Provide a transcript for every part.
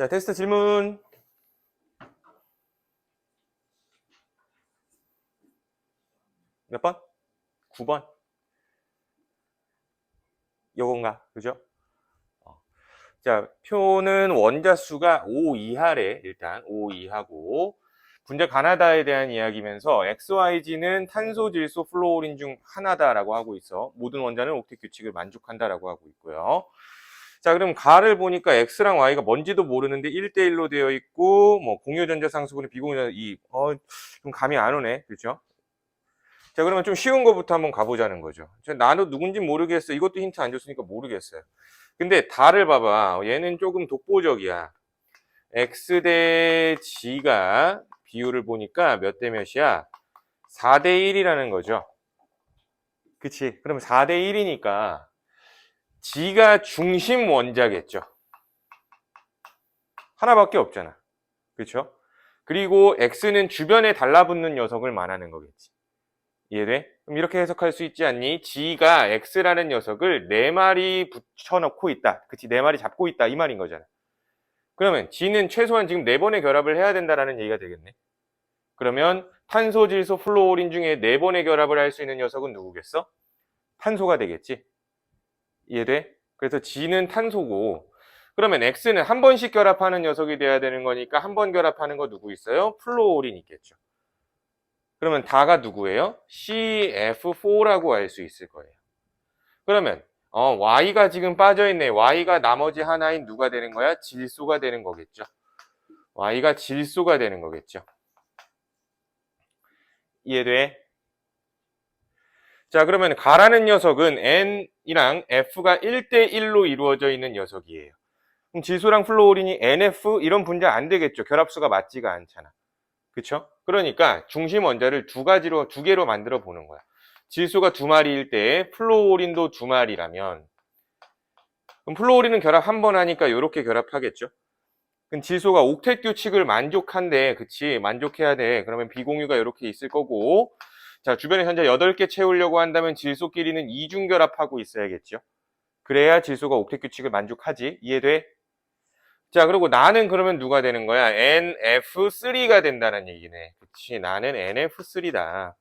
자, 테스트 질문. 몇 번? 9번. 요건가? 그죠? 자, 표는 원자수가 5 이하래. 일단 5 이하고 분자 가나다에 대한 이야기면서 XYG는 탄소, 질소, 플루오린 중 하나다라고 하고 있어. 모든 원자는 옥텟 규칙을 만족한다라고 하고 있고요. 자, 그럼 가를 보니까 X랑 Y가 뭔지도 모르는데 1대1로 되어 있고, 뭐, 공유전자 상수분의 비공유전자 2. 좀 감이 안 오네. 그죠? 자, 그러면 좀 쉬운 거부터 한번 가보자는 거죠. 나도 누군지 모르겠어. 이것도 힌트 안 줬으니까 모르겠어요. 근데 다를 봐봐. 얘는 조금 독보적이야. X 대 G가 비율을 보니까 몇 대 몇이야? 4대 1이라는 거죠. 그치? 그럼 4대 1이니까 G가 중심 원자겠죠. 하나밖에 없잖아. 그렇죠? 그리고 X는 주변에 달라붙는 녀석을 말하는 거겠지. 이해돼? 그럼 이렇게 해석할 수 있지 않니? G가 X라는 녀석을 4마리 붙여놓고 있다. 그치? 4마리 잡고 있다. 이 말인 거잖아. 그러면 G는 최소한 지금 4번의 결합을 해야 된다라는 얘기가 되겠네. 그러면 탄소, 질소, 플루오린 중에 4번의 결합을 할 수 있는 녀석은 누구겠어? 탄소가 되겠지. 이해돼? 그래서 G는 탄소고, 그러면 X는 한 번씩 결합하는 녀석이 돼야 되는 거니까 한 번 결합하는 거 누구 있어요? 플루오린 있겠죠. 그러면 다가 누구예요? CF4라고 알 수 있을 거예요. 그러면 Y가 지금 빠져있네. Y가 나머지 하나인 누가 되는 거야? 질소가 되는 거겠죠. Y가 질소가 되는 거겠죠. 이해돼? 자, 그러면 가라는 녀석은 N이랑 F가 1대1로 이루어져 있는 녀석이에요. 그럼 질소랑 플루오린이 NF 이런 분자 안 되겠죠. 결합수가 맞지가 않잖아. 그쵸? 그러니까 중심 원자를 두 개로 만들어 보는 거야. 질소가 2마리일 때 플루오린도 2마리라면, 그럼 플루오린은 결합 한 번 하니까 이렇게 결합하겠죠. 그럼 질소가 옥텟 규칙을 만족한대. 그치? 만족해야 돼. 그러면 비공유가 이렇게 있을 거고, 자, 주변에 현재 8개 채우려고 한다면 질소끼리는 이중 결합하고 있어야겠죠. 그래야 질소가 옥텟 규칙을 만족하지. 이해돼? 자, 그리고 나는 그러면 누가 되는 거야? NF3가 된다는 얘기네. 그치, 나는 NF3다.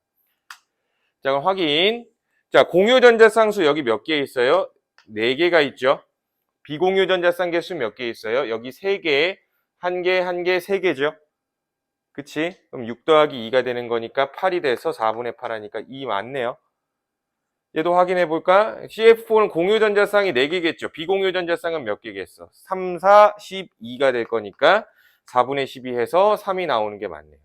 자, 그럼 확인. 자, 공유전자쌍수 여기 몇 개 있어요? 4개가 있죠. 비공유전자쌍 개수 몇 개 있어요? 여기 3개, 1개, 1개, 3개죠. 그치? 그럼 6 더하기 2가 되는 거니까 8이 돼서 4분의 8 하니까 2 맞네요. 얘도 확인해 볼까? CF4는 공유전자쌍이 4개겠죠. 비공유전자쌍은 몇 개겠어? 3, 4, 12가 될 거니까 4분의 12 해서 3이 나오는 게 맞네요.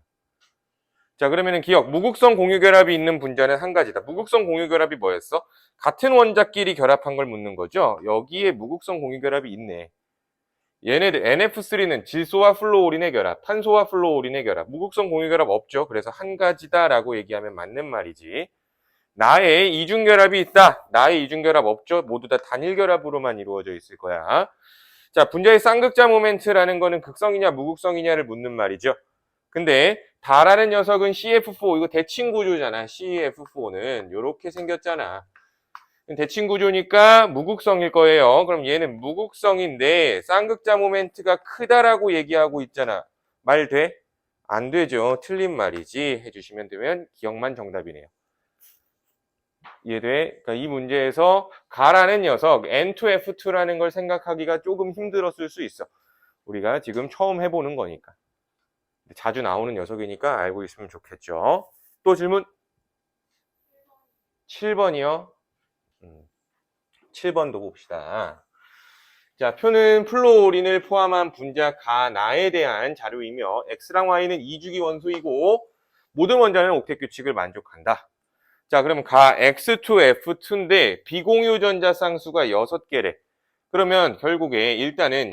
자, 그러면은 기억, 무극성 공유결합이 있는 분자는 한 가지다. 무극성 공유결합이 뭐였어? 같은 원자끼리 결합한 걸 묻는 거죠. 여기에 무극성 공유결합이 있네. 얘네들 NF3는 질소와 플루오린의 결합, 탄소와 플루오린의 결합, 무극성 공유결합 없죠. 그래서 한 가지다라고 얘기하면 맞는 말이지. 나의 이중결합이 있다. 나의 이중결합 없죠. 모두 다 단일결합으로만 이루어져 있을 거야. 자, 분자의 쌍극자 모멘트라는 거는 극성이냐 무극성이냐를 묻는 말이죠. 근데 다라는 녀석은 CF4, 이거 대칭 구조잖아. CF4는 이렇게 생겼잖아. 대칭 구조니까 무극성일 거예요. 그럼 얘는 무극성인데 쌍극자 모멘트가 크다라고 얘기하고 있잖아. 말 돼? 안 되죠. 틀린 말이지. 해주시면 되면 기억만 정답이네요. 이해돼? 그러니까 이 문제에서 가라는 녀석 N2F2라는 걸 생각하기가 조금 힘들었을 수 있어. 우리가 지금 처음 해보는 거니까. 자주 나오는 녀석이니까 알고 있으면 좋겠죠. 또 질문? 7번이요. 7번도 봅시다. 자, 표는 플루오린을 포함한 분자 가나에 대한 자료이며 X랑 Y는 이주기 원소이고 모든 원자는 옥텟 규칙을 만족한다. 자, 그럼 가 X2F2인데 비공유 전자 쌍수가 6개래. 그러면 결국에 일단은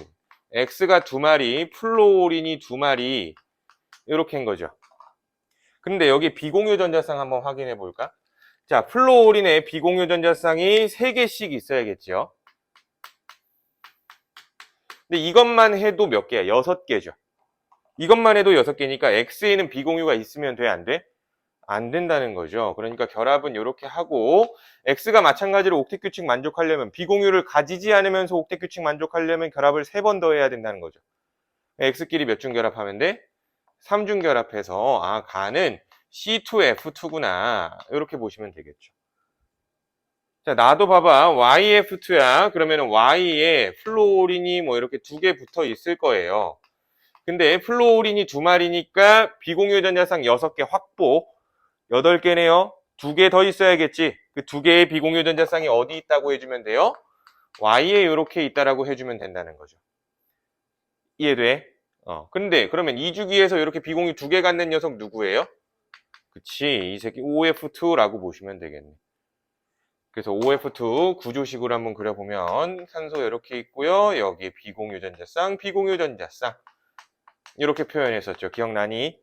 X가 2마리, 플루오린이 2마리 이렇게인 거죠. 근데 여기 비공유 전자쌍 한번 확인해 볼까? 자, 플루오린의 비공유 전자쌍이 3개씩 있어야겠죠. 근데 이것만 해도 몇 개야? 6개죠. 이것만 해도 6개니까 X에는 비공유가 있으면 돼, 안 돼? 안 된다는 거죠. 그러니까 결합은 이렇게 하고 X가 마찬가지로 옥텟 규칙 만족하려면 비공유를 가지지 않으면서 옥텟 규칙 만족하려면 결합을 3번 더 해야 된다는 거죠. X끼리 몇 중 결합하면 돼? 3중 결합해서 가는 C2F2구나. 이렇게 보시면 되겠죠. 자, 나도 봐봐. YF2야. 그러면 Y에 플로오린이 뭐 이렇게 2개 붙어 있을 거예요. 근데 플로오린이 2마리니까 비공유전자쌍 6개 확보. 8개네요. 2개 더 있어야겠지. 그 2개의 비공유전자쌍이 어디 있다고 해주면 돼요? Y에 이렇게 있다라고 해주면 된다는 거죠. 이해돼? 근데 그러면 이 주기에서 이렇게 비공유 2개 갖는 녀석 누구예요? 그치, 이 새끼 OF2라고 보시면 되겠네. 그래서 OF2 구조식으로 한번 그려보면 산소 이렇게 있고요. 여기 비공유전자쌍, 비공유전자쌍 이렇게 표현했었죠. 기억나니?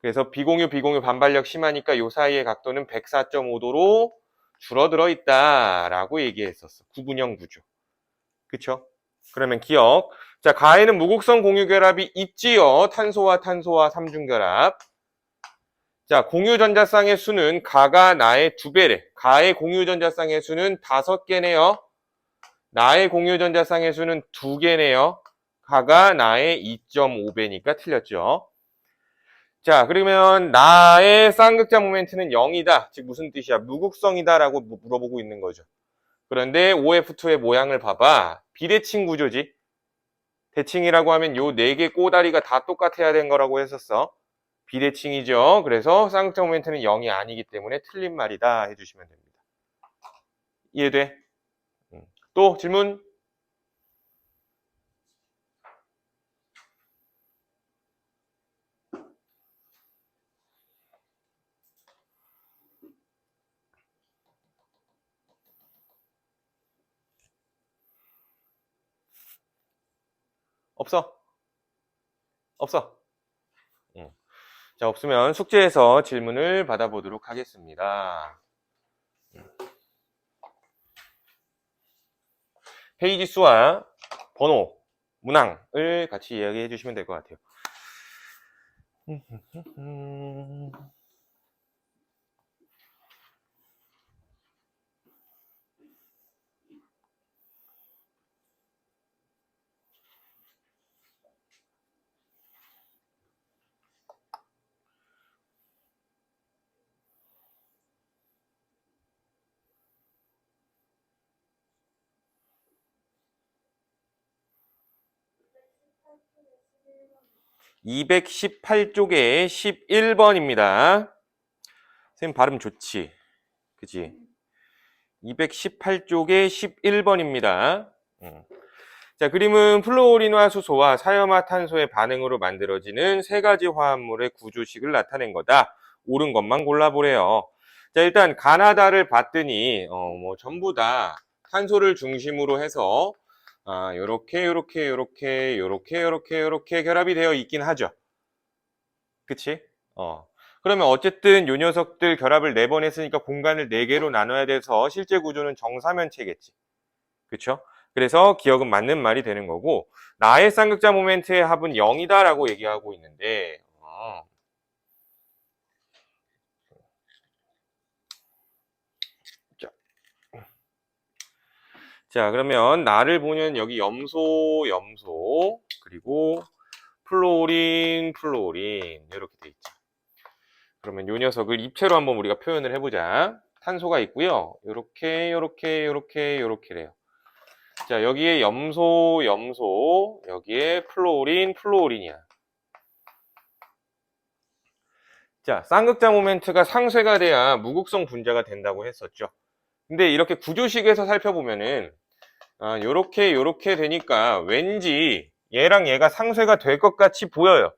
그래서 비공유 반발력 심하니까 요 사이의 각도는 104.5도로 줄어들어 있다라고 얘기했었어. 구분형 구조. 그쵸? 그러면 기억. 자, 가에는 무극성 공유결합이 있지요. 탄소와 탄소와 삼중결합. 자, 공유전자쌍의 수는 가가 나의 2배래. 가의 공유전자쌍의 수는 5개네요. 나의 공유전자쌍의 수는 2개네요. 가가 나의 2.5배니까 틀렸죠. 자, 그러면 나의 쌍극자 모멘트는 0이다. 즉 무슨 뜻이야? 무극성이다 라고 물어보고 있는 거죠. 그런데 OF2의 모양을 봐봐. 비대칭 구조지. 대칭이라고 하면 요 4개 꼬다리가 다 똑같아야 되는 거라고 했었어. 비대칭이죠. 그래서 쌍극자 모멘트는 0이 아니기 때문에 틀린 말이다 해주시면 됩니다. 이해돼? 또 질문? 없어? 없어? 자, 없으면 숙제에서 질문을 받아보도록 하겠습니다. 페이지 수와 번호, 문항을 같이 이야기해 주시면 될 것 같아요. 218쪽에 11번입니다. 선생님 발음 좋지? 그지? 218쪽에 11번입니다. 자, 그림은 플로오린화 수소와 사염화탄소의 반응으로 만들어지는 3가지 화합물의 구조식을 나타낸 거다. 옳은 것만 골라보래요. 자, 일단 가나다를 봤더니 뭐 전부 다 탄소를 중심으로 해서 요렇게 결합이 되어 있긴 하죠. 그치? 그러면 어쨌든 요 녀석들 결합을 4번 했으니까 공간을 4개로 나눠야 돼서 실제 구조는 정사면체겠지. 그쵸? 그래서 기억은 맞는 말이 되는 거고, 나의 쌍극자 모멘트의 합은 0이다 라고 얘기하고 있는데, 자, 그러면 나를 보면 여기 염소, 그리고 플로린, 이렇게 돼 있죠. 그러면 요 녀석을 입체로 한번 우리가 표현을 해보자. 탄소가 있고요. 요렇게 래요. 자, 여기에 염소, 여기에 플로린이야. 자, 쌍극자 모멘트가 상쇄가 돼야 무극성 분자가 된다고 했었죠. 근데 이렇게 구조식에서 살펴보면은 요렇게 되니까 왠지 얘랑 얘가 상쇄가 될 것 같이 보여요.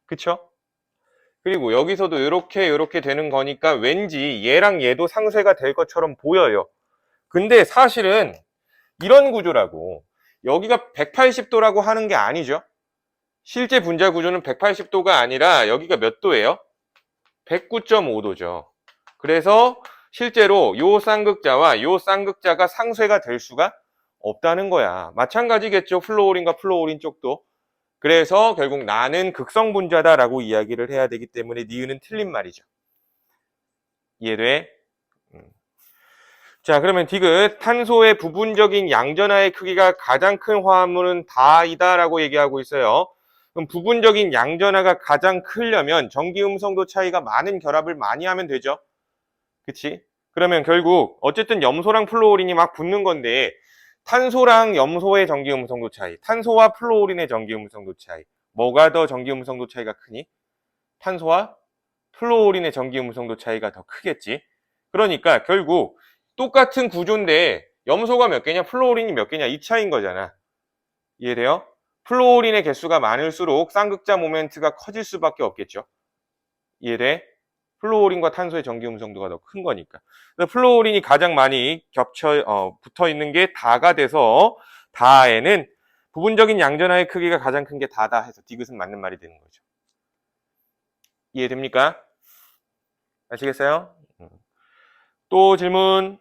그쵸? 그리고 여기서도 요렇게 되는 거니까 왠지 얘랑 얘도 상쇄가 될 것처럼 보여요. 근데 사실은 이런 구조라고. 여기가 180도라고 하는 게 아니죠. 실제 분자 구조는 180도가 아니라 여기가 몇 도예요? 109.5도죠. 그래서 실제로 요 쌍극자와 요 쌍극자가 상쇄가 될 수가 없다는 거야. 마찬가지겠죠. 플로오린과 플로오린 쪽도. 그래서 결국 나는 극성 분자다라고 이야기를 해야 되기 때문에 니은은 틀린 말이죠. 이해돼? 자, 그러면 디귿 탄소의 부분적인 양전하의 크기가 가장 큰 화합물은 다이다라고 얘기하고 있어요. 그럼 부분적인 양전하가 가장 크려면 전기음성도 차이가 많은 결합을 많이 하면 되죠. 그치? 그러면 결국 어쨌든 염소랑 플루오린이 막 붙는 건데 탄소랑 염소의 전기음성도 차이, 탄소와 플루오린의 전기음성도 차이, 뭐가 더 전기음성도 차이가 크니? 탄소와 플루오린의 전기음성도 차이가 더 크겠지. 그러니까 결국 똑같은 구조인데 염소가 몇 개냐 플루오린이 몇 개냐 이 차이인 거잖아. 이해돼요? 플루오린의 개수가 많을수록 쌍극자 모멘트가 커질 수밖에 없겠죠. 이해돼? 플루오린과 탄소의 전기음성도가 더 큰 거니까. 플루오린이 가장 많이 붙어 있는 게 다가 돼서 다에는 부분적인 양전하의 크기가 가장 큰 게 다다 해서 디귿은 맞는 말이 되는 거죠. 이해됩니까? 아시겠어요? 또 질문?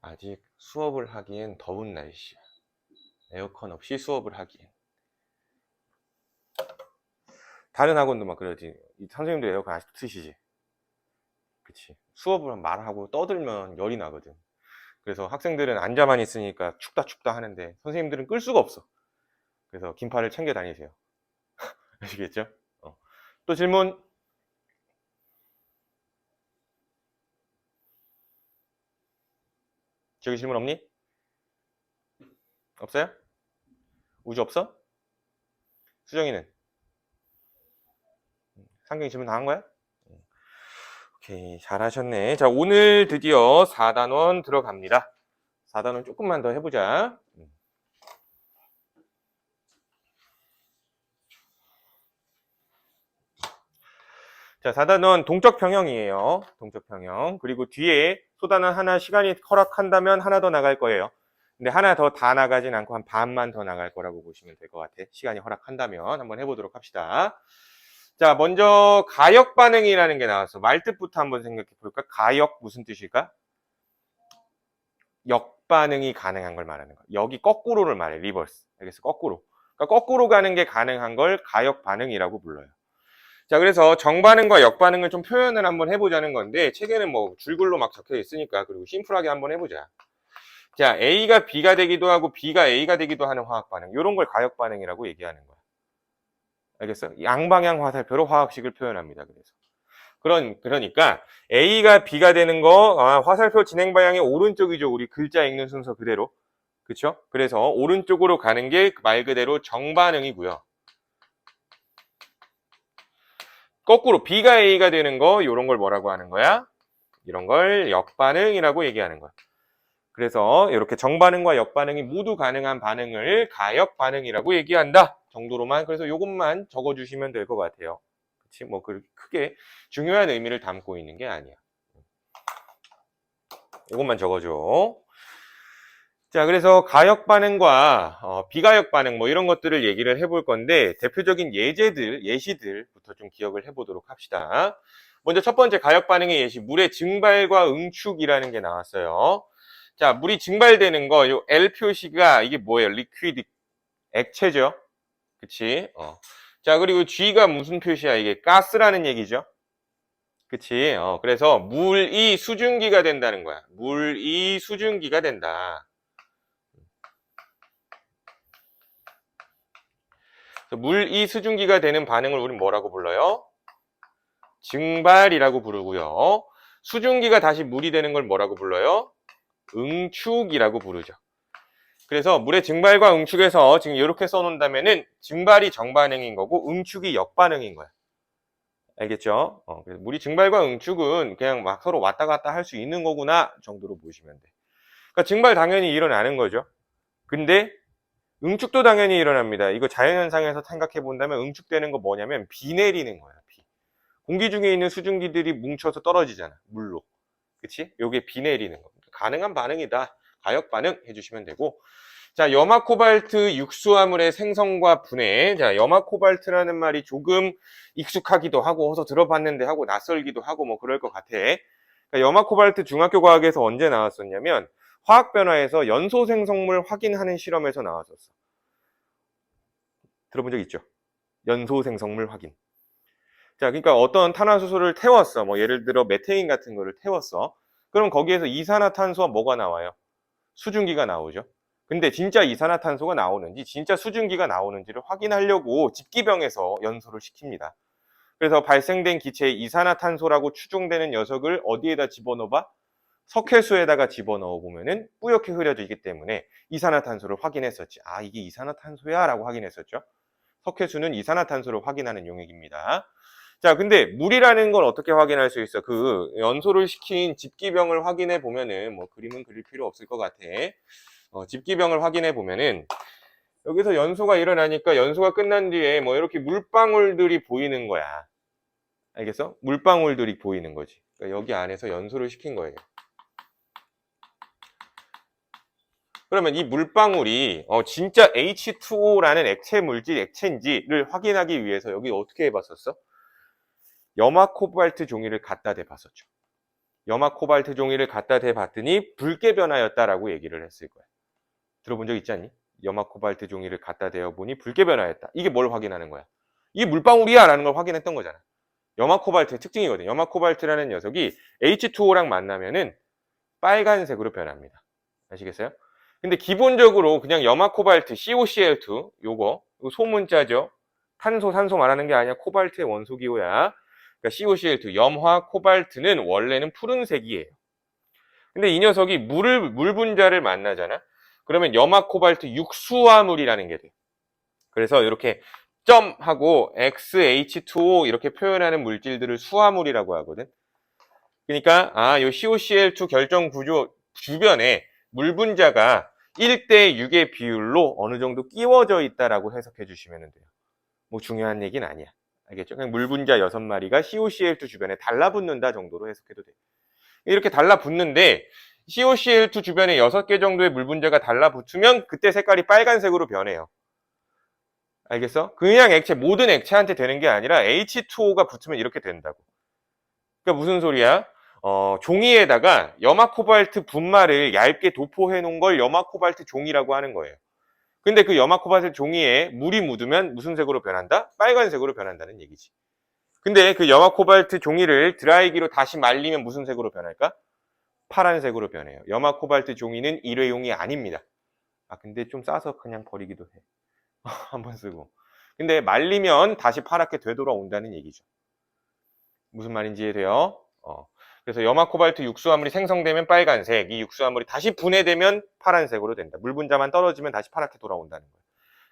아직 수업을 하기엔 더운 날씨야. 에어컨 없이 수업을 하기엔. 다른 학원도 막 그러지. 선생님들 에어컨 아직도 트시지. 그치. 수업을 말하고 떠들면 열이 나거든. 그래서 학생들은 앉아만 있으니까 춥다 하는데 선생님들은 끌 수가 없어. 그래서 긴팔을 챙겨 다니세요. 아시겠죠? 또 질문? 저기 질문 없니? 없어요? 우주 없어? 수정이는? 상경이 질문 다 한 거야? 오케이, 잘하셨네. 자, 오늘 드디어 4단원 들어갑니다. 4단원 조금만 더 해보자. 자, 4단원 동적 평형이에요. 동적 평형. 그리고 뒤에 소단원 하나 시간이 허락한다면 하나 더 나갈 거예요. 근데 하나 더 다 나가진 않고 한 반만 더 나갈 거라고 보시면 될 것 같아. 시간이 허락한다면 한번 해보도록 합시다. 자, 먼저 가역 반응이라는 게 나왔어. 말뜻부터 한번 생각해 볼까? 가역 무슨 뜻일까? 역반응이 가능한 걸 말하는 거야. 여기 거꾸로를 말해. 리버스. 알겠어? 거꾸로. 그러니까 거꾸로 가는 게 가능한 걸 가역 반응이라고 불러요. 자, 그래서 정반응과 역반응을 좀 표현을 한번 해보자는 건데 책에는 뭐 줄글로 막 적혀 있으니까 그리고 심플하게 한번 해보자. 자, A가 B가 되기도 하고 B가 A가 되기도 하는 화학 반응. 이런 걸 가역 반응이라고 얘기하는 거야. 알겠어? 양방향 화살표로 화학식을 표현합니다. 그러니까 A가 B가 되는 거 화살표 진행 방향이 오른쪽이죠. 우리 글자 읽는 순서 그대로. 그렇죠? 그래서 오른쪽으로 가는 게 말 그대로 정반응이고요. 거꾸로 B가 A가 되는 거 이런 걸 뭐라고 하는 거야? 이런 걸 역반응이라고 얘기하는 거야. 그래서 이렇게 정반응과 역반응이 모두 가능한 반응을 가역 반응이라고 얘기한다 정도로만 그래서 이것만 적어주시면 될 것 같아요. 그렇지? 뭐 크게 중요한 의미를 담고 있는 게 아니야. 이것만 적어줘. 자, 그래서 가역 반응과 비가역 반응 뭐 이런 것들을 얘기를 해볼 건데 대표적인 예시들부터 좀 기억을 해보도록 합시다. 먼저 첫 번째 가역 반응의 예시, 물의 증발과 응축이라는 게 나왔어요. 자, 물이 증발되는 거, 요 L 표시가 이게 뭐예요? 리퀴드, 액체죠. 그치? 자, 그리고 G가 무슨 표시야? 이게 가스라는 얘기죠. 그치? 그래서 물이 수증기가 된다는 거야. 물이 수증기가 된다. 물이 수증기가 되는 반응을 우리는 뭐라고 불러요? 증발이라고 부르고요. 수증기가 다시 물이 되는 걸 뭐라고 불러요? 응축이라고 부르죠. 그래서 물의 증발과 응축에서 지금 이렇게 써놓는다면은 증발이 정반응인 거고 응축이 역반응인 거야. 알겠죠? 그래서 물이 증발과 응축은 그냥 막 서로 왔다 갔다 할 수 있는 거구나 정도로 보시면 돼. 그러니까 증발 당연히 일어나는 거죠. 근데 응축도 당연히 일어납니다. 이거 자연현상에서 생각해 본다면 응축되는 거 뭐냐면 비 내리는 거야. 비. 공기 중에 있는 수증기들이 뭉쳐서 떨어지잖아. 물로. 그치? 요게 비 내리는 거. 가능한 반응이다. 가역 반응 해주시면 되고. 자, 염화 코발트 육수화물의 생성과 분해. 자, 염화 코발트라는 말이 조금 익숙하기도 하고 어서 들어봤는데 하고 낯설기도 하고 뭐 그럴 것 같아. 그러니까 염화 코발트 중학교 과학에서 언제 나왔었냐면 화학 변화에서 연소 생성물 확인하는 실험에서 나왔었어. 들어본 적 있죠? 연소 생성물 확인. 자, 그러니까 어떤 탄화수소를 태웠어. 뭐 예를 들어 메테인 같은 거를 태웠어. 그럼 거기에서 이산화탄소와 뭐가 나와요? 수증기가 나오죠. 근데 진짜 이산화탄소가 나오는지 진짜 수증기가 나오는지를 확인하려고 집기병에서 연소를 시킵니다. 그래서 발생된 기체의 이산화탄소라고 추정되는 녀석을 어디에다 집어넣어봐? 석회수에다가 집어넣어 보면은 뿌옇게 흐려지기 때문에 이산화탄소를 확인했었지. 아, 이게 이산화탄소야 라고 확인했었죠. 석회수는 이산화탄소를 확인하는 용액입니다. 자, 근데 물이라는 걸 어떻게 확인할 수 있어? 그 연소를 시킨 집기병을 확인해 보면은, 뭐 그림은 그릴 필요 없을 것 같아. 집기병을 확인해 보면은 여기서 연소가 일어나니까 연소가 끝난 뒤에 뭐 이렇게 물방울들이 보이는 거야. 알겠어? 물방울들이 보이는 거지. 그러니까 여기 안에서 연소를 시킨 거예요. 그러면 이 물방울이 진짜 H2O라는 액체 물질, 액체인지를 확인하기 위해서 여기 어떻게 해봤었어? 염화 코발트 종이를 갖다 대봤었죠. 염화 코발트 종이를 갖다 대봤더니 붉게 변하였다라고 얘기를 했을 거야. 들어본 적 있지 않니? 염화 코발트 종이를 갖다 대어보니 붉게 변하였다. 이게 뭘 확인하는 거야? 이게 물방울이야 라는 걸 확인했던 거잖아. 염화 코발트의 특징이거든. 염화 코발트라는 녀석이 H2O랑 만나면은 빨간색으로 변합니다. 아시겠어요? 근데 기본적으로 그냥 염화 코발트 COCl2 요거 소문자죠. 탄소, 산소 말하는 게 아니야. 코발트의 원소 기호야. 그러니까 COCl2 염화 코발트는 원래는 푸른색이에요. 근데 이 녀석이 물 분자를 만나잖아. 그러면 염화 코발트 육수화물이라는 게 돼. 그래서 이렇게 점하고 XH2O 이렇게 표현하는 물질들을 수화물이라고 하거든. 그러니까 요 COCl2 결정 구조 주변에 물 분자가 1대 6의 비율로 어느 정도 끼워져 있다라고 해석해 주시면 돼요. 뭐 중요한 얘기는 아니야. 알겠죠? 그냥 물 분자 6마리가 COCl2 주변에 달라붙는다 정도로 해석해도 돼. 이렇게 달라붙는데 COCl2 주변에 6개 정도의 물 분자가 달라붙으면 그때 색깔이 빨간색으로 변해요. 알겠어? 그냥 액체, 모든 액체한테 되는 게 아니라 H2O가 붙으면 이렇게 된다고. 그러니까 무슨 소리야? 종이에다가 염화 코발트 분말을 얇게 도포해 놓은 걸 염화 코발트 종이라고 하는 거예요. 근데 그 염화 코발트 종이에 물이 묻으면 무슨 색으로 변한다? 빨간색으로 변한다는 얘기지. 근데 그 염화 코발트 종이를 드라이기로 다시 말리면 무슨 색으로 변할까? 파란색으로 변해요. 염화 코발트 종이는 일회용이 아닙니다. 근데 좀 싸서 그냥 버리기도 해. 한번 쓰고. 근데 말리면 다시 파랗게 되돌아온다는 얘기죠. 무슨 말인지 이해돼요? 그래서 염화 코발트 육수화물이 생성되면 빨간색, 이 육수화물이 다시 분해되면 파란색으로 된다. 물 분자만 떨어지면 다시 파랗게 돌아온다는 거예요.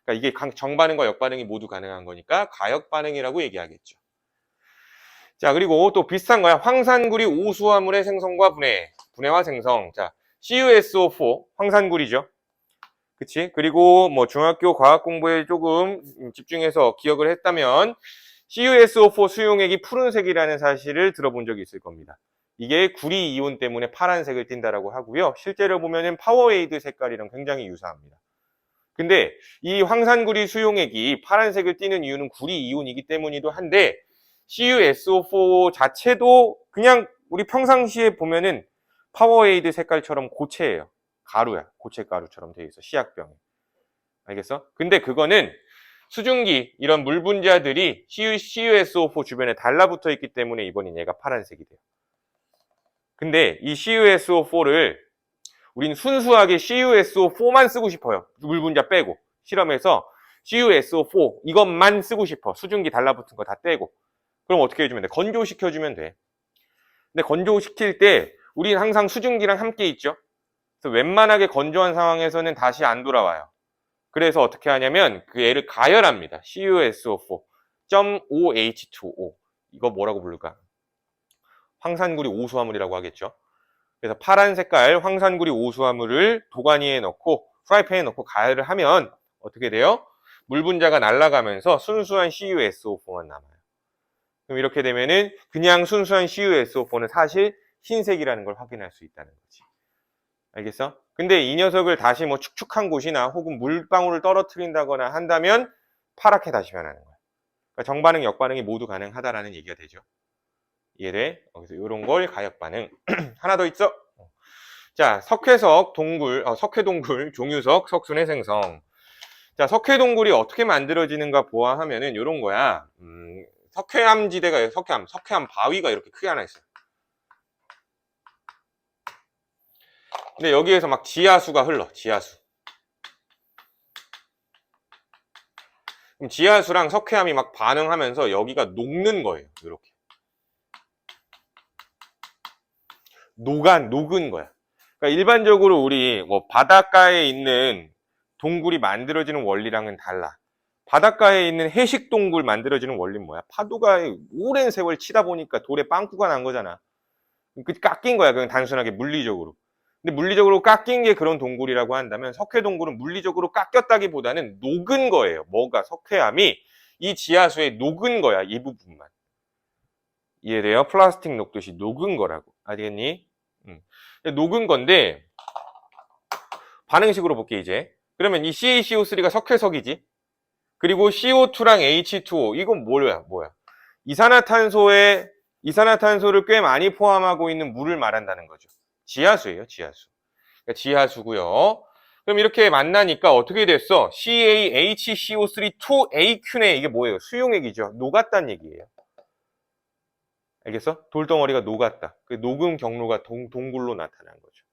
그러니까 이게 정반응과 역반응이 모두 가능한 거니까 가역반응이라고 얘기하겠죠. 자, 그리고 또 비슷한 거야. 황산구리 오수화물의 생성과 분해와 생성. 자, CuSO4, 황산구리죠. 그치? 그리고 뭐 중학교 과학 공부에 조금 집중해서 기억을 했다면 CuSO4 수용액이 푸른색이라는 사실을 들어본 적이 있을 겁니다. 이게 구리 이온 때문에 파란색을 띈다라고 하고요. 실제로 보면은 파워에이드 색깔이랑 굉장히 유사합니다. 근데 이 황산구리 수용액이 파란색을 띠는 이유는 구리 이온이기 때문이기도 한데 CuSO4 자체도 그냥 우리 평상시에 보면은 파워에이드 색깔처럼 고체예요. 가루야. 고체 가루처럼 되어 있어. 시약병에. 알겠어? 근데 그거는 수증기, 이런 물 분자들이 CuSO4 주변에 달라붙어 있기 때문에 이번엔 얘가 파란색이 돼요. 근데 이 CuSO4를 우린 순수하게 CuSO4만 쓰고 싶어요. 물 분자 빼고. 실험에서 CuSO4 이것만 쓰고 싶어. 수증기 달라붙은 거 다 떼고. 그럼 어떻게 해주면 돼? 건조시켜주면 돼. 근데 건조시킬 때 우린 항상 수증기랑 함께 있죠. 그래서 웬만하게 건조한 상황에서는 다시 안 돌아와요. 그래서 어떻게 하냐면 그 얘를 가열합니다. CuSO4.OH2O. 이거 뭐라고 부를까? 황산구리 오수화물이라고 하겠죠. 그래서 파란 색깔 황산구리 오수화물을 도가니에 넣고 프라이팬에 넣고 가열을 하면 어떻게 돼요? 물 분자가 날아가면서 순수한 CuSO4만 남아요. 그럼 이렇게 되면은 그냥 순수한 CuSO4는 사실 흰색이라는 걸 확인할 수 있다는 거지. 알겠어? 근데 이 녀석을 다시 뭐 축축한 곳이나 혹은 물방울을 떨어뜨린다거나 한다면 파랗게 다시 변하는 거야. 그러니까 정반응, 역반응이 모두 가능하다라는 얘기가 되죠. 이해돼? 그래서 이런 걸 가역반응. 하나 더 있어. 자, 석회석 동굴, 석회동굴, 종유석, 석순의 생성. 자, 석회동굴이 어떻게 만들어지는가 보아하면은 이런 거야. 석회암지대가, 석회암 바위가 이렇게 크게 하나 있어요. 근데 여기에서 막 지하수가 흘러, 지하수. 그럼 지하수랑 석회암이 막 반응하면서 여기가 녹는 거예요. 이렇게. 녹은 거야. 그러니까 일반적으로 우리 뭐 바닷가에 있는 동굴이 만들어지는 원리랑은 달라. 바닷가에 있는 해식 동굴 만들어지는 원리는 뭐야? 파도가 오랜 세월 치다 보니까 돌에 빵꾸가 난 거잖아. 그 깎인 거야. 그냥 단순하게 물리적으로. 근데 물리적으로 깎인 게 그런 동굴이라고 한다면 석회 동굴은 물리적으로 깎였다기보다는 녹은 거예요. 뭐가 석회암이 이 지하수에 녹은 거야. 이 부분만. 이해돼요? 플라스틱 녹듯이 녹은 거라고. 알겠니? 녹은 건데 반응식으로 볼게 이제. 그러면 이 CaCO3가 석회석이지. 그리고 CO2랑 H2O 이건 뭐야? 이산화탄소를 꽤 많이 포함하고 있는 물을 말한다는 거죠. 지하수예요, 지하수. 그러니까 지하수고요. 그럼 이렇게 만나니까 어떻게 됐어? CaHCO3-2AQ네. 이게 뭐예요? 수용액이죠. 녹았다는 얘기예요. 알겠어? 돌덩어리가 녹았다. 그 녹음 경로가 동굴로 나타난 거죠.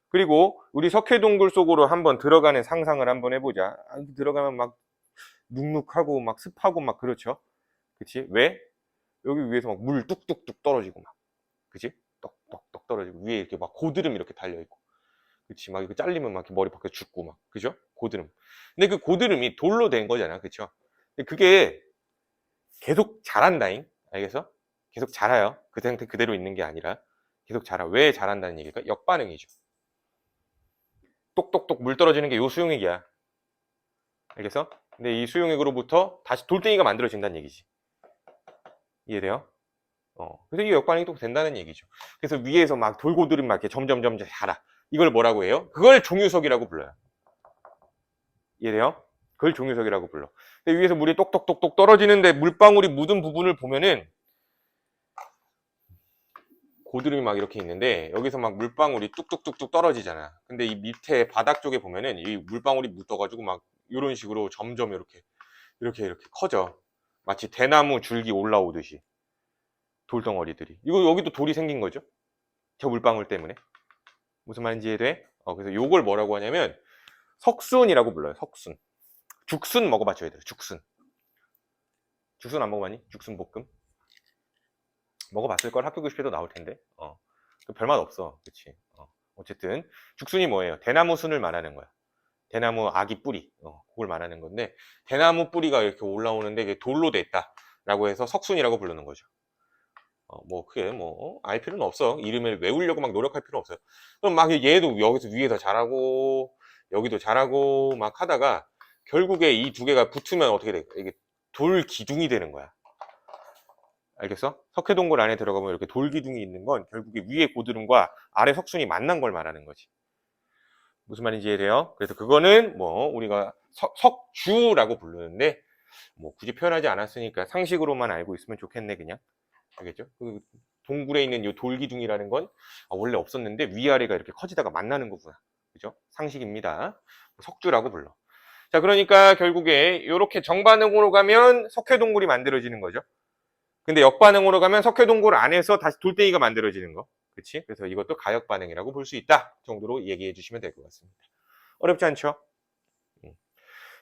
그리고 우리 석회동굴 속으로 한번 들어가는 상상을 한번 해보자. 들어가면 막 눅눅하고 막 습하고 막 그렇죠. 그치? 왜? 여기 위에서 막 물 뚝뚝뚝 떨어지고 막. 그치? 떡떡떡 떨어지고 위에 이렇게 막 고드름 이렇게 달려있고. 그치? 막 이렇게 잘리면 막 이렇게 머리 밖에 죽고 막. 그죠? 고드름. 근데 그 고드름이 돌로 된 거잖아. 그쵸? 근데 그게 계속 자란다잉. 알겠어? 계속 자라요. 그 상태 그대로 있는 게 아니라. 계속 자라. 왜 자란다는 얘기일까? 역반응이죠. 똑똑똑 물 떨어지는 게 요 수용액이야. 알겠어? 근데 이 수용액으로부터 다시 돌덩이가 만들어진다는 얘기지. 이해돼요? 그래서 이 역반응이 또 된다는 얘기죠. 그래서 위에서 막 돌고드름 막 이렇게 점점 자라. 이걸 뭐라고 해요? 그걸 종유석이라고 불러요. 이해돼요? 그걸 종유석이라고 불러. 근데 위에서 물이 똑똑똑똑 떨어지는데 물방울이 묻은 부분을 보면은 고드름이 막 이렇게 있는데 여기서 막 물방울이 뚝뚝뚝뚝 떨어지잖아. 근데 이 밑에 바닥 쪽에 보면은 이 물방울이 묻어가지고 막 이런 식으로 점점 이렇게 커져. 마치 대나무 줄기 올라오듯이 돌덩어리들이. 이거 여기도 돌이 생긴 거죠? 저 물방울 때문에. 무슨 말인지 이해돼? 그래서 요걸 뭐라고 하냐면 석순이라고 불러요. 석순. 죽순 먹어봤죠, 얘들. 죽순. 죽순 안 먹어봤니? 죽순 볶음. 먹어봤을 걸. 학교 교실에도 나올 텐데. 별맛 없어. 그치? 어쨌든 죽순이 뭐예요? 대나무 순을 말하는 거야. 대나무 아기 뿌리. 그걸 말하는 건데 대나무 뿌리가 이렇게 올라오는데 이게 돌로 돼 있다라고 해서 석순이라고 부르는 거죠. 뭐 크게 알 필요는 없어. 이름을 외우려고 막 노력할 필요는 없어요. 그럼 막 얘도 여기서 위에서 자라고 여기도 자라고 막 하다가 결국에 이 두 개가 붙으면 어떻게 돼? 이게 돌 기둥이 되는 거야. 알겠어? 석회동굴 안에 들어가면 이렇게 돌 기둥이 있는 건 결국에 위에 고드름과 아래 석순이 만난 걸 말하는 거지. 무슨 말인지 이해돼요? 그래서 그거는 뭐 우리가 석주라고 부르는데 뭐 굳이 표현하지 않았으니까 상식으로만 알고 있으면 좋겠네 그냥. 알겠죠? 그 동굴에 있는 이 돌기둥이라는 건 원래 없었는데 위아래가 이렇게 커지다가 만나는 거구나. 그죠? 상식입니다. 석주라고 불러. 자, 그러니까 결국에 이렇게 정반응으로 가면 석회동굴이 만들어지는 거죠. 근데 역반응으로 가면 석회동굴 안에서 다시 돌덩이가 만들어지는 거. 그치? 그래서 이것도 가역반응이라고 볼 수 있다 정도로 얘기해 주시면 될 것 같습니다. 어렵지 않죠?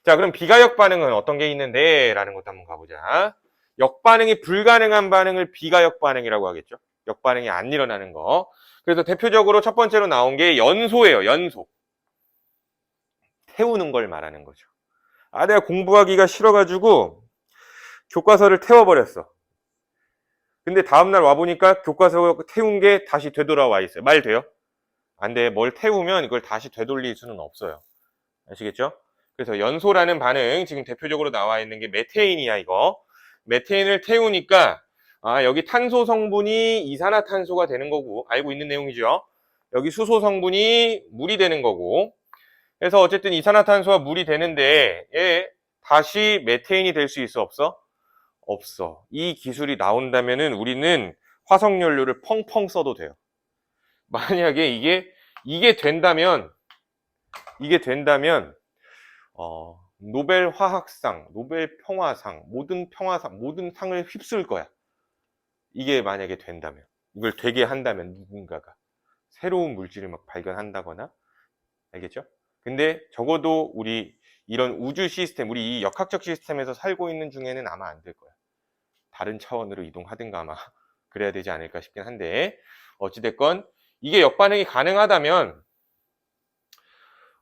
자, 그럼 비가역 반응은 어떤 게 있는데? 라는 것도 한번 가보자. 역반응이 불가능한 반응을 비가역 반응이라고 하겠죠. 역반응이 안 일어나는 거. 그래서 대표적으로 첫 번째로 나온 게 연소예요. 연소. 태우는 걸 말하는 거죠. 내가 공부하기가 싫어가지고 교과서를 태워버렸어. 근데 다음날 와보니까 교과서 태운 게 다시 되돌아와 있어요. 말 돼요? 안 돼. 뭘 태우면 이걸 다시 되돌릴 수는 없어요. 아시겠죠? 그래서 연소라는 반응, 지금 대표적으로 나와 있는 게 메테인이야, 이거. 메테인을 태우니까, 여기 탄소 성분이 이산화탄소가 되는 거고, 알고 있는 내용이죠. 여기 수소 성분이 물이 되는 거고. 그래서 어쨌든 이산화탄소와 물이 되는데, 다시 메테인이 될 수 있어, 없어? 없어. 이 기술이 나온다면은 우리는 화석연료를 펑펑 써도 돼요. 만약에 이게 된다면, 노벨 화학상, 노벨 평화상, 모든 평화상, 모든 상을 휩쓸 거야. 이게 만약에 된다면, 이걸 되게 한다면 누군가가 새로운 물질을 막 발견한다거나, 알겠죠? 근데 적어도 우리 이런 우주 시스템, 우리 이 역학적 시스템에서 살고 있는 중에는 아마 안 될 거야. 다른 차원으로 이동하든가 아마 그래야 되지 않을까 싶긴 한데, 어찌됐건 이게 역반응이 가능하다면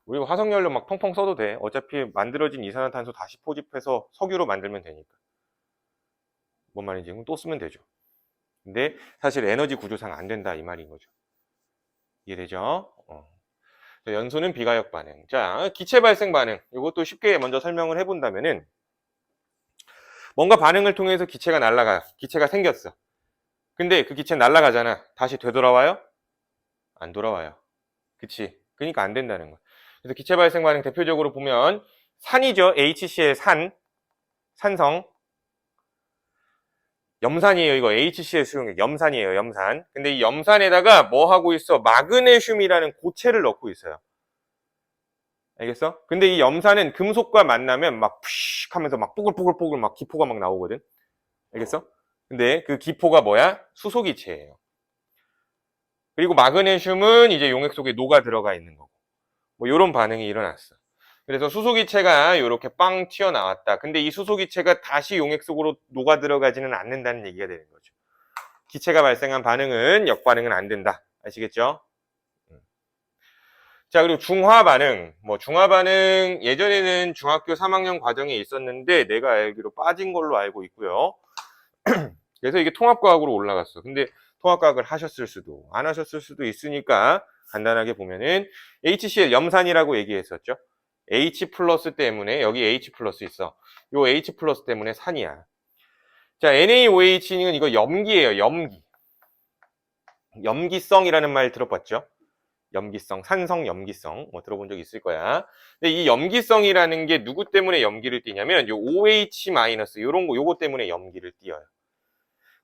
우리가 화석연료 막 펑펑 써도 돼. 어차피 만들어진 이산화탄소 다시 포집해서 석유로 만들면 되니까. 뭔 말인지 또 쓰면 되죠. 근데 사실 에너지 구조상 안 된다 이 말인 거죠. 이해되죠? 연소는 비가역 반응. 자, 기체 발생 반응. 이것도 쉽게 먼저 설명을 해본다면은 뭔가 반응을 통해서 기체가 날아가. 기체가 생겼어. 근데 그 기체 날아가잖아. 다시 되돌아와요? 안 돌아와요. 그치? 그러니까 안 된다는 거야. 그래서 기체 발생 반응 대표적으로 보면 산이죠. HCl 산성. 염산이에요. 이거 HCl 수용액. 염산이에요. 염산. 근데 이 염산에다가 뭐 하고 있어? 마그네슘이라는 고체를 넣고 있어요. 알겠어? 근데 이 염산은 금속과 만나면 막 푸식 하면서 막 뽀글뽀글뽀글 막 기포가 막 나오거든. 알겠어? 근데 그 기포가 뭐야? 수소기체예요. 그리고 마그네슘은 이제 용액 속에 녹아 들어가 있는 거고. 뭐 이런 반응이 일어났어. 그래서 수소기체가 이렇게 빵 튀어나왔다. 근데 이 수소기체가 다시 용액 속으로 녹아 들어가지는 않는다는 얘기가 되는 거죠. 기체가 발생한 반응은 역반응은 안 된다. 아시겠죠? 자, 그리고 중화 반응. 뭐 중화 반응 예전에는 중학교 3학년 과정에 있었는데 내가 알기로 빠진 걸로 알고 있고요. 그래서 이게 통합과학으로 올라갔어. 근데 통합과학을 하셨을 수도 안 하셨을 수도 있으니까 간단하게 보면은 HCl 염산이라고 얘기했었죠. H 플러스 때문에 여기 H 플러스 있어. 요 H 플러스 때문에 산이야. 자, NaOH는 이거 염기예요. 염기. 염기성이라는 말 들어봤죠? 염기성, 산성 염기성 뭐 들어본 적 있을 거야. 근데 이 염기성이라는 게 누구 때문에 염기를 띠냐면 요 OH 마이너스 요런 거 요거 때문에 염기를 띠어요.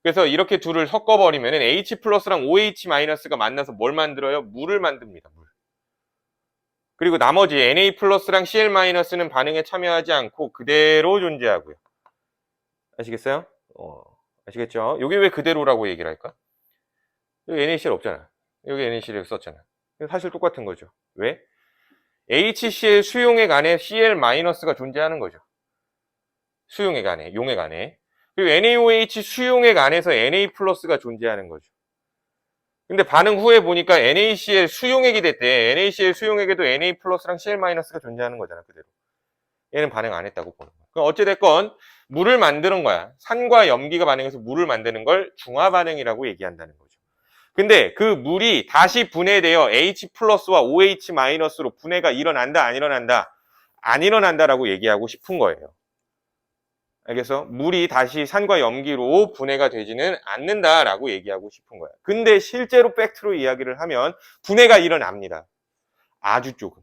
그래서 이렇게 둘을 섞어버리면은 H 플러스랑 OH 마이너스가 만나서 뭘 만들어요? 물을 만듭니다. 물. 그리고 나머지 Na 플러스랑 Cl 마이너스는 반응에 참여하지 않고 그대로 존재하고요. 아시겠어요? 아시겠죠? 여기 왜 그대로라고 얘기를 할까? 여기 NaCl 없잖아. 여기 NaCl 썼잖아. 사실 똑같은 거죠. 왜? HCl 수용액 안에 Cl-가 존재하는 거죠. 수용액 안에, 용액 안에. 그리고 NaOH 수용액 안에서 Na+가 존재하는 거죠. 근데 반응 후에 보니까 NaCl 수용액이 됐대. NaCl 수용액에도 Na+랑 Cl-가 존재하는 거잖아, 그대로. 얘는 반응 안 했다고 보는 거야. 그럼 어찌됐건 물을 만드는 거야. 산과 염기가 반응해서 물을 만드는 걸 중화 반응이라고 얘기한다는 거죠. 근데 그 물이 다시 분해되어 H+와 OH-로 분해가 일어난다, 안 일어난다? 안 일어난다라고 얘기하고 싶은 거예요. 알겠어? 물이 다시 산과 염기로 분해가 되지는 않는다라고 얘기하고 싶은 거야. 근데 실제로 팩트로 이야기를 하면 분해가 일어납니다. 아주 조금.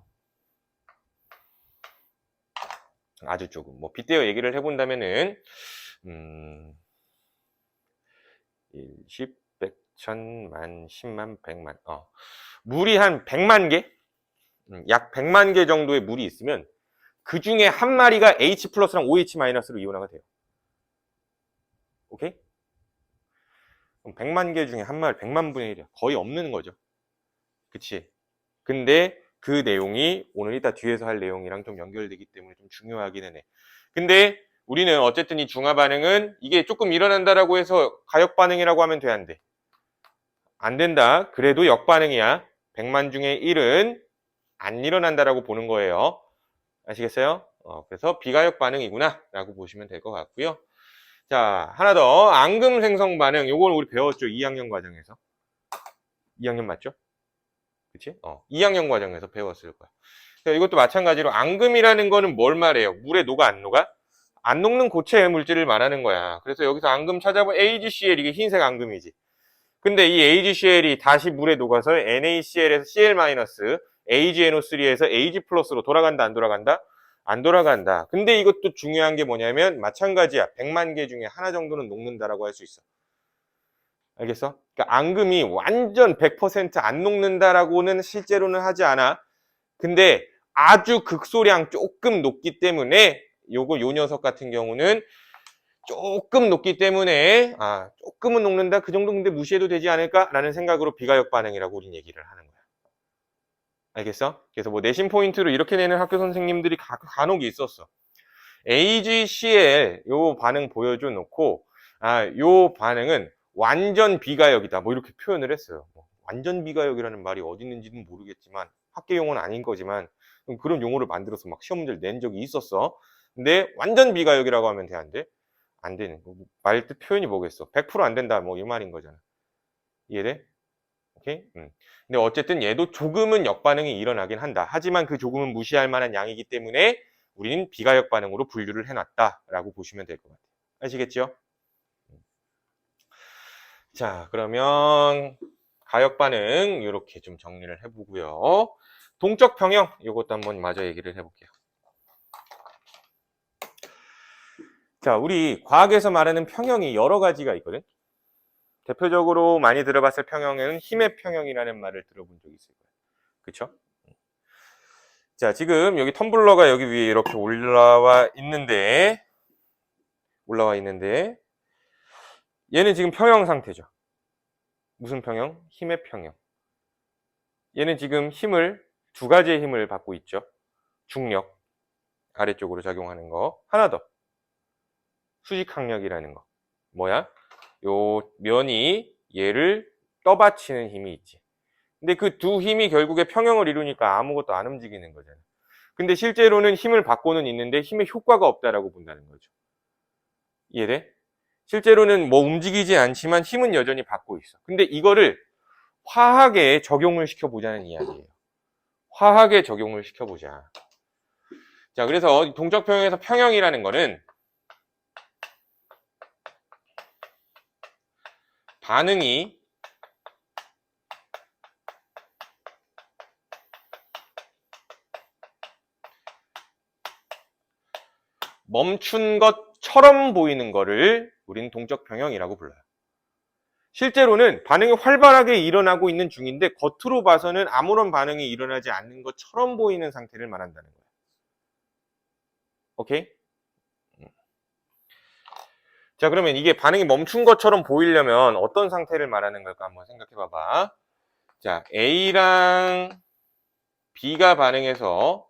아주 조금. 뭐 빗대어 얘기를 해본다면은 1, 10, 100, 1000만, 10만, 100만. 물이 한 100만 개? 약 100만 개 정도의 물이 있으면 그 중에 한 마리가 H 플러스랑 OH 마이너스로 이온화가 돼요. 오케이? 그럼 100만 개 중에 한 마리, 100만 분의 1이야. 거의 없는 거죠. 그치? 근데 그 내용이 오늘 이따 뒤에서 할 내용이랑 좀 연결되기 때문에 좀 중요하기는 해. 근데 우리는 어쨌든 이 중화 반응은 이게 조금 일어난다라고 해서 가역 반응이라고 하면 돼, 안 돼? 안 된다. 그래도 역반응이야. 100만 중에 1은 안 일어난다라고 보는 거예요. 아시겠어요? 그래서 비가역 반응이구나 라고 보시면 될 것 같고요. 자, 하나 더. 앙금 생성 반응. 요걸 우리 배웠죠. 2학년 과정에서. 2학년 맞죠? 그치? 2학년 과정에서 배웠을 거야. 이것도 마찬가지로 앙금이라는 거는 뭘 말해요? 물에 녹아 안 녹아? 안 녹는 고체 물질을 말하는 거야. 그래서 여기서 앙금 찾아보면 AgCl 이게 흰색 앙금이지. 근데 이 AgCl이 다시 물에 녹아서 NaCl에서 Cl-, AgNO3에서 Ag+로 돌아간다, 안 돌아간다? 안 돌아간다. 근데 이것도 중요한 게 뭐냐면 마찬가지야. 100만 개 중에 하나 정도는 녹는다라고 할 수 있어. 알겠어? 그러니까 앙금이 완전 100% 안 녹는다라고는 실제로는 하지 않아. 근데 아주 극소량 조금 높기 때문에 요 녀석 같은 경우는 조금 높기 때문에 조금은 녹는다. 그 정도 근데 무시해도 되지 않을까라는 생각으로 비가역 반응이라고 우린 얘기를 하는 거야. 알겠어? 그래서 뭐 내신 포인트로 이렇게 내는 학교 선생님들이 간혹 있었어. AgCl 요 반응 보여줘 놓고 요 반응은 완전 비가역이다. 뭐 이렇게 표현을 했어요. 완전 비가역이라는 말이 어디 있는지는 모르겠지만 학계 용어는 아닌 거지만 그런 용어를 만들어서 막 시험 문제를 낸 적이 있었어. 근데 완전 비가역이라고 하면 돼, 안 돼? 안 되는 거. 말뜻 표현이 뭐겠어? 100% 안 된다. 뭐 이 말인 거잖아. 이해돼? 오케이? 근데 어쨌든 얘도 조금은 역반응이 일어나긴 한다. 하지만 그 조금은 무시할 만한 양이기 때문에 우리는 비가역 반응으로 분류를 해놨다라고 보시면 될 것 같아요. 아시겠죠? 자, 그러면 가역 반응 이렇게 좀 정리를 해보고요. 동적 평형 이것도 한번 마저 얘기를 해볼게요. 자, 우리 과학에서 말하는 평형이 여러 가지가 있거든. 대표적으로 많이 들어봤을 평형에는 힘의 평형이라는 말을 들어본 적이 있을 거예요. 그쵸? 자, 지금 여기 텀블러가 여기 위에 이렇게 올라와 있는데 얘는 지금 평형 상태죠. 무슨 평형? 힘의 평형. 얘는 지금 두 가지의 힘을 받고 있죠. 중력, 아래쪽으로 작용하는 거. 하나 더. 수직항력이라는 거. 뭐야? 요 면이 얘를 떠받치는 힘이 있지. 근데 그 두 힘이 결국에 평형을 이루니까 아무것도 안 움직이는 거잖아. 근데 실제로는 힘을 받고는 있는데 힘의 효과가 없다라고 본다는 거죠. 이해돼? 실제로는 뭐 움직이지 않지만 힘은 여전히 받고 있어. 근데 이거를 화학에 적용을 시켜보자는 이야기예요. 화학에 적용을 시켜보자. 자, 그래서 동적평형에서 평형이라는 거는 반응이 멈춘 것처럼 보이는 거를 우리는 동적평형이라고 불러요. 실제로는 반응이 활발하게 일어나고 있는 중인데 겉으로 봐서는 아무런 반응이 일어나지 않는 것처럼 보이는 상태를 말한다는 거예요. 오케이? 자, 그러면 이게 반응이 멈춘 것처럼 보이려면 어떤 상태를 말하는 걸까 한번 생각해 봐봐. 자, A랑 B가 반응해서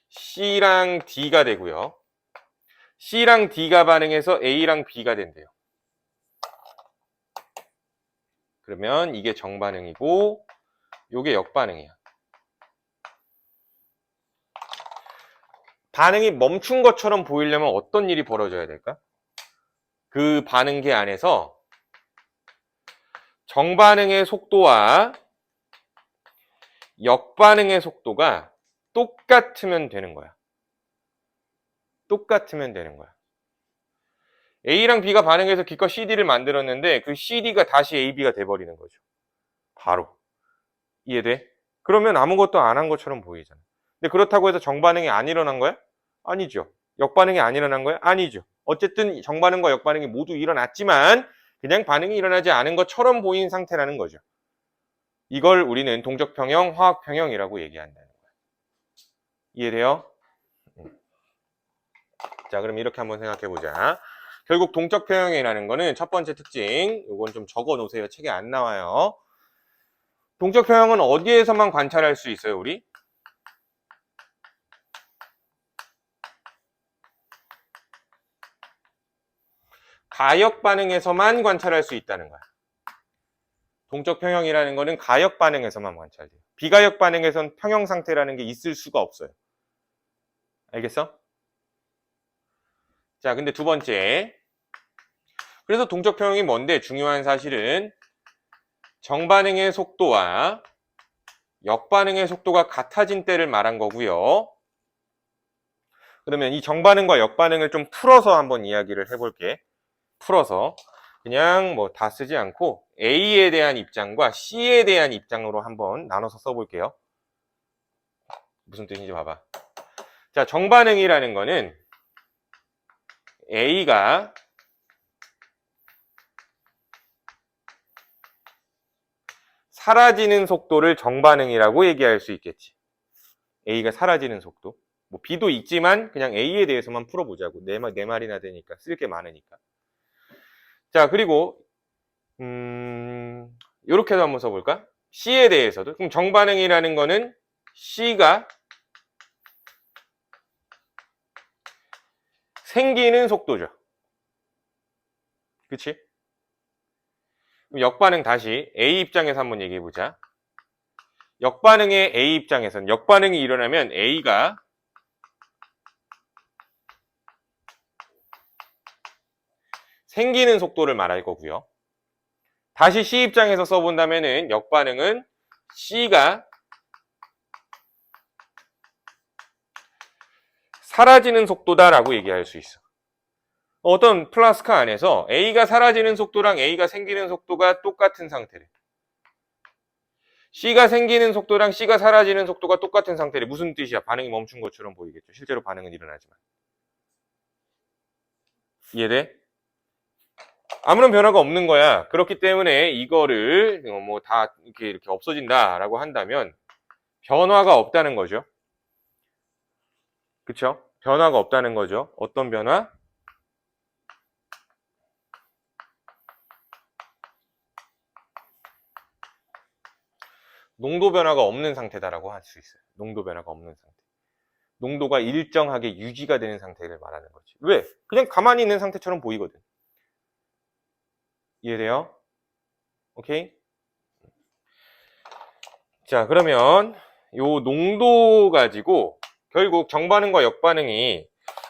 C랑 D가 되고요. C랑 D가 반응해서 A랑 B가 된대요. 그러면 이게 정반응이고 이게 역반응이야. 반응이 멈춘 것처럼 보이려면 어떤 일이 벌어져야 될까? 그 반응계 안에서 정반응의 속도와 역반응의 속도가 똑같으면 되는 거야. 똑같으면 되는 거야. A랑 B가 반응해서 기껏 CD를 만들었는데 그 CD가 다시 AB가 돼버리는 거죠. 바로. 이해돼? 그러면 아무것도 안 한 것처럼 보이잖아. 근데 그렇다고 해서 정반응이 안 일어난 거야? 아니죠. 역반응이 안 일어난 거야? 아니죠. 어쨌든 정반응과 역반응이 모두 일어났지만 그냥 반응이 일어나지 않은 것처럼 보인 상태라는 거죠. 이걸 우리는 동적평형, 화학평형이라고 얘기한다는 거야. 이해돼요? 자, 그럼 이렇게 한번 생각해 보자. 결국 동적평형이라는 거는 첫 번째 특징, 이건 좀 적어 놓으세요. 책에 안 나와요. 동적평형은 어디에서만 관찰할 수 있어요, 우리? 가역 반응에서만 관찰할 수 있다는 거야. 동적 평형이라는 거는 가역 반응에서만 관찰돼요. 비가역 반응에선 평형 상태라는 게 있을 수가 없어요. 알겠어? 자, 근데 두 번째. 그래서 동적 평형이 뭔데? 중요한 사실은 정반응의 속도와 역반응의 속도가 같아진 때를 말한 거고요. 그러면 이 정반응과 역반응을 좀 풀어서 한번 이야기를 해볼게. 풀어서. 그냥 뭐 다 쓰지 않고 A에 대한 입장과 C에 대한 입장으로 한번 나눠서 써볼게요. 무슨 뜻인지 봐봐. 자, 정반응이라는 거는 A가 사라지는 속도를 정반응이라고 얘기할 수 있겠지. A가 사라지는 속도. 뭐 B도 있지만 그냥 A에 대해서만 풀어보자고. 네 말이나 되니까. 쓸 게 많으니까. 자, 그리고 요렇게도 한번 써볼까? C에 대해서도. 그럼 정반응이라는 거는 C가 생기는 속도죠. 그치? 그럼 역반응 다시 A 입장에서 한번 얘기해보자. 역반응의 A 입장에서는 역반응이 일어나면 A가 생기는 속도를 말할 거고요. 다시 C 입장에서 써본다면은 역반응은 C가 사라지는 속도다라고 얘기할 수 있어. 어떤 플라스크 안에서 A가 사라지는 속도랑 A가 생기는 속도가 똑같은 상태래. C가 생기는 속도랑 C가 사라지는 속도가 똑같은 상태래. 무슨 뜻이야? 반응이 멈춘 것처럼 보이겠죠. 실제로 반응은 일어나지만. 이해돼? 아무런 변화가 없는 거야. 그렇기 때문에 이거를 뭐 다 이렇게 없어진다라고 한다면 변화가 없다는 거죠. 그쵸? 변화가 없다는 거죠. 어떤 변화? 농도 변화가 없는 상태다라고 할 수 있어요. 농도 변화가 없는 상태. 농도가 일정하게 유지가 되는 상태를 말하는 거지. 왜? 그냥 가만히 있는 상태처럼 보이거든. 이해돼요? 오케이? 자, 그러면 요 농도 가지고 결국 정반응과 역반응이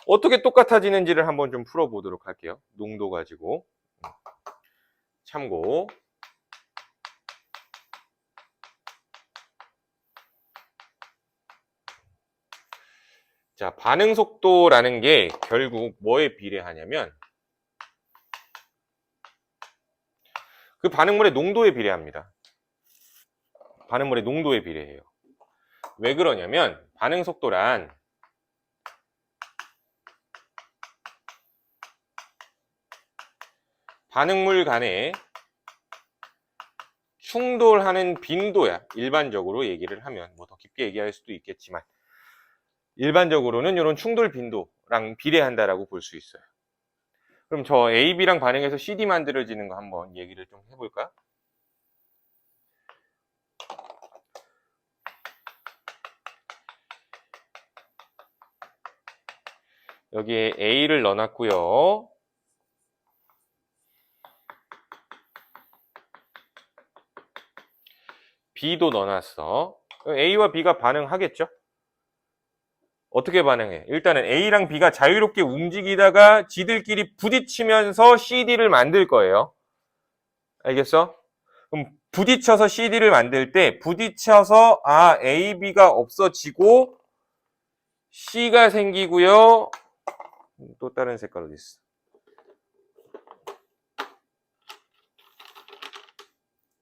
어떻게 똑같아지는지를 한번 좀 풀어보도록 할게요. 농도 가지고. 참고. 자, 반응 속도라는 게 결국 뭐에 비례하냐면 그 반응물의 농도에 비례합니다. 반응물의 농도에 비례해요. 왜 그러냐면 반응 속도란 반응물 간에 충돌하는 빈도야. 일반적으로 얘기를 하면 뭐 더 깊게 얘기할 수도 있겠지만 일반적으로는 이런 충돌 빈도랑 비례한다라고 볼 수 있어요. 그럼 저 A, B랑 반응해서 CD 만들어지는 거 한번 얘기를 좀 해볼까? 여기에 A를 넣어놨고요. B도 넣어놨어. A와 B가 반응하겠죠? 어떻게 반응해? 일단은 A랑 B가 자유롭게 움직이다가 지들끼리 부딪히면서 CD를 만들 거예요. 알겠어? 그럼 부딪혀서 CD를 만들 때 부딪혀서 A, B가 없어지고 C가 생기고요. 또 다른 색깔 어디 있어?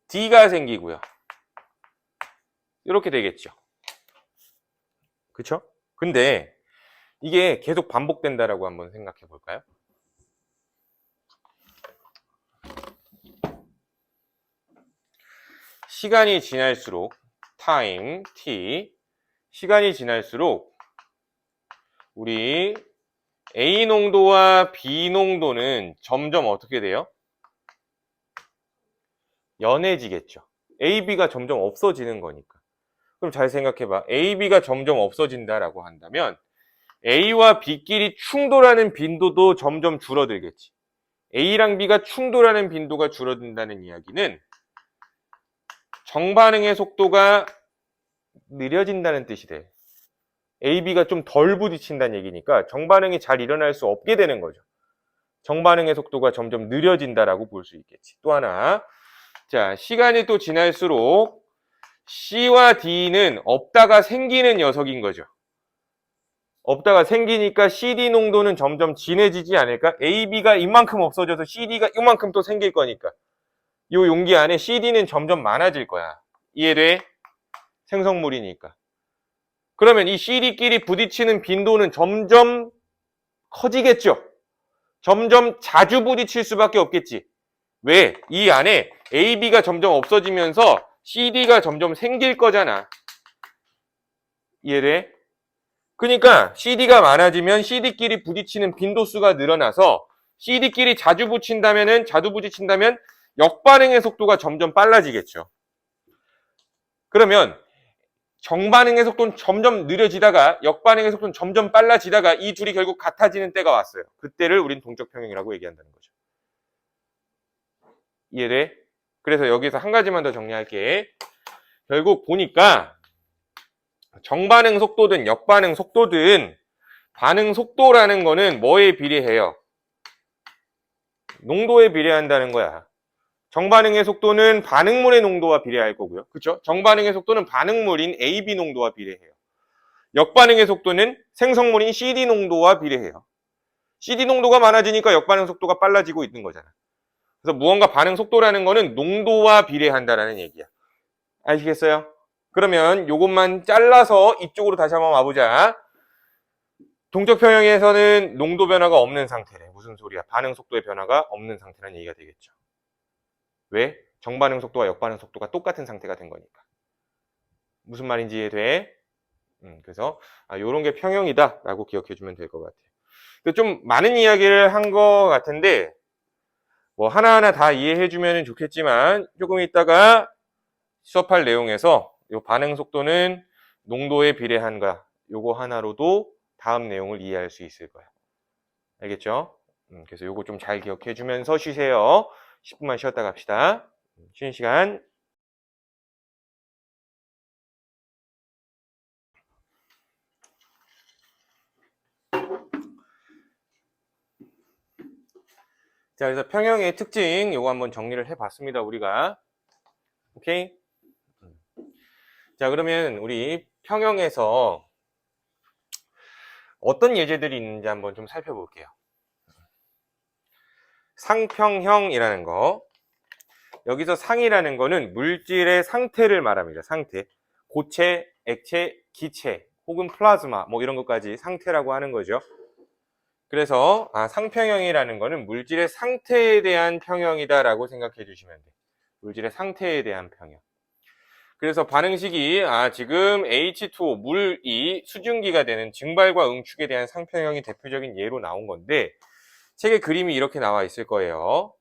D가 생기고요. 이렇게 되겠죠. 그쵸? 근데 이게 계속 반복된다라고 한번 생각해 볼까요? 시간이 지날수록 타임, t 시간이 지날수록 우리 A 농도와 B 농도는 점점 어떻게 돼요? 연해지겠죠. A, B가 점점 없어지는 거니까. 그럼 잘 생각해봐. A, B가 점점 없어진다라고 한다면 A와 B끼리 충돌하는 빈도도 점점 줄어들겠지. A랑 B가 충돌하는 빈도가 줄어든다는 이야기는 정반응의 속도가 느려진다는 뜻이 돼. A, B가 좀 덜 부딪힌다는 얘기니까 정반응이 잘 일어날 수 없게 되는 거죠. 정반응의 속도가 점점 느려진다라고 볼 수 있겠지. 또 하나. 자, 시간이 또 지날수록 C와 D는 없다가 생기는 녀석인 거죠. 없다가 생기니까 CD 농도는 점점 진해지지 않을까? A, B가 이만큼 없어져서 CD가 이만큼 또 생길 거니까. 이 용기 안에 CD는 점점 많아질 거야. 이해돼? 생성물이니까. 그러면 이 CD끼리 부딪히는 빈도는 점점 커지겠죠. 점점 자주 부딪힐 수밖에 없겠지. 왜? 이 안에 A, B가 점점 없어지면서 CD가 점점 생길 거잖아. 이해돼? 그러니까 CD가 많아지면 CD끼리 부딪히는 빈도수가 늘어나서 CD끼리 자주 부딪힌다면 역반응의 속도가 점점 빨라지겠죠. 그러면 정반응의 속도는 점점 느려지다가 역반응의 속도는 점점 빨라지다가 이 둘이 결국 같아지는 때가 왔어요. 그때를 우린 동적 평형이라고 얘기한다는 거죠. 이해돼? 그래서 여기서 한 가지만 더 정리할게. 결국 보니까 정반응 속도든 역반응 속도든 반응 속도라는 거는 뭐에 비례해요? 농도에 비례한다는 거야. 정반응의 속도는 반응물의 농도와 비례할 거고요. 그렇죠? 정반응의 속도는 반응물인 AB 농도와 비례해요. 역반응의 속도는 생성물인 CD 농도와 비례해요. CD 농도가 많아지니까 역반응 속도가 빨라지고 있는 거잖아. 그래서 무언가 반응 속도라는 거는 농도와 비례한다라는 얘기야. 아시겠어요? 그러면 요것만 잘라서 이쪽으로 다시 한번 와보자. 동적 평형에서는 농도 변화가 없는 상태래. 무슨 소리야? 반응 속도의 변화가 없는 상태라는 얘기가 되겠죠. 왜? 정반응 속도와 역반응 속도가 똑같은 상태가 된 거니까. 무슨 말인지 이해돼? 그래서 요런 게 평형이다 라고 기억해 주면 될 것 같아요. 좀 많은 이야기를 한 것 같은데 뭐 하나하나 다 이해해 주면 좋겠지만 조금 있다가 수업할 내용에서 요 반응 속도는 농도에 비례한가 요거 하나로도 다음 내용을 이해할 수 있을 거야. 알겠죠? 그래서 요거 좀 잘 기억해 주면서 쉬세요. 10분만 쉬었다 갑시다. 쉬는 시간. 자, 그래서 평형의 특징 요거 한번 정리를 해봤습니다. 우리가. 오케이? 자, 그러면 우리 평형에서 어떤 예제들이 있는지 한번 좀 살펴볼게요. 상평형이라는 거. 여기서 상이라는 거는 물질의 상태를 말합니다. 상태. 고체, 액체, 기체, 혹은 플라즈마 뭐 이런 것까지 상태라고 하는 거죠. 그래서 상평형이라는 거는 물질의 상태에 대한 평형이다라고 생각해 주시면 돼요. 물질의 상태에 대한 평형. 그래서 반응식이 지금 H2O 물이 수증기가 되는 증발과 응축에 대한 상평형이 대표적인 예로 나온 건데 책에 그림이 이렇게 나와 있을 거예요.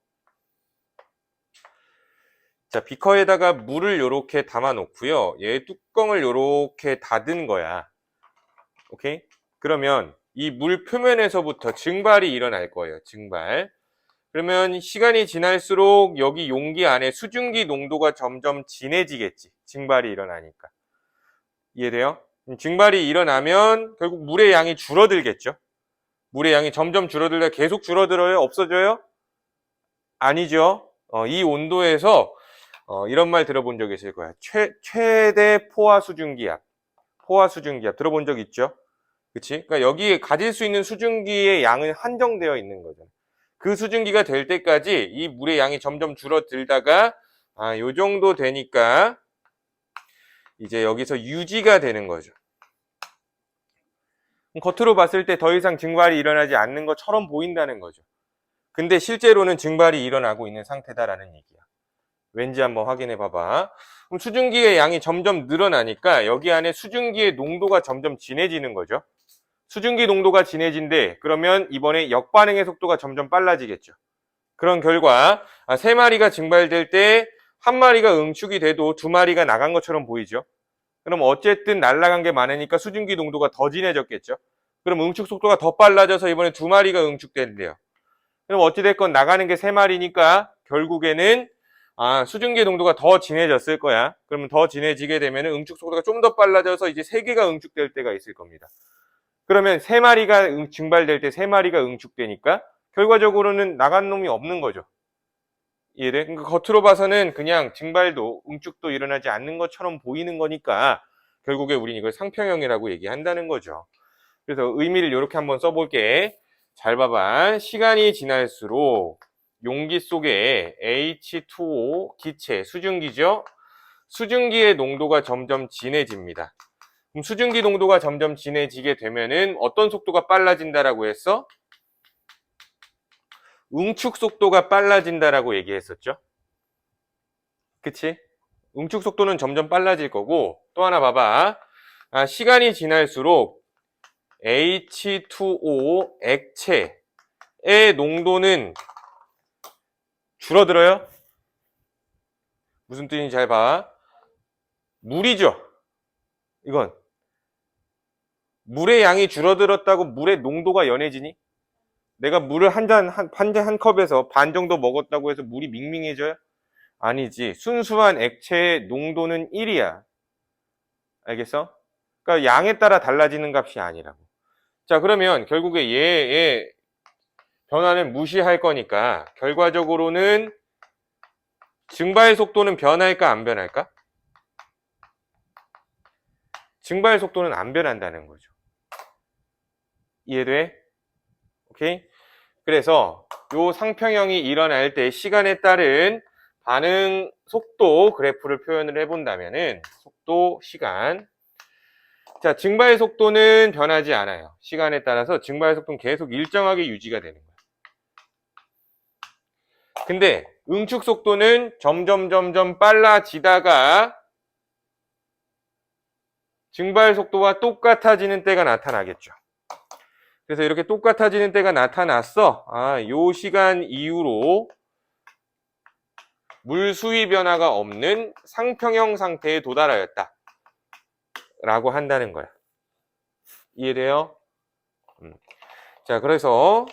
자, 비커에다가 물을 요렇게 담아 놓고요. 얘 뚜껑을 요렇게 닫은 거야. 오케이? 그러면 이 물 표면에서부터 증발이 일어날 거예요. 증발. 그러면 시간이 지날수록 여기 용기 안에 수증기 농도가 점점 진해지겠지. 증발이 일어나니까. 이해돼요? 증발이 일어나면 결국 물의 양이 줄어들겠죠. 물의 양이 점점 줄어들다 계속 줄어들어요? 없어져요? 아니죠. 이 온도에서 이런 말 들어본 적 있을 거야. 최대 포화 수증기압. 포화 수증기압 들어본 적 있죠? 그치? 그러니까 여기에 가질 수 있는 수증기의 양은 한정되어 있는 거죠. 그 수증기가 될 때까지 이 물의 양이 점점 줄어들다가 요 정도 되니까 이제 여기서 유지가 되는 거죠. 겉으로 봤을 때 더 이상 증발이 일어나지 않는 것처럼 보인다는 거죠. 근데 실제로는 증발이 일어나고 있는 상태다라는 얘기야. 왠지 한번 확인해 봐봐. 그럼 수증기의 양이 점점 늘어나니까 여기 안에 수증기의 농도가 점점 진해지는 거죠. 수증기 농도가 진해진대. 그러면 이번에 역반응의 속도가 점점 빨라지겠죠. 그런 결과 세 마리가 증발될 때 한 마리가 응축이 돼도 두 마리가 나간 것처럼 보이죠. 그럼 어쨌든 날아간 게 많으니까 수증기 농도가 더 진해졌겠죠. 그럼 응축 속도가 더 빨라져서 이번에 두 마리가 응축된대요. 그럼 어찌됐건 나가는 게 세 마리니까 결국에는 수증기 농도가 더 진해졌을 거야. 그러면 더 진해지게 되면 응축 속도가 좀 더 빨라져서 이제 세 개가 응축될 때가 있을 겁니다. 그러면 세 마리가 증발될 때 세 마리가 응축되니까 결과적으로는 나간 놈이 없는 거죠. 이해돼? 그러니까 겉으로 봐서는 그냥 증발도 응축도 일어나지 않는 것처럼 보이는 거니까 결국에 우린 이걸 상평형이라고 얘기한다는 거죠. 그래서 의미를 이렇게 한번 써볼게. 잘 봐봐. 시간이 지날수록 용기 속에 H2O 기체, 수증기죠? 수증기의 농도가 점점 진해집니다. 그럼 수증기 농도가 점점 진해지게 되면은 어떤 속도가 빨라진다라고 했어? 응축 속도가 빨라진다라고 얘기했었죠. 그치? 응축 속도는 점점 빨라질 거고, 또 하나 봐봐. 시간이 지날수록 H2O 액체의 농도는 줄어들어요? 무슨 뜻인지 잘 봐. 물이죠. 이건 물의 양이 줄어들었다고 물의 농도가 연해지니? 내가 물을 한 컵에서 반 정도 먹었다고 해서 물이 밍밍해져요? 아니지. 순수한 액체의 농도는 1이야. 알겠어? 그러니까 양에 따라 달라지는 값이 아니라고. 자, 그러면 결국에 얘의 변화는 무시할 거니까 결과적으로는 증발 속도는 변할까 안 변할까? 증발 속도는 안 변한다는 거죠. 이해돼? 오케이? 그래서 요 상평형이 일어날 때 시간에 따른 반응 속도 그래프를 표현을 해본다면은 속도, 시간. 자, 증발 속도는 변하지 않아요. 시간에 따라서 증발 속도는 계속 일정하게 유지가 되는 거예요. 근데 응축 속도는 점점 빨라지다가 증발 속도와 똑같아지는 때가 나타나겠죠. 그래서 이렇게 똑같아지는 때가 나타났어. 요 시간 이후로 물 수위 변화가 없는 상평형 상태에 도달하였다 라고 한다는 거야. 이해돼요? 자, 그래서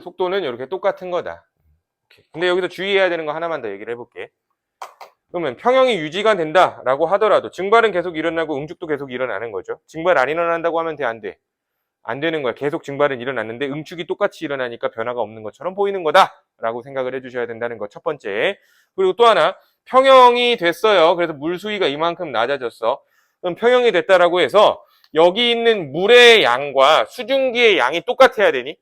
속도는 이렇게 똑같은 거다. 근데 여기서 주의해야 되는 거 하나만 더 얘기를 해볼게. 그러면 평형이 유지가 된다라고 하더라도 증발은 계속 일어나고 응축도 계속 일어나는 거죠. 증발 안 일어난다고 하면 돼, 안 돼? 안 되는 거야. 계속 증발은 일어났는데 응축이 똑같이 일어나니까 변화가 없는 것처럼 보이는 거다라고 생각을 해주셔야 된다는 거 첫 번째. 그리고 또 하나, 평형이 됐어요. 그래서 물 수위가 이만큼 낮아졌어. 그럼 평형이 됐다라고 해서 여기 있는 물의 양과 수증기의 양이 똑같아야 되니?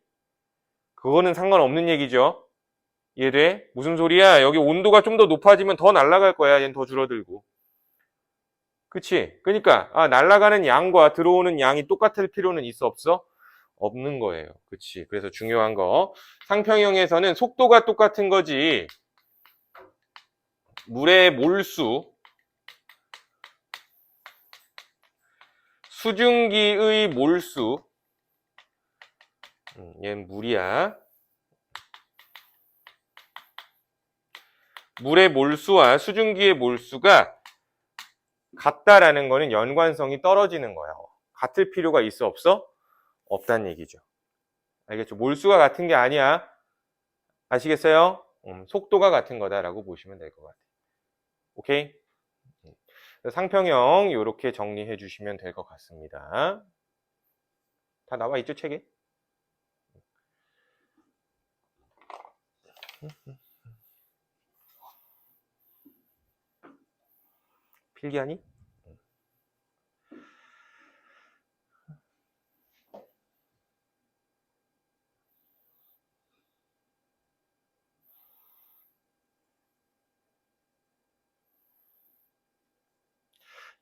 그거는 상관없는 얘기죠. 이해돼? 무슨 소리야? 여기 온도가 좀 더 높아지면 더 날아갈 거야. 얘는 더 줄어들고. 그치? 그러니까 날아가는 양과 들어오는 양이 똑같을 필요는 있어 없어? 없는 거예요. 그치? 그래서 중요한 거, 상평형에서는 속도가 똑같은 거지 물의 몰수, 수증기의 몰수, 얘는 물이야. 물의 몰수와 수증기의 몰수가 같다라는 거는 연관성이 떨어지는 거야. 같을 필요가 있어 없어? 없다는 얘기죠. 알겠죠? 몰수가 같은 게 아니야. 아시겠어요? 속도가 같은 거다라고 보시면 될 것 같아요. 오케이? 상평형 이렇게 정리해 주시면 될 것 같습니다. 다 나와 있죠, 책에? 필기하니?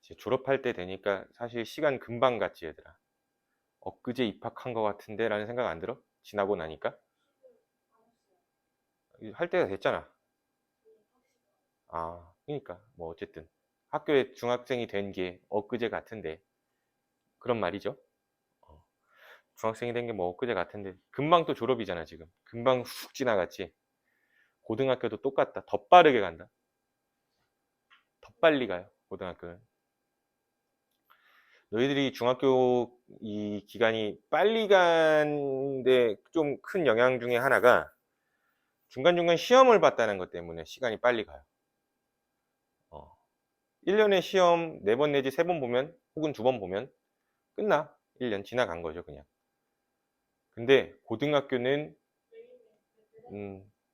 이제 졸업할 때 되니까 사실 시간 금방 갔지, 얘들아. 엊그제 입학한 것 같은데 라는 생각 안 들어? 지나고 나니까? 할 때가 됐잖아. 그러니까 뭐 어쨌든 학교에 중학생이 된 게 엊그제 같은데 그런 말이죠. 중학생이 된 게 뭐 엊그제 같은데 금방 또 졸업이잖아. 지금 금방 훅 지나갔지. 고등학교도 똑같다. 더 빠르게 간다. 더 빨리 가요, 고등학교는. 너희들이 중학교 이 기간이 빨리 간데 좀 큰 영향 중에 하나가 중간중간 시험을 봤다는 것 때문에 시간이 빨리 가요. 1년에 시험 4번 내지 3번 보면 혹은 2번 보면 끝나. 1년 지나간 거죠, 그냥. 근데 고등학교는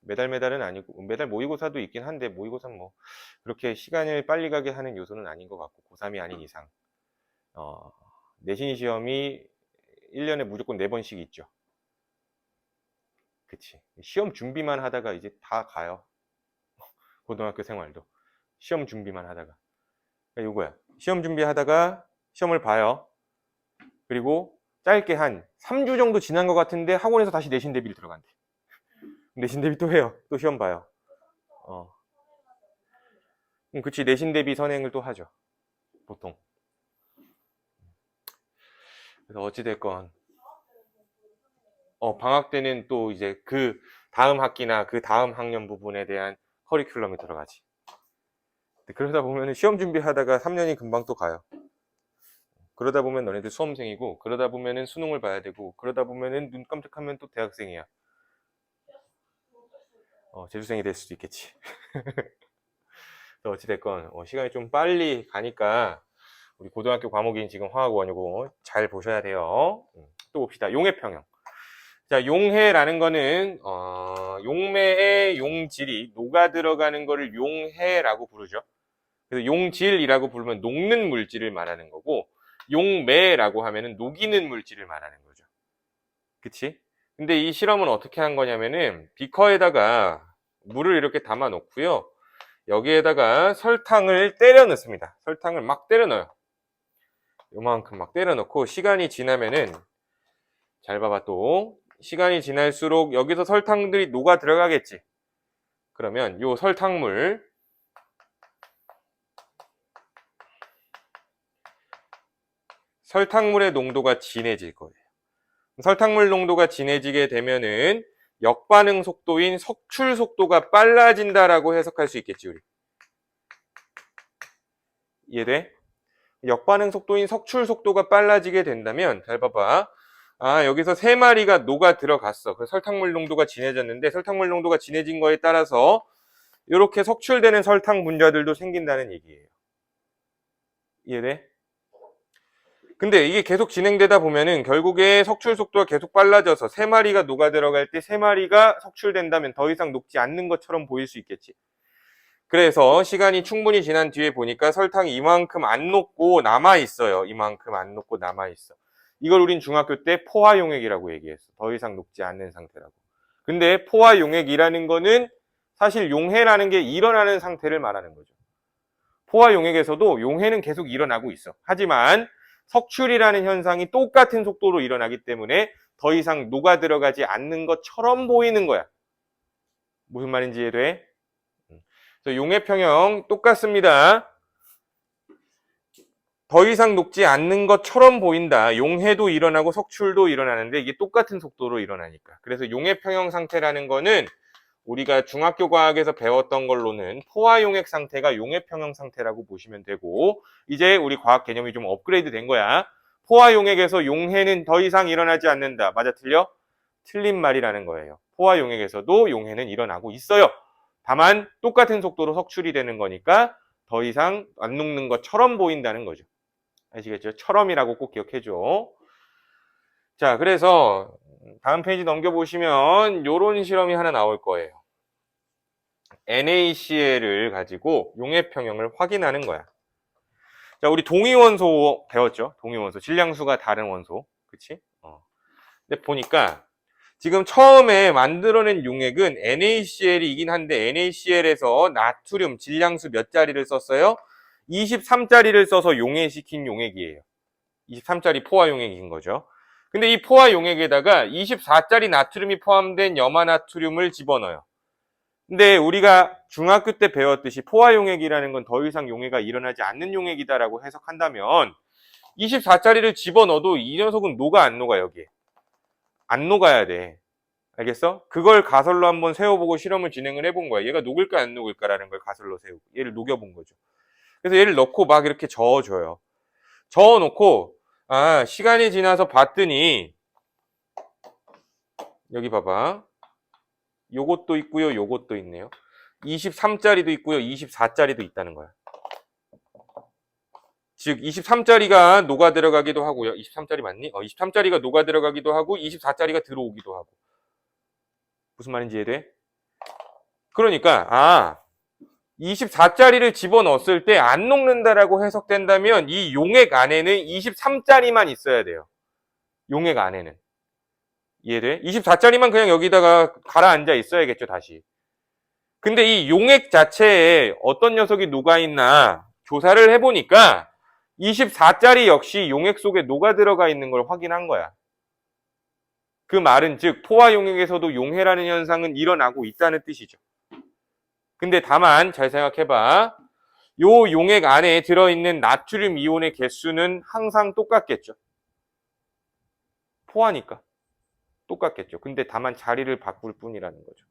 매달은 아니고, 매달 모의고사도 있긴 한데 모의고사는 뭐 그렇게 시간을 빨리 가게 하는 요소는 아닌 것 같고, 고3이 아닌 이상 내신 시험이 1년에 무조건 4번씩 있죠. 그치. 시험 준비만 하다가 이제 다 가요. 고등학교 생활도 시험 준비만 하다가. 그러니까 요거야. 시험 준비하다가 시험을 봐요. 그리고 짧게 한 3주 정도 지난 것 같은데 학원에서 다시 내신 대비를 들어간대. 내신 대비 또 해요. 또 시험 봐요. 그치. 내신 대비 선행을 또 하죠. 보통. 그래서 어찌됐건, 방학 때는 또 이제 그 다음 학기나 그 다음 학년 부분에 대한 커리큘럼이 들어가지. 그러다 보면 시험 준비하다가 3년이 금방 또 가요. 그러다 보면 너네들 수험생이고, 그러다 보면은 수능을 봐야 되고, 그러다 보면은 눈 깜짝하면 또 대학생이야. 재수생이 될 수도 있겠지. 어찌됐건, 시간이 좀 빨리 가니까, 우리 고등학교 과목인 지금 화학원이고, 잘 보셔야 돼요. 또 봅시다. 용해평형. 자, 용해라는 거는, 용매의 용질이 녹아 들어가는 거를 용해라고 부르죠. 그래서 용질이라고 부르면 녹는 물질을 말하는 거고, 용매라고 하면은 녹이는 물질을 말하는 거죠. 그치? 근데 이 실험은 어떻게 한 거냐면은, 비커에다가 물을 이렇게 담아 놓고요. 여기에다가 설탕을 때려 넣습니다. 설탕을 막 때려 넣어요. 요만큼 막 때려 넣고, 시간이 지나면은, 잘 봐봐 또, 시간이 지날수록 여기서 설탕들이 녹아 들어가겠지. 그러면 요 설탕물의 농도가 진해질 거예요. 설탕물 농도가 진해지게 되면은 역반응 속도인 석출 속도가 빨라진다라고 해석할 수 있겠지, 우리. 이해돼? 역반응 속도인 석출 속도가 빨라지게 된다면, 잘 봐봐. 여기서 3마리가 녹아 들어갔어. 그래서 설탕물 농도가 진해졌는데, 설탕물 농도가 진해진 거에 따라서 이렇게 석출되는 설탕 분자들도 생긴다는 얘기예요. 이해돼? 근데 이게 계속 진행되다 보면은 결국에 석출 속도가 계속 빨라져서 3마리가 녹아 들어갈 때 3마리가 석출된다면 더 이상 녹지 않는 것처럼 보일 수 있겠지. 그래서 시간이 충분히 지난 뒤에 보니까 설탕이 이만큼 안 녹고 남아있어요. 이만큼 안 녹고 남아있어. 이걸 우린 중학교 때 포화용액이라고 얘기했어. 더 이상 녹지 않는 상태라고. 근데 포화용액이라는 거는 사실 용해라는 게 일어나는 상태를 말하는 거죠. 포화용액에서도 용해는 계속 일어나고 있어. 하지만 석출이라는 현상이 똑같은 속도로 일어나기 때문에 더 이상 녹아 들어가지 않는 것처럼 보이는 거야. 무슨 말인지 이해돼? 용해평형 똑같습니다. 더 이상 녹지 않는 것처럼 보인다. 용해도 일어나고 석출도 일어나는데 이게 똑같은 속도로 일어나니까. 그래서 용해평형 상태라는 거는 우리가 중학교 과학에서 배웠던 걸로는 포화용액 상태가 용해평형 상태라고 보시면 되고, 이제 우리 과학 개념이 좀 업그레이드 된 거야. 포화용액에서 용해는 더 이상 일어나지 않는다. 맞아, 틀려? 틀린 말이라는 거예요. 포화용액에서도 용해는 일어나고 있어요. 다만 똑같은 속도로 석출이 되는 거니까 더 이상 안 녹는 것처럼 보인다는 거죠. 아시겠죠? 처럼이라고 꼭 기억해줘. 자, 그래서 다음 페이지 넘겨보시면 이런 실험이 하나 나올 거예요. NaCl을 가지고 용해평형을 확인하는 거야. 자, 우리 동위원소 배웠죠? 동위원소. 질량수가 다른 원소. 그치? 근데 보니까 지금 처음에 만들어낸 용액은 NaCl이긴 한데 NaCl에서 나트륨 질량수 몇 자리를 썼어요? 23자리를 써서 용해시킨 용액이에요. 23자리 포화용액인 거죠. 근데 이 포화용액에다가 24자리 나트륨이 포함된 염화나트륨을 집어넣어요. 근데 우리가 중학교 때 배웠듯이 포화용액이라는 건 더 이상 용해가 일어나지 않는 용액이다라고 해석한다면 24자리를 집어넣어도 이 녀석은 녹아 안 녹아 여기에? 안 녹아야 돼. 알겠어? 그걸 가설로 한번 세워보고 실험을 진행을 해본 거야. 얘가 녹을까 안 녹을까라는 걸 가설로 세우고 얘를 녹여본 거죠. 그래서 얘를 넣고 막 이렇게 저어줘요. 저어놓고 시간이 지나서 봤더니 여기 봐봐. 요것도 있고요. 요것도 있네요. 23자리도 있고요. 24자리도 있다는 거야. 즉 23자리가 녹아 들어가기도 하고요. 23자리 맞니? 23자리가 녹아 들어가기도 하고 24자리가 들어오기도 하고. 무슨 말인지 이해돼? 그러니까 24자리를 집어넣었을 때 안 녹는다라고 해석된다면 이 용액 안에는 23자리만 있어야 돼요. 용액 안에는. 이해돼? 24자리만 그냥 여기다가 가라앉아 있어야겠죠, 다시. 근데 이 용액 자체에 어떤 녀석이 녹아있나 조사를 해보니까 24자리 역시 용액 속에 녹아 들어가 있는 걸 확인한 거야. 그 말은 즉 포화용액에서도 용해라는 현상은 일어나고 있다는 뜻이죠. 근데 다만 잘 생각해봐. 요 용액 안에 들어있는 나트륨 이온의 개수는 항상 똑같겠죠. 포화니까 똑같겠죠. 근데 다만 자리를 바꿀 뿐이라는 거죠.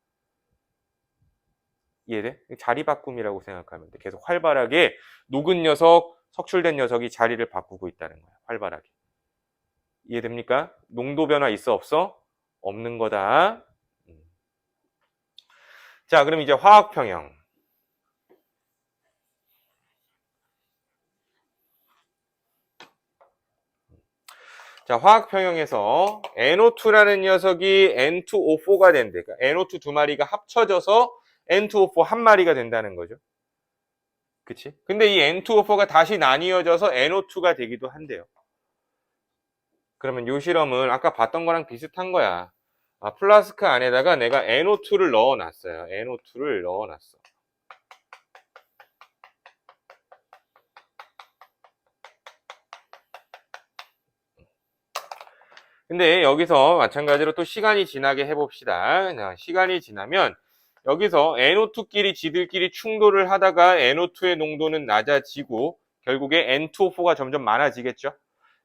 이해돼? 자리 바꿈이라고 생각하면 돼. 계속 활발하게 녹은 녀석, 석출된 녀석이 자리를 바꾸고 있다는 거야. 활발하게. 이해됩니까? 농도 변화 있어 없어? 없는 거다. 자, 그럼 이제 화학 평형. 자, 화학 평형에서 NO2라는 녀석이 N2O4가 된대. 그러니까 NO2 두 마리가 합쳐져서 N2O4 한 마리가 된다는 거죠. 그치? 근데 이 N2O4가 다시 나뉘어져서 NO2가 되기도 한대요. 그러면 이 실험은 아까 봤던 거랑 비슷한 거야. 아, 플라스크 안에다가 내가 NO2를 넣어놨어요. NO2를 넣어놨어. 근데 여기서 마찬가지로 또 시간이 지나게 해봅시다. 시간이 지나면 여기서 NO2끼리 지들끼리 충돌을 하다가 NO2의 농도는 낮아지고 결국에 N2O4가 점점 많아지겠죠.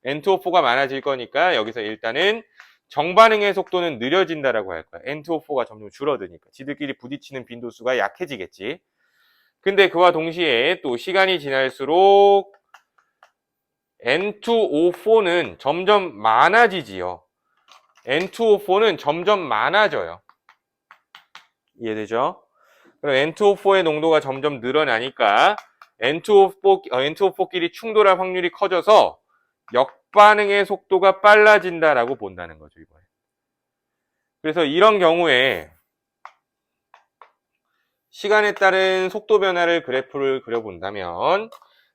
N2O4가 많아질 거니까 여기서 일단은 정반응의 속도는 느려진다라고 할 거야. N2O4가 점점 줄어드니까 지들끼리 부딪히는 빈도수가 약해지겠지. 근데 그와 동시에 또 시간이 지날수록 N2O4는 점점 많아지지요. N2O4는 점점 많아져요. 이해되죠? 그럼 N2O4의 농도가 점점 늘어나니까 N2O4끼리 충돌할 확률이 커져서 역반응의 속도가 빨라진다라고 본다는 거죠, 이번에. 그래서 이런 경우에 시간에 따른 속도 변화를 그래프를 그려본다면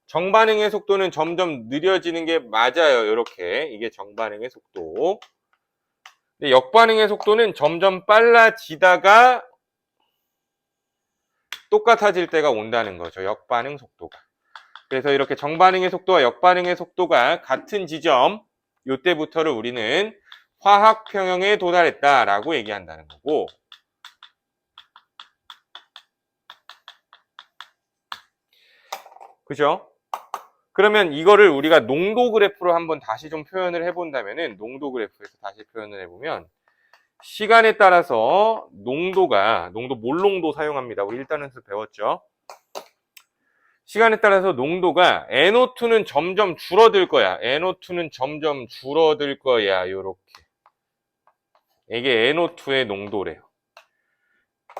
정반응의 속도는 점점 느려지는 게 맞아요. 이렇게. 이게 정반응의 속도. 근데 역반응의 속도는 점점 빨라지다가 똑같아질 때가 온다는 거죠. 역반응 속도가. 그래서 이렇게 정반응의 속도와 역반응의 속도가 같은 지점, 요때부터를 우리는 화학 평형에 도달했다라고 얘기한다는 거고, 그죠? 그러면 이거를 우리가 농도 그래프로 한번 다시 좀 표현을 해본다면은, 농도 그래프에서 다시 표현을 해보면, 시간에 따라서 농도 몰농도 사용합니다. 우리 1단원에서 배웠죠? 시간에 따라서 농도가 NO2는 점점 줄어들 거야. NO2는 점점 줄어들 거야. 요렇게. 이게 NO2의 농도래요.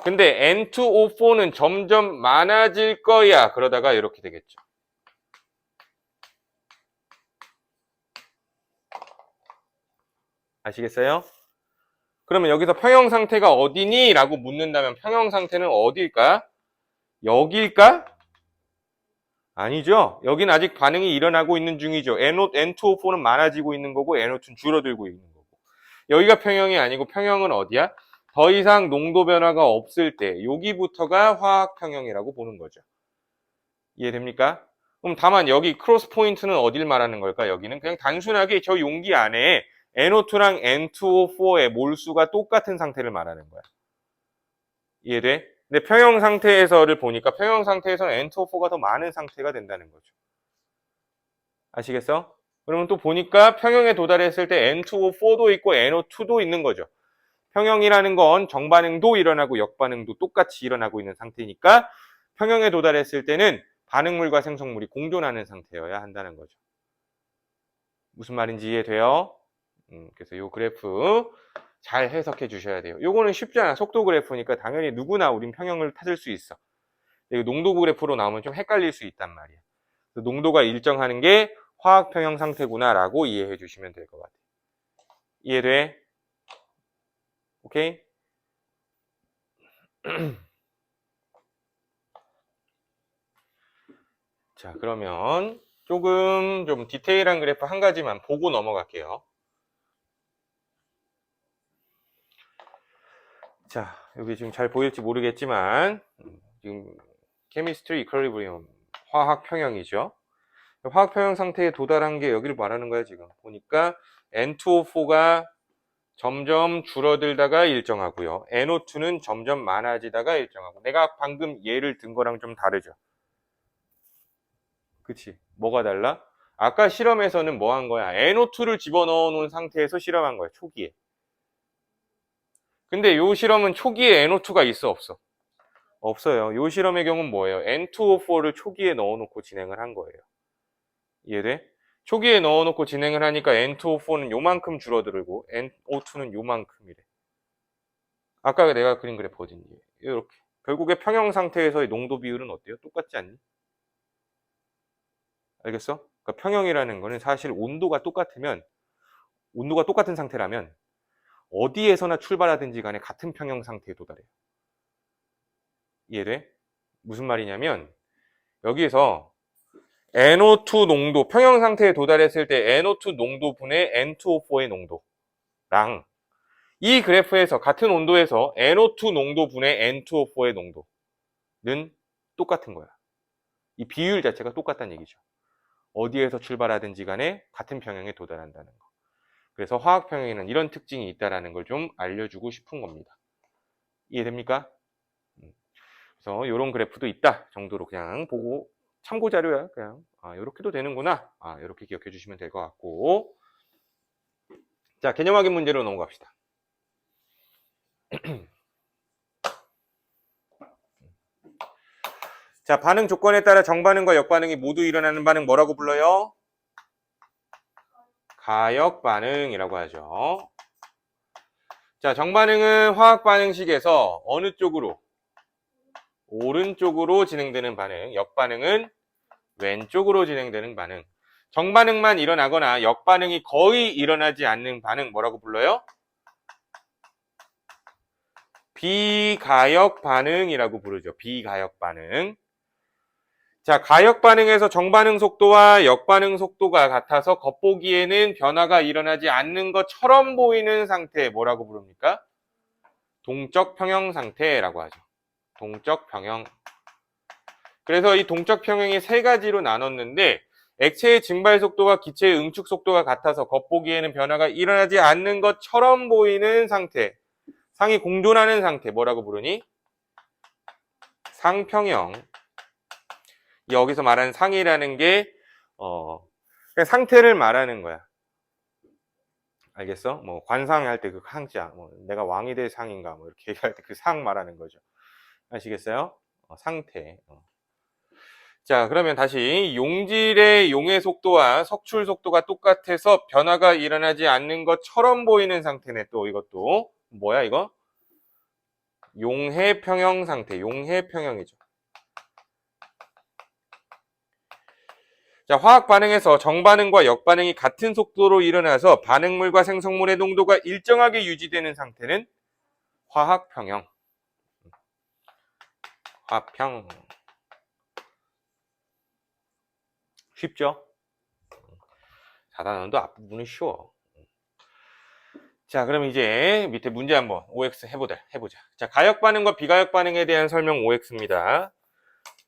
근데 N2O4는 점점 많아질 거야. 그러다가 이렇게 되겠죠. 아시겠어요? 그러면 여기서 평형 상태가 어디니? 라고 묻는다면 평형 상태는 어딜까? 여기일까? 아니죠. 여긴 아직 반응이 일어나고 있는 중이죠. N2O4는 많아지고 있는 거고 NO2는 줄어들고 있는 거고. 여기가 평형이 아니고 평형은 어디야? 더 이상 농도 변화가 없을 때 여기부터가 화학 평형이라고 보는 거죠. 이해됩니까? 그럼 다만 여기 크로스 포인트는 어딜 말하는 걸까? 여기는 그냥 단순하게 저 용기 안에 NO2랑 N2O4의 몰수가 똑같은 상태를 말하는 거야. 이해돼? 근데 평형 상태에서를 보니까 평형 상태에서는 N2O4가 더 많은 상태가 된다는 거죠. 아시겠어? 그러면 또 보니까 평형에 도달했을 때 N2O4도 있고 NO2도 있는 거죠. 평형이라는 건 정반응도 일어나고 역반응도 똑같이 일어나고 있는 상태니까 평형에 도달했을 때는 반응물과 생성물이 공존하는 상태여야 한다는 거죠. 무슨 말인지 이해돼요? 그래서 이 그래프 잘 해석해 주셔야 돼요. 요거는 쉽잖아. 속도 그래프니까 당연히 누구나 우린 평형을 찾을 수 있어. 농도 그래프로 나오면 좀 헷갈릴 수 있단 말이야. 농도가 일정하는 게 화학 평형 상태구나라고 이해해 주시면 될 것 같아요. 이해돼? 오케이? 자, 그러면 조금 좀 디테일한 그래프 한 가지만 보고 넘어갈게요. 자, 여기 지금 잘 보일지 모르겠지만 지금 케미스트리 이퀄리브리엄 화학 평형이죠. 화학 평형 상태에 도달한 게 여기를 말하는 거야, 지금. 보니까 N2O4가 점점 줄어들다가 일정하고요. NO2는 점점 많아지다가 일정하고. 내가 방금 예를 든 거랑 좀 다르죠. 그치? 뭐가 달라? 아까 실험에서는 뭐 한 거야? NO2를 집어넣어 놓은 상태에서 실험한 거야, 초기에. 근데 요 실험은 초기에 NO2가 있어, 없어? 없어요. 요 실험의 경우는 뭐예요? N2O4를 초기에 넣어놓고 진행을 한 거예요. 이해돼? 초기에 넣어놓고 진행을 하니까 N2O4는 요만큼 줄어들고 NO2는 요만큼이래. 아까 내가 그린 그래프 어딨니? 이렇게. 결국에 평형 상태에서의 농도 비율은 어때요? 똑같지 않니? 알겠어? 그러니까 평형이라는 거는 사실 온도가 똑같은 상태라면 어디에서나 출발하든지 간에 같은 평형 상태에 도달해요. 이해돼? 무슨 말이냐면 여기에서 NO2 농도, 평형 상태에 도달했을 때 NO2 농도분의 N2O4의 농도랑 이 그래프에서 같은 온도에서 NO2 농도분의 N2O4의 농도는 똑같은 거야. 이 비율 자체가 똑같다는 얘기죠. 어디에서 출발하든지 간에 같은 평형에 도달한다는 거. 그래서 화학 평형에는 이런 특징이 있다는 걸 좀 알려주고 싶은 겁니다. 이해됩니까? 그래서 이런 그래프도 있다 정도로 그냥 보고 참고 자료야. 그냥 이렇게도 되는구나. 이렇게 기억해 주시면 될 것 같고. 자, 개념 확인 문제로 넘어갑시다. 자, 반응 조건에 따라 정반응과 역반응이 모두 일어나는 반응 뭐라고 불러요? 가역 반응이라고 하죠. 자, 정반응은 화학 반응식에서 어느 쪽으로? 오른쪽으로 진행되는 반응, 역반응은 왼쪽으로 진행되는 반응. 정반응만 일어나거나 역반응이 거의 일어나지 않는 반응 뭐라고 불러요? 비가역 반응이라고 부르죠. 비가역 반응. 자, 가역 반응에서 정반응 속도와 역반응 속도가 같아서 겉보기에는 변화가 일어나지 않는 것처럼 보이는 상태 뭐라고 부릅니까? 동적 평형 상태라고 하죠. 동적 평형. 그래서 이 동적 평형이 세 가지로 나눴는데 액체의 증발 속도와 기체의 응축 속도가 같아서 겉보기에는 변화가 일어나지 않는 것처럼 보이는 상태. 상이 공존하는 상태 뭐라고 부르니? 상평형. 여기서 말하는 상이라는 게 그냥 상태를 말하는 거야. 알겠어? 뭐 관상할 때 그 상자, 뭐 내가 왕이 될 상인가, 뭐 이렇게 얘기할 때 그 상 말하는 거죠. 아시겠어요? 상태. 자, 그러면 다시 용질의 용해 속도와 석출 속도가 똑같아서 변화가 일어나지 않는 것처럼 보이는 상태네. 또 이것도 뭐야 이거? 용해 평형 상태. 용해 평형이죠. 자, 화학 반응에서 정반응과 역반응이 같은 속도로 일어나서 반응물과 생성물의 농도가 일정하게 유지되는 상태는 화학 평형. 화평. 쉽죠? 4단원도 앞부분은 쉬워. 자, 그럼 이제 밑에 문제 한번 OX 해보자. 자, 가역 반응과 비가역 반응에 대한 설명 OX입니다.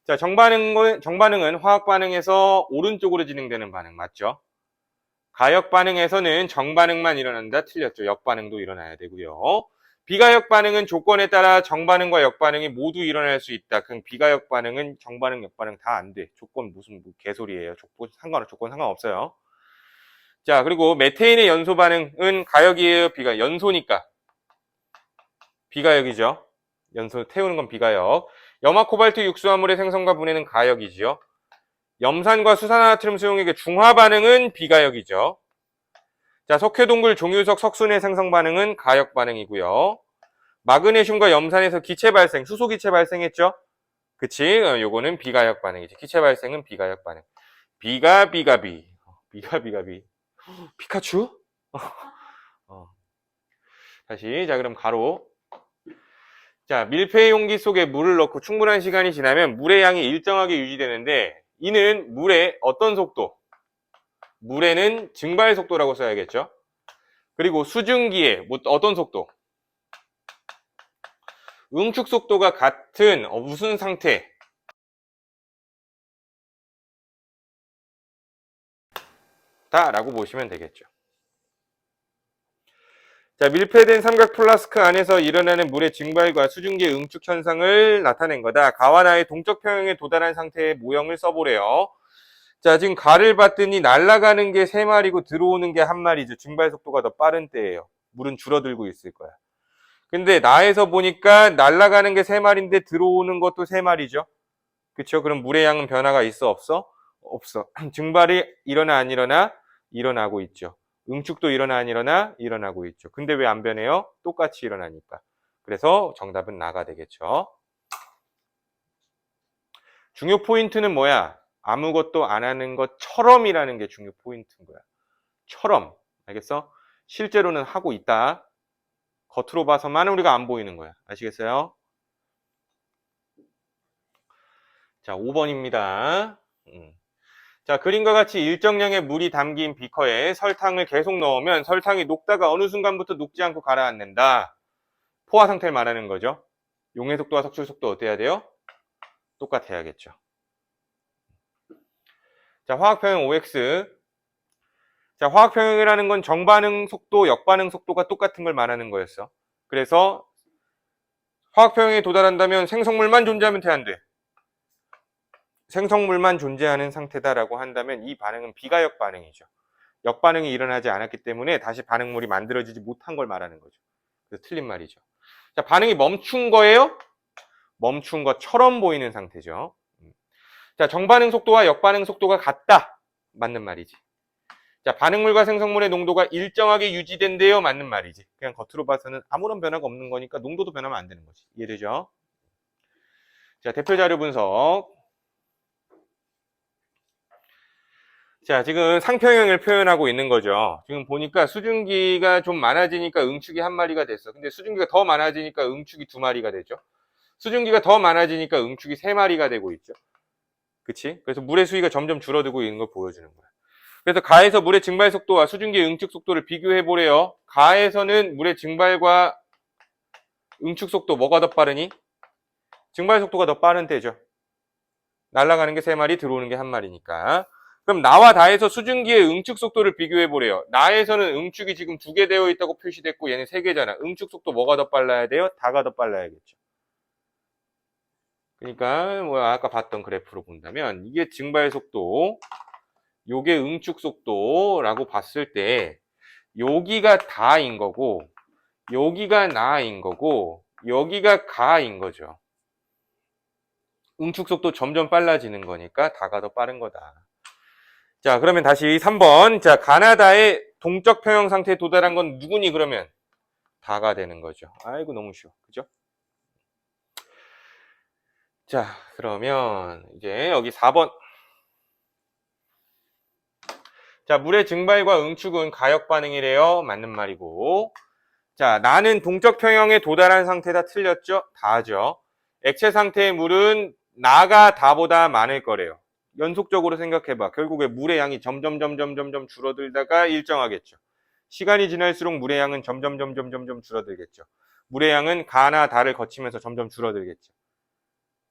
자, 정반응은 화학 반응에서 오른쪽으로 진행되는 반응 맞죠? 가역 반응에서는 정반응만 일어난다. 틀렸죠. 역반응도 일어나야 되고요. 비가역 반응은 조건에 따라 정반응과 역반응이 모두 일어날 수 있다. 그럼 비가역 반응은 정반응, 역반응 다 안 돼. 조건 무슨 개소리예요. 조건 상관없어요. 자, 그리고 메테인의 연소 반응은 가역이에요, 비가역? 연소니까 비가역이죠. 연소 태우는 건 비가역. 염화 코발트 육수화물의 생성과 분해는 가역이지요. 염산과 수산화나트륨 수용액의 중화 반응은 비가역이죠. 자, 석회동굴 종유석 석순의 생성 반응은 가역 반응이고요. 마그네슘과 염산에서 기체 발생, 수소 기체 발생했죠? 그치? 요거는 비가역 반응이지. 기체 발생은 비가역 반응. 비가비. 피카츄? 다시. 자, 그럼 가로. 자, 밀폐 용기 속에 물을 넣고 충분한 시간이 지나면 물의 양이 일정하게 유지되는데 이는 물의 어떤 속도? 물에는 증발 속도라고 써야겠죠? 그리고 수증기에 어떤 속도? 응축 속도가 같은 무슨 상태? 다라고 보시면 되겠죠. 자, 밀폐된 삼각 플라스크 안에서 일어나는 물의 증발과 수증기의 응축 현상을 나타낸 거다. 가와나의 동적 평형에 도달한 상태의 모형을 써보래요. 자, 지금 가를 봤더니 날아가는 게 3마리고 들어오는 게 1마리죠. 증발 속도가 더 빠른 때예요. 물은 줄어들고 있을 거야. 근데 나에서 보니까 날아가는 게 3마리인데 들어오는 것도 3마리죠. 그쵸? 그럼 물의 양은 변화가 있어, 없어? 없어. 증발이 일어나, 안 일어나? 일어나고 있죠. 응축도 일어나, 안 일어나? 일어나고 있죠. 근데 왜 안 변해요? 똑같이 일어나니까. 그래서 정답은 나가 되겠죠. 중요 포인트는 뭐야? 아무것도 안 하는 것처럼이라는 게 중요 포인트인 거야. 처럼. 알겠어? 실제로는 하고 있다. 겉으로 봐서만 우리가 안 보이는 거야. 아시겠어요? 자, 5번입니다. 자, 그림과 같이 일정량의 물이 담긴 비커에 설탕을 계속 넣으면 설탕이 녹다가 어느 순간부터 녹지 않고 가라앉는다. 포화 상태를 말하는 거죠. 용해 속도와 석출 속도 어때야 돼요? 똑같아야겠죠. 자, 화학평형 OX. 자, 화학평형이라는 건 정반응 속도, 역반응 속도가 똑같은 걸 말하는 거였어. 그래서 화학평형에 도달한다면 생성물만 존재하면 돼, 안 돼? 생성물만 존재하는 상태다라고 한다면 이 반응은 비가역 반응이죠. 역반응이 일어나지 않았기 때문에 다시 반응물이 만들어지지 못한 걸 말하는 거죠. 그래서 틀린 말이죠. 자, 반응이 멈춘 거예요? 멈춘 것처럼 보이는 상태죠. 자, 정반응 속도와 역반응 속도가 같다. 맞는 말이지. 자, 반응물과 생성물의 농도가 일정하게 유지된대요. 맞는 말이지. 그냥 겉으로 봐서는 아무런 변화가 없는 거니까 농도도 변하면 안 되는 거지. 이해되죠? 자, 대표 자료 분석. 자, 지금 상평형을 표현하고 있는 거죠. 지금 보니까 수증기가 좀 많아지니까 응축이 1마리가 됐어. 근데 수증기가 더 많아지니까 응축이 2마리가 되죠. 수증기가 더 많아지니까 응축이 3마리가 되고 있죠. 그치? 그래서 물의 수위가 점점 줄어들고 있는 걸 보여주는 거야. 그래서 가에서 물의 증발 속도와 수증기의 응축 속도를 비교해 보래요. 가에서는 물의 증발과 응축 속도 뭐가 더 빠르니? 증발 속도가 더 빠른 때죠. 날아가는 게 3마리, 들어오는 게 1마리니까. 그럼 나와 다에서 수증기의 응축 속도를 비교해 보래요. 나에서는 응축이 지금 2개 되어 있다고 표시됐고 얘는 3개잖아. 응축 속도 뭐가 더 빨라야 돼요? 다가 더 빨라야겠죠. 그러니까 뭐 아까 봤던 그래프로 본다면 이게 증발 속도, 요게 응축 속도라고 봤을 때 여기가 다인 거고 여기가 나인 거고 여기가 가인 거죠. 응축 속도 점점 빨라지는 거니까 다가 더 빠른 거다. 자, 그러면 다시 3번. 자, 가나다의 동적 평형 상태에 도달한 건 누구니 그러면? 다가 되는 거죠. 아이고 너무 쉬워. 그죠? 자, 그러면 이제 여기 4번. 자, 물의 증발과 응축은 가역 반응이래요. 맞는 말이고. 자, 나는 동적 평형에 도달한 상태다. 틀렸죠? 다죠. 액체 상태의 물은 나가 다보다 많을 거래요. 연속적으로 생각해봐. 결국에 물의 양이 점점 줄어들다가 일정하겠죠. 시간이 지날수록 물의 양은 점점 줄어들겠죠. 물의 양은 가나 다를 거치면서 점점 줄어들겠죠.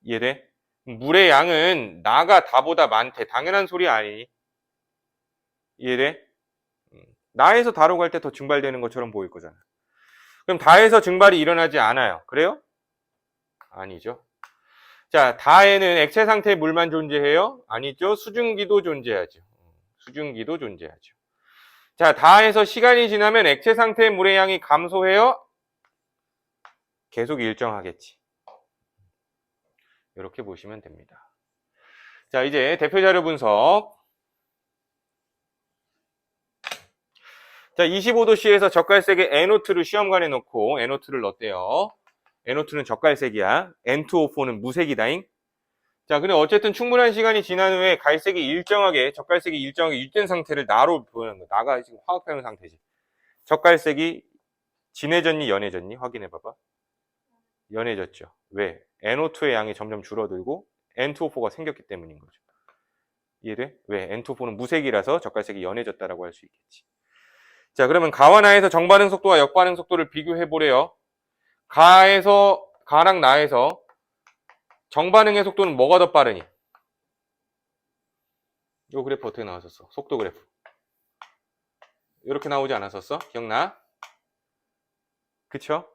이해돼? 물의 양은 나가 다보다 많대. 당연한 소리 아니니? 이해돼? 나에서 다로 갈 때 더 증발되는 것처럼 보일 거잖아. 그럼 다에서 증발이 일어나지 않아요. 그래요? 아니죠. 자, 다에는 액체 상태의 물만 존재해요? 아니죠. 수증기도 존재하죠. 수증기도 존재하죠. 자, 다에서 시간이 지나면 액체 상태의 물의 양이 감소해요? 계속 일정하겠지. 이렇게 보시면 됩니다. 자, 이제 대표 자료 분석. 자, 25도씨에서 젓갈색의 NO2를 시험관에 놓고 NO2를 넣었대요. NO2는 젓갈색이야. N2O4는 무색이다잉. 자, 근데 어쨌든 충분한 시간이 지난 후에 갈색이 일정하게, 젓갈색이 일정하게 유지된 상태를 나로 보여는 거야. 나가 지금 화학평형 상태지. 젓갈색이 진해졌니, 연해졌니? 확인해 봐봐. 연해졌죠. 왜? NO2의 양이 점점 줄어들고 N2O4가 생겼기 때문인 거죠. 이해돼? 왜? N2O4는 무색이라서 젓갈색이 연해졌다라고 할 수 있겠지. 자, 그러면 가와 나에서 정반응 속도와 역반응 속도를 비교해 보래요. 가랑 나에서 정반응의 속도는 뭐가 더 빠르니? 요 그래프 어떻게 나왔었어? 속도 그래프. 이렇게 나오지 않았었어? 기억나? 그쵸?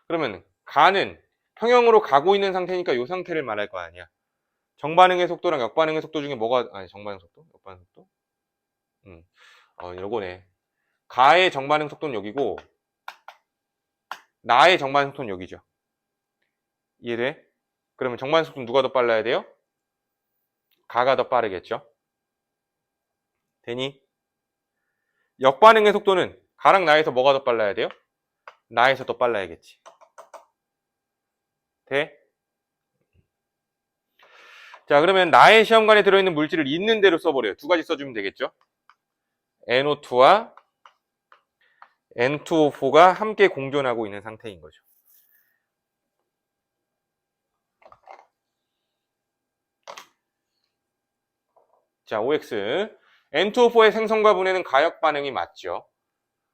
그러면 가는 평형으로 가고 있는 상태니까 요 상태를 말할 거 아니야. 정반응의 속도랑 역반응의 속도 중에 뭐가, 아니, 정반응 속도? 역반응 속도? 요거네. 가의 정반응 속도는 여기고, 나의 정반응 속도는 여기죠. 이해돼? 그러면 정반응 속도는 누가 더 빨라야 돼요? 가가 더 빠르겠죠? 되니? 역반응의 속도는 가랑 나에서 뭐가 더 빨라야 돼요? 나에서 더 빨라야겠지. 돼? 자, 그러면 나의 시험관에 들어있는 물질을 있는 대로 써버려요. 두 가지 써주면 되겠죠? NO2와 N2O4가 함께 공존하고 있는 상태인 거죠. 자, OX. N2O4의 생성과 분해는 가역 반응이 맞죠.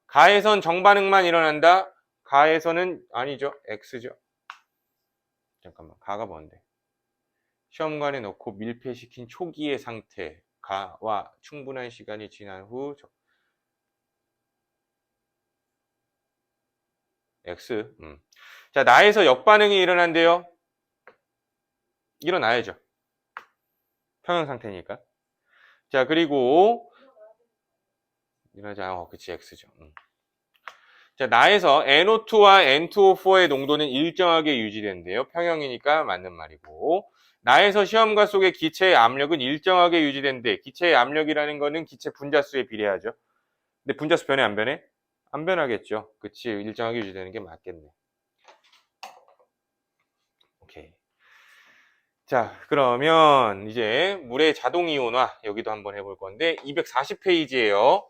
가에선 정반응만 일어난다. 가에서는 아니죠. X죠. 잠깐만. 가가 뭔데? 시험관에 넣고 밀폐시킨 초기의 상태. 가와 충분한 시간이 지난 후 X. 자, 나에서 역반응이 일어난대요. 일어나야죠. 평형 상태니까. 자, 그리고 일어나자. 그치, X죠. 자, 나에서 NO2와 N2O4의 농도는 일정하게 유지된대요. 평형이니까 맞는 말이고. 나에서 시험관 속의 기체의 압력은 일정하게 유지된대. 기체의 압력이라는 거는 기체 분자수에 비례하죠. 근데 분자수 변해 안 변해? 안 변하겠죠. 그치, 일정하게 유지되는 게 맞겠네. 오케이. 자, 그러면 이제 물의 자동 이온화 여기도 한번 해볼 건데 240페이지예요.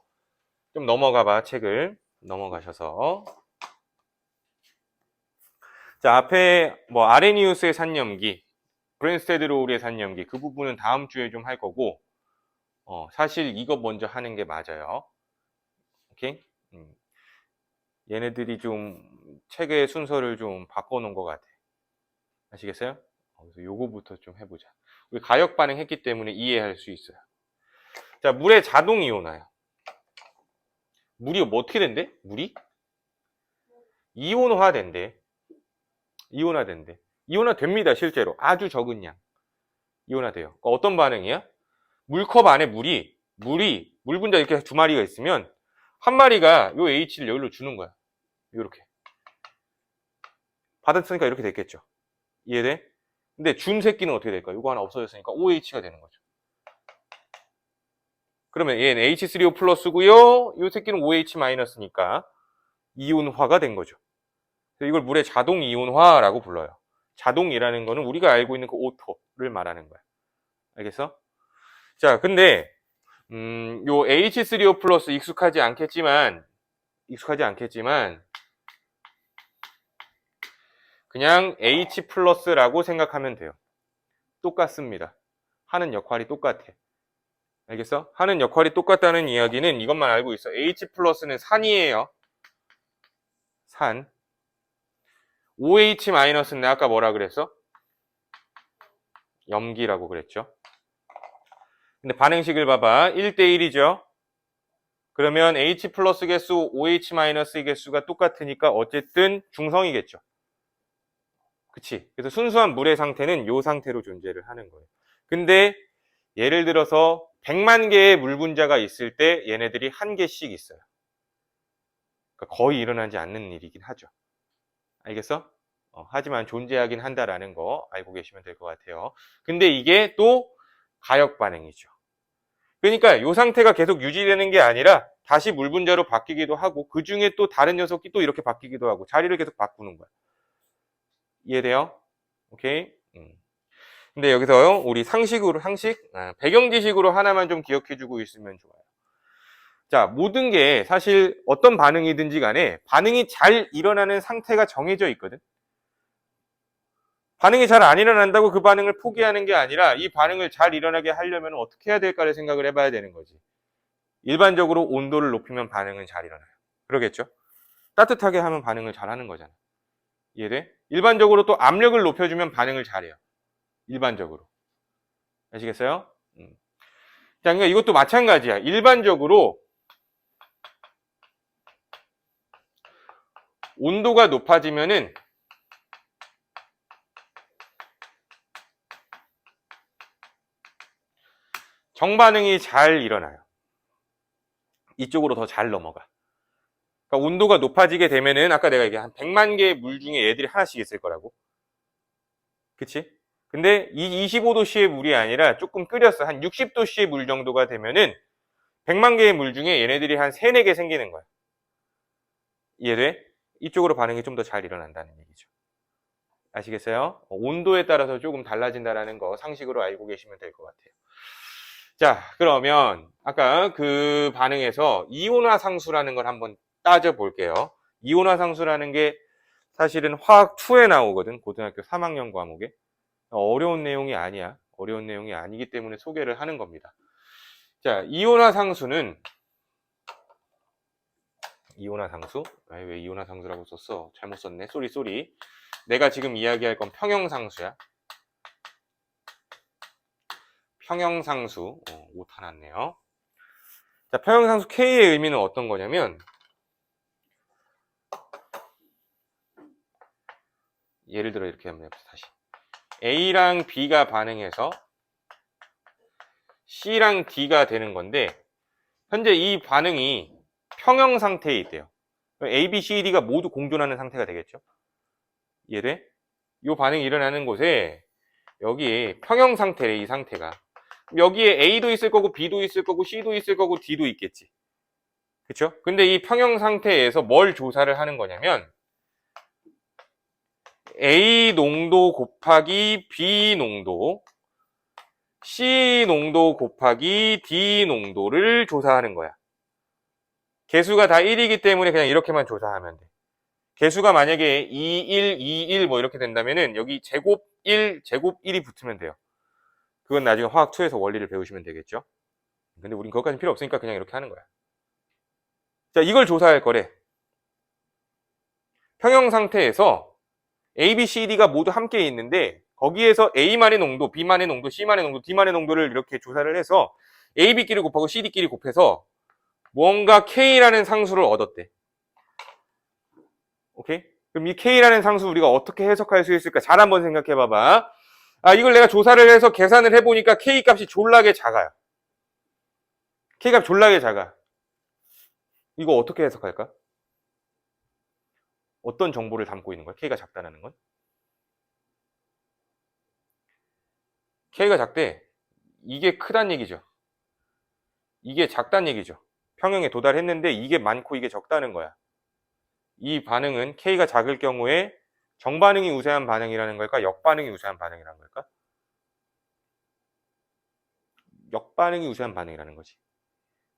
좀 넘어가 봐, 책을. 넘어가셔서. 자, 앞에 뭐 아레니우스의 산염기, 브랜스테드로울의 산염기 그 부분은 다음 주에 좀 할 거고 사실 이거 먼저 하는 게 맞아요. 오케이? 얘네들이 좀 책의 순서를 좀 바꿔놓은 것 같아. 아시겠어요? 그래서 요거부터 좀 해보자. 우리 가역 반응했기 때문에 이해할 수 있어요. 자, 물의 자동 이온화요. 물이 뭐 어떻게 된대? 물이? 이온화된대. 이온화된대. 이온화됩니다, 실제로. 아주 적은 양. 이온화돼요. 어떤 반응이야? 물컵 안에 물 분자 이렇게 두 마리가 있으면 한 마리가 요 H를 여기로 주는 거야. 이렇게. 받았으니까 이렇게 됐겠죠. 이해돼? 근데 준 새끼는 어떻게 될까? 이거 하나 없어졌으니까 OH가 되는 거죠. 그러면 얘는 H3O 플러스고요. 이 새끼는 OH 마이너스니까 이온화가 된 거죠. 이걸 물의 자동 이온화라고 불러요. 자동이라는 거는 우리가 알고 있는 그 오토를 말하는 거야. 알겠어? 자, 근데 요 H3O 플러스 익숙하지 않겠지만 그냥 H 플러스라고 생각하면 돼요. 똑같습니다. 하는 역할이 똑같아. 알겠어? 하는 역할이 똑같다는 이야기는 이것만 알고 있어. H 플러스는 산이에요. 산. OH 마이너스는 내가 아까 뭐라 그랬어? 염기라고 그랬죠. 근데 반응식을 봐봐. 1대1이죠. 그러면 H 플러스 개수, OH 마이너스 개수가 똑같으니까 어쨌든 중성이겠죠. 그치? 그래서 순수한 물의 상태는 이 상태로 존재를 하는 거예요. 근데 예를 들어서 100만 개의 물 분자가 있을 때 얘네들이 한 개씩 있어요. 그러니까 거의 일어나지 않는 일이긴 하죠. 알겠어? 하지만 존재하긴 한다라는 거 알고 계시면 될 것 같아요. 근데 이게 또 가역 반응이죠. 그러니까 이 상태가 계속 유지되는 게 아니라 다시 물 분자로 바뀌기도 하고 그 중에 또 다른 녀석이 또 이렇게 바뀌기도 하고 자리를 계속 바꾸는 거야. 이해돼요? 오케이? 근데 여기서 우리 상식, 배경 지식으로 하나만 좀 기억해주고 있으면 좋아요. 자, 모든 게 사실 어떤 반응이든지 간에 반응이 잘 일어나는 상태가 정해져 있거든. 반응이 잘 안 일어난다고 그 반응을 포기하는 게 아니라 이 반응을 잘 일어나게 하려면 어떻게 해야 될까를 생각을 해봐야 되는 거지. 일반적으로 온도를 높이면 반응은 잘 일어나요. 그러겠죠? 따뜻하게 하면 반응을 잘 하는 거잖아. 이해돼? 일반적으로 또 압력을 높여주면 반응을 잘해요. 일반적으로. 아시겠어요? 자, 그러니까 이것도 마찬가지야. 일반적으로 온도가 높아지면은 정반응이 잘 일어나요. 이쪽으로 더 잘 넘어가. 그러니까 온도가 높아지게 되면은 아까 내가 얘기한 100만 개의 물 중에 얘들이 하나씩 있을 거라고. 그치? 근데 이 25도씨의 물이 아니라 조금 끓였어. 한 60도씨의 물 정도가 되면은 100만 개의 물 중에 얘네들이 한 3, 4개 생기는 거야. 이해돼? 이쪽으로 반응이 좀 더 잘 일어난다는 얘기죠. 아시겠어요? 온도에 따라서 조금 달라진다라는 거 상식으로 알고 계시면 될 것 같아요. 자, 그러면 아까 그 반응에서 이온화 상수라는 걸 한번 따져볼게요. 이온화 상수라는 게 사실은 화학 2에 나오거든. 고등학교 3학년 과목에. 어려운 내용이 아니야. 어려운 내용이 아니기 때문에 소개를 하는 겁니다. 자, 이온화 상수는 이온화 상수? 왜 이온화 상수라고 썼어? 잘못 썼네. 쏘리. 내가 지금 이야기할 건 평형상수야. 평형상수. 오타 났네요. 자, 평형상수 K의 의미는 어떤 거냐면 예를 들어 이렇게 한번 해봅시다. 다시. A랑 B가 반응해서 C랑 D가 되는 건데 현재 이 반응이 평형 상태에 있대요. A, B, C, D가 모두 공존하는 상태가 되겠죠. 이해돼? 이 반응이 일어나는 곳에 여기 평형 상태래. 이 상태가. 여기에 A도 있을 거고 B도 있을 거고 C도 있을 거고 D도 있겠지. 그쵸? 근데 이 평형 상태에서 뭘 조사를 하는 거냐면 A 농도 곱하기 B 농도, C 농도 곱하기 D 농도를 조사하는 거야. 개수가 다 1이기 때문에 그냥 이렇게만 조사하면 돼. 개수가 만약에 21, 21 뭐 이렇게 된다면은 여기 제곱 1, 제곱 1이 붙으면 돼요. 그건 나중에 화학 2에서 원리를 배우시면 되겠죠. 근데 우린 그것까지는 필요 없으니까 그냥 이렇게 하는 거야. 자, 이걸 조사할 거래. 평형 상태에서 A, B, C, D가 모두 함께 있는데 거기에서 A만의 농도, B만의 농도, C만의 농도, D만의 농도를 이렇게 조사를 해서 A, B끼리 곱하고 C, D끼리 곱해서 뭔가 K라는 상수를 얻었대. 오케이? 그럼 이 K라는 상수 우리가 어떻게 해석할 수 있을까? 잘 한번 생각해 봐봐. 아, 이걸 내가 조사를 해서 계산을 해보니까 K 값이 졸라게 작아요. K 값 졸라게 작아. 이거 어떻게 해석할까? 어떤 정보를 담고 있는 거야? K가 작다는 건? K가 작대. 이게 크단 얘기죠. 이게 작단 얘기죠. 평형에 도달했는데 이게 많고 이게 적다는 거야. 이 반응은 K가 작을 경우에 정반응이 우세한 반응이라는 걸까? 역반응이 우세한 반응이라는 걸까? 역반응이 우세한 반응이라는 거지.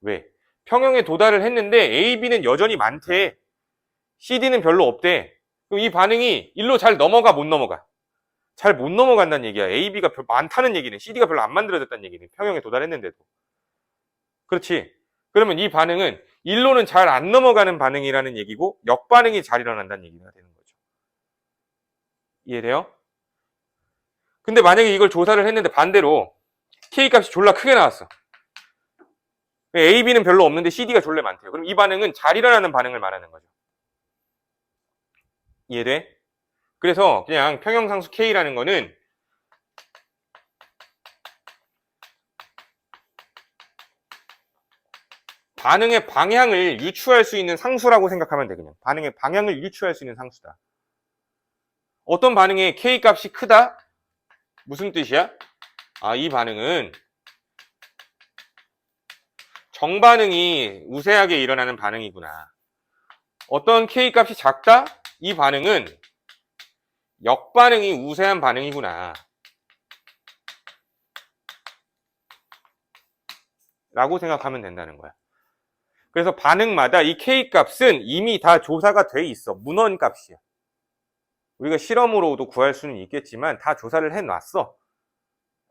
왜? 평형에 도달을 했는데 A, B는 여전히 많대. C, D는 별로 없대. 그럼 이 반응이 일로 잘 넘어가 못 넘어가? 잘 못 넘어간다는 얘기야. A, B가 많다는 얘기는 C, D가 별로 안 만들어졌다는 얘기는 평형에 도달했는데도. 그렇지. 그러면 이 반응은 일로는 잘 안 넘어가는 반응이라는 얘기고 역반응이 잘 일어난다는 얘기가 되는 거죠. 이해돼요? 근데 만약에 이걸 조사를 했는데 반대로 K값이 졸라 크게 나왔어. A, B는 별로 없는데 C, D가 졸라 많대요. 그럼 이 반응은 잘 일어나는 반응을 말하는 거죠. 이해돼? 그래서 그냥 평형상수 K라는 거는 반응의 방향을 유추할 수 있는 상수라고 생각하면 돼. 그냥 반응의 방향을 유추할 수 있는 상수다. 어떤 반응에 K 값이 크다? 무슨 뜻이야? 아, 이 반응은 정반응이 우세하게 일어나는 반응이구나. 어떤 K 값이 작다? 이 반응은 역반응이 우세한 반응이구나. 라고 생각하면 된다는 거야. 그래서 반응마다 이 K 값은 이미 다 조사가 돼 있어. 문헌 값이야. 우리가 실험으로도 구할 수는 있겠지만 다 조사를 해놨어.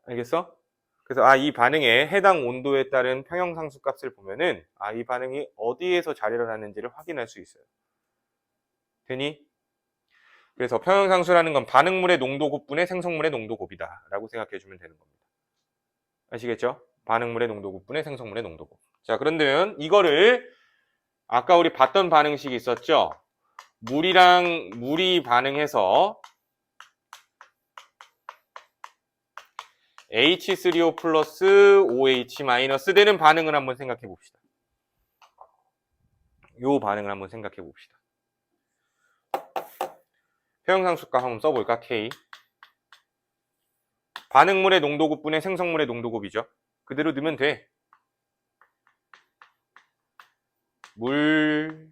알겠어? 그래서 이 반응에 해당 온도에 따른 평형상수 값을 보면은 이 반응이 어디에서 잘 일어났는지를 확인할 수 있어요. 되니? 그래서 평형상수라는 건 반응물의 농도 곱분의 생성물의 농도 곱이다 라고 생각해 주면 되는 겁니다. 아시겠죠? 반응물의 농도 곱분의 생성물의 농도 곱. 자, 그런데 이거를 아까 우리 봤던 반응식이 있었죠? 물이랑 물이 반응해서 H3O 플러스 OH 마이너스 되는 반응을 한번 생각해 봅시다. 요 반응을 한번 생각해 봅시다. 표현상수값 한번 써볼까? K. 반응물의 농도곱분의 생성물의 농도곱이죠. 그대로 넣으면 돼. 물,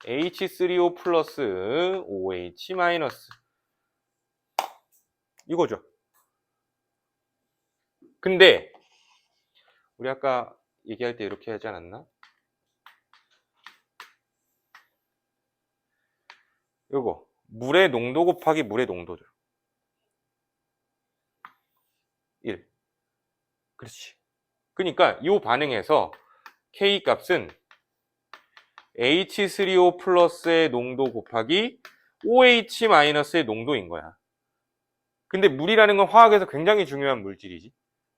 H3O 플러스 OH 마이너스. 이거죠. 근데 우리 아까 얘기할 때 이렇게 하지 않았나? 요거 물의 농도 곱하기 물의 농도죠. 1. 그렇지. 그러니까 이 반응에서 K 값은 H3O 플러스의 농도 곱하기 OH 마이너스의 농도인 거야. 근데 물이라는 건 화학에서 굉장히 중요한 물질이지.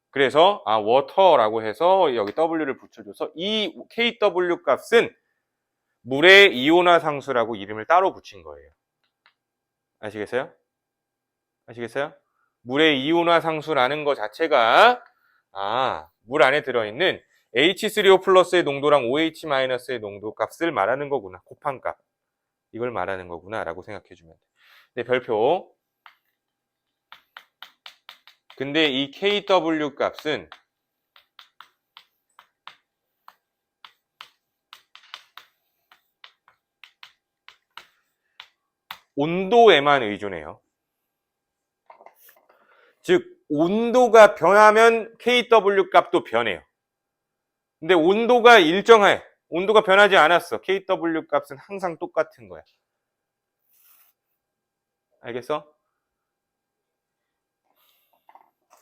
그래서 워터라고 해서 여기 W를 붙여줘서 이 KW 값은 물의 이온화 상수라고 이름을 따로 붙인 거예요. 아시겠어요? 아시겠어요? 물의 이온화 상수라는 것 자체가 물 안에 들어있는 H3O 플러스의 농도랑 OH 마이너스의 농도 값을 말하는 거구나. 곱한 값. 이걸 말하는 거구나 라고 생각해 주면 돼. 네, 별표. 근데 이 KW 값은 온도에만 의존해요. 즉 온도가 변하면 KW 값도 변해요. 근데 온도가 일정해. 온도가 변하지 않았어. KW 값은 항상 똑같은 거야. 알겠어?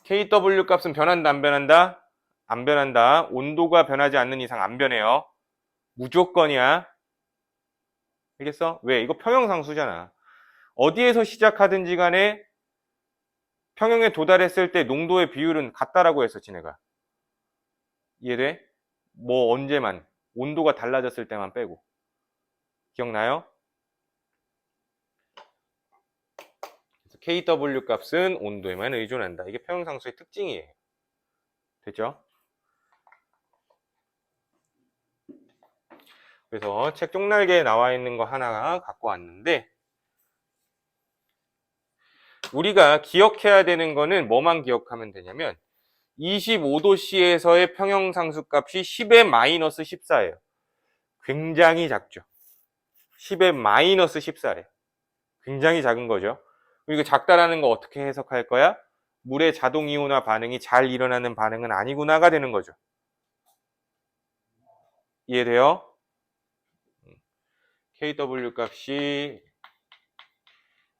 KW 값은 변한다, 안 변한다? 안 변한다. 온도가 변하지 않는 이상 안 변해요. 무조건이야. 알겠어? 왜? 이거 평형상수잖아. 어디에서 시작하든지 간에 평형에 도달했을 때 농도의 비율은 같다라고 했어, 지네가. 이해돼? 뭐 언제만. 온도가 달라졌을 때만 빼고. 기억나요? KW 값은 온도에만 의존한다. 이게 평형상수의 특징이에요. 됐죠? 그래서 책 쪽날개에 나와 있는 거 하나 갖고 왔는데 우리가 기억해야 되는 거는 뭐만 기억하면 되냐면 25도씨에서의 평형상수 값이 10의 마이너스 14예요. 굉장히 작죠. 10의 마이너스 14래. 굉장히 작은 거죠. 그리고 작다라는 거 어떻게 해석할 거야? 물의 자동이온화 반응이 잘 일어나는 반응은 아니구나가 되는 거죠. 이해돼요? KW 값이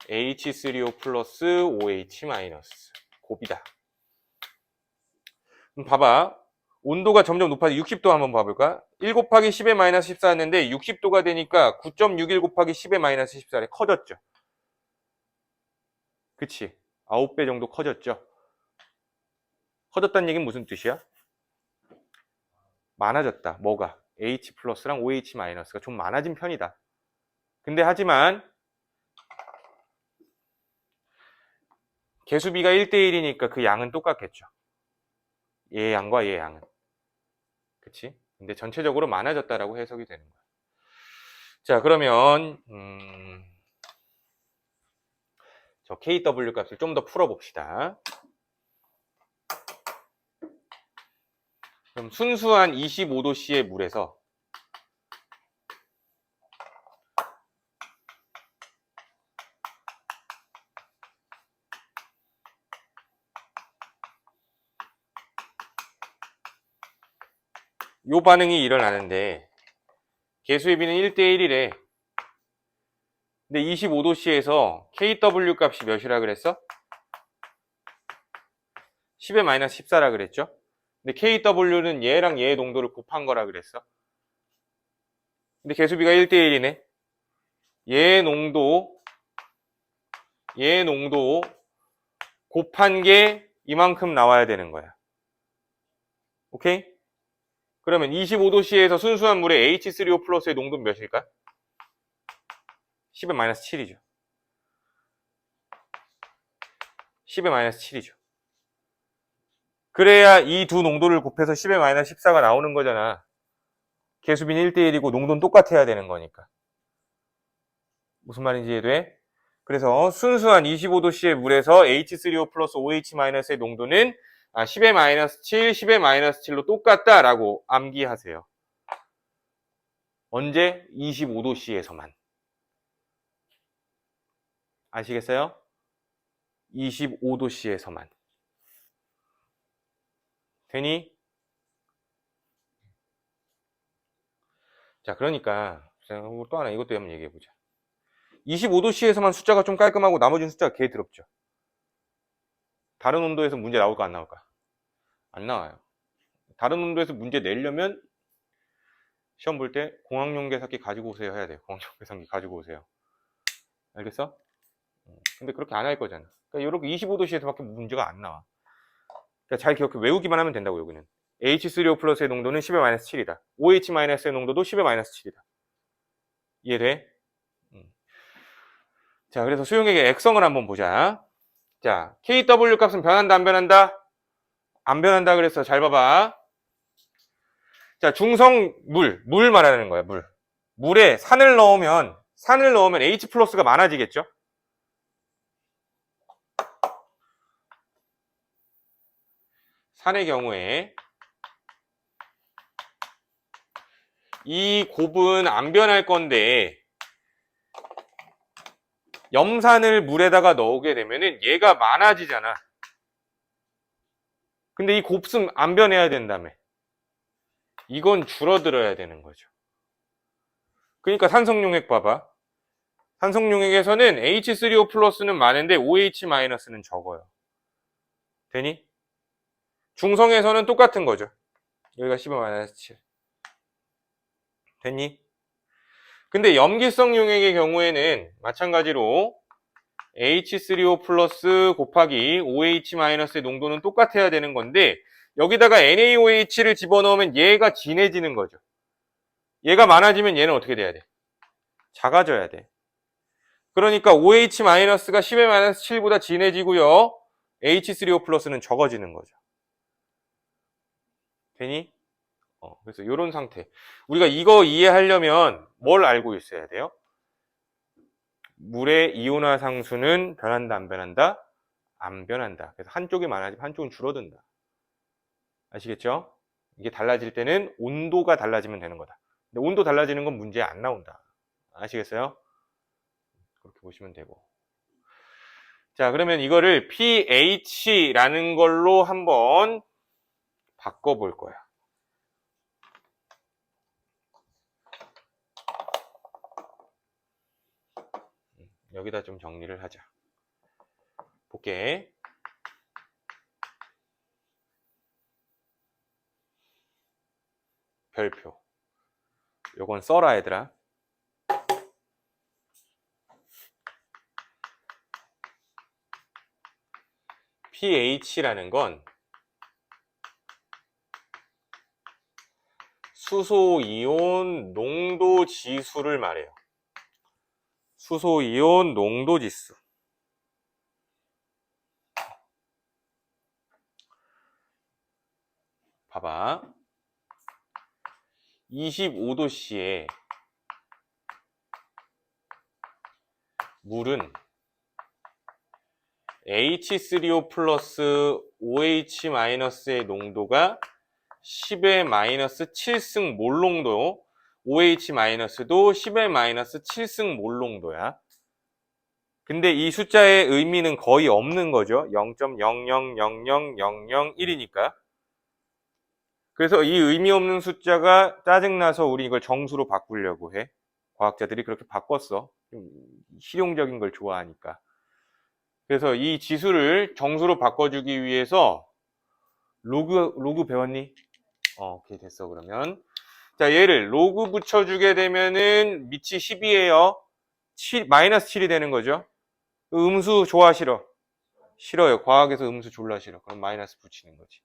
H3O 플러스 OH 마이너스 곱이다. 그럼 봐봐. 온도가 점점 높아져 60도 한번 봐볼까? 1 곱하기 10의 마이너스 14였는데 60도가 되니까 9.61 곱하기 10의 마이너스 14에 커졌죠. 그치? 9배 정도 커졌죠. 커졌다는 얘기는 무슨 뜻이야? 많아졌다. 뭐가? H 플러스랑 OH 마이너스가 좀 많아진 편이다. 근데 하지만 개수비가 1대1이니까 그 양은 똑같겠죠. 얘 양과 얘 양은. 그치? 근데 전체적으로 많아졌다라고 해석이 되는 거야. 자, 그러면 저 KW 값을 좀 더 풀어봅시다. 그럼 순수한 25도씨의 물에서 요 반응이 일어나는데 개수의 비는 1대1이래. 근데 25도씨에서 KW 값이 몇이라 그랬어? 10의 마이너스 14라 그랬죠? 근데 KW는 얘랑 얘의 농도를 곱한 거라 그랬어. 근데 개수비가 1대1이네. 얘 농도 곱한 게 이만큼 나와야 되는 거야. 오케이? 그러면 25도씨에서 순수한 물의 H3O 플러스의 농도는 몇일까? 10의 마이너스 7이죠. 10의 마이너스 7이죠. 그래야 이 두 농도를 곱해서 10의 마이너스 14가 나오는 거잖아. 계수빈 1대1이고 농도는 똑같아야 되는 거니까. 무슨 말인지 이해돼? 그래서 순수한 25도씨의 물에서 H3O 플러스 OH-의 농도는 10의 마이너스 7, 10의 마이너스 7로 똑같다라고 암기하세요. 언제? 25도씨에서만. 아시겠어요? 25도씨에서만. 되니? 자, 그러니까 또 하나 이것도 한번 얘기해보자. 25도씨에서만 숫자가 좀 깔끔하고 나머지는 숫자가 개 더럽죠. 다른 온도에서 문제 나올까 안 나올까? 안 나와요. 다른 온도에서 문제 내려면 시험 볼 때 공학용 계산기 가지고 오세요 해야 돼요. 공학용 계산기 가지고 오세요. 알겠어? 근데 그렇게 안 할 거잖아. 그러니까 이렇게 25도씨에서밖에 문제가 안 나와. 그러니까 잘 기억해. 외우기만 하면 된다고 여기는. H3O 플러스의 농도는 10의 마이너스 7이다. OH-의 농도도 10의 마이너스 7이다. 이해돼? 자, 그래서 수용액의 액성을 한번 보자. 자, KW 값은 변한다, 안 변한다? 안 변한다 그래서 잘 봐봐. 자, 중성 물 말하는 거야, 물. 물에 산을 넣으면 H 플러스가 많아지겠죠? 산의 경우에 이 곱은 안 변할 건데 염산을 물에다가 넣게 되면은 얘가 많아지잖아. 근데 이 곱은 안 변해야 된다며. 이건 줄어들어야 되는 거죠. 그러니까 산성용액 봐봐. 산성용액에서는 H3O 플러스는 많은데 OH-는 적어요. 되니? 중성에서는 똑같은 거죠. 여기가 10-7. 됐니? 근데 염기성 용액의 경우에는 마찬가지로 H3O 플러스 곱하기 OH-의 농도는 똑같아야 되는 건데 여기다가 NaOH를 집어넣으면 얘가 진해지는 거죠. 얘가 많아지면 얘는 어떻게 돼야 돼? 작아져야 돼. 그러니까 OH-가 10의 7보다 진해지고요. H3O 플러스는 적어지는 거죠. 되니? 그래서 이런 상태. 우리가 이거 이해하려면 뭘 알고 있어야 돼요? 물의 이온화 상수는 변한다, 안 변한다? 안 변한다. 그래서 한쪽이 많아지면 한쪽은 줄어든다. 아시겠죠? 이게 달라질 때는 온도가 달라지면 되는 거다. 근데 온도 달라지는 건 문제에 안 나온다. 아시겠어요? 그렇게 보시면 되고. 자, 그러면 이거를 pH라는 걸로 한번 바꿔볼 거야. 여기다 좀 정리를 하자. 볼게. 별표. 요건 써라, 얘들아. pH라는 건 수소이온 농도 지수를 말해요. 수소이온 농도 지수. 봐봐. 25도씨에 물은 H3O 플러스 OH-의 농도가 10의 마이너스 7승 몰 농도, OH-도 10의 마이너스 7승 몰 농도야. 근데 이 숫자의 의미는 거의 없는 거죠. 0.0000001이니까. 그래서 이 의미 없는 숫자가 짜증나서 우리 이걸 정수로 바꾸려고 해. 과학자들이 그렇게 바꿨어. 좀 실용적인 걸 좋아하니까. 그래서 이 지수를 정수로 바꿔주기 위해서 로그 배웠니? 오케이, 됐어. 그러면 자, 얘를 로그 붙여주게 되면은 밑이 10이에요. 마이너스 7이 되는 거죠. 음수 좋아, 싫어? 싫어요. 과학에서 음수 졸라 싫어. 그럼 마이너스 붙이는 거지.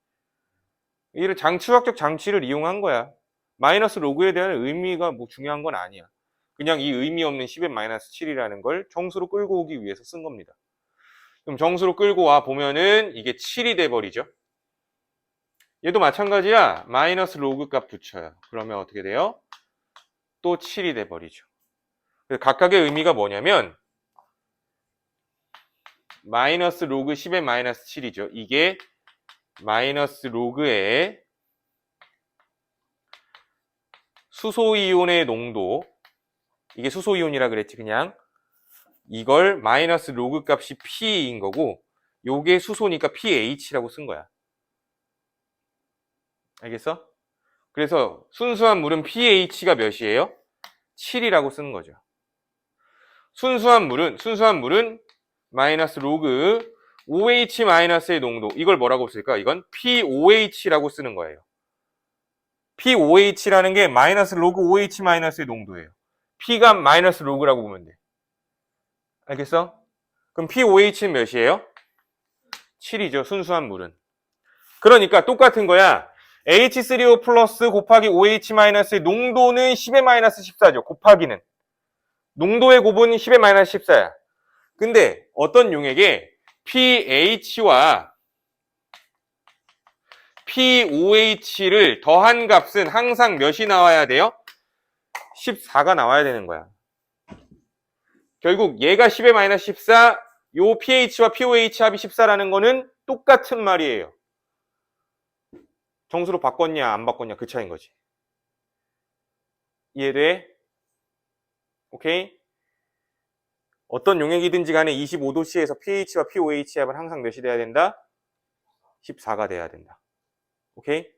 이런 수학적 장치를 이용한 거야. 마이너스 로그에 대한 의미가 뭐 중요한 건 아니야. 그냥 이 의미 없는 10의 마이너스 7이라는 걸 정수로 끌고 오기 위해서 쓴 겁니다. 그럼 정수로 끌고 와 보면은 이게 7이 돼버리죠. 얘도 마찬가지야. 마이너스 로그 값 붙여요. 그러면 어떻게 돼요? 또 7이 돼버리죠. 각각의 의미가 뭐냐면 마이너스 로그 10의 마이너스 7이죠. 이게 마이너스 로그의 수소이온의 농도, 이게 수소이온이라 그랬지 그냥. 이걸 마이너스 로그 값이 P인 거고 요게 수소니까 pH라고 쓴 거야. 알겠어? 그래서 순수한 물은 pH가 몇이에요? 7이라고 쓰는 거죠. 순수한 물은 마이너스 로그 OH 마이너스의 농도, 이걸 뭐라고 쓸까? 이건 POH라고 쓰는 거예요. POH라는 게 마이너스 로그 OH 마이너스의 농도예요. P가 마이너스 로그라고 보면 돼. 알겠어? 그럼 POH는 몇이에요? 7이죠. 순수한 물은. 그러니까 똑같은 거야. H3O 플러스 곱하기 OH 마이너스의 농도는 10의 마이너스 14죠. 곱하기는. 농도의 곱은 10의 마이너스 14야. 근데 어떤 용액에 pH와 POH를 더한 값은 항상 몇이 나와야 돼요? 14가 나와야 되는 거야. 결국 얘가 10의 마이너스 14, 요 pH와 POH 합이 14라는 거는 똑같은 말이에요. 정수로 바꿨냐 안 바꿨냐 그 차이인 거지. 이해돼? 오케이? 어떤 용액이든지 간에 25도씨에서 pH와 POH 합은 항상 몇이 돼야 된다? 14가 돼야 된다. 오케이?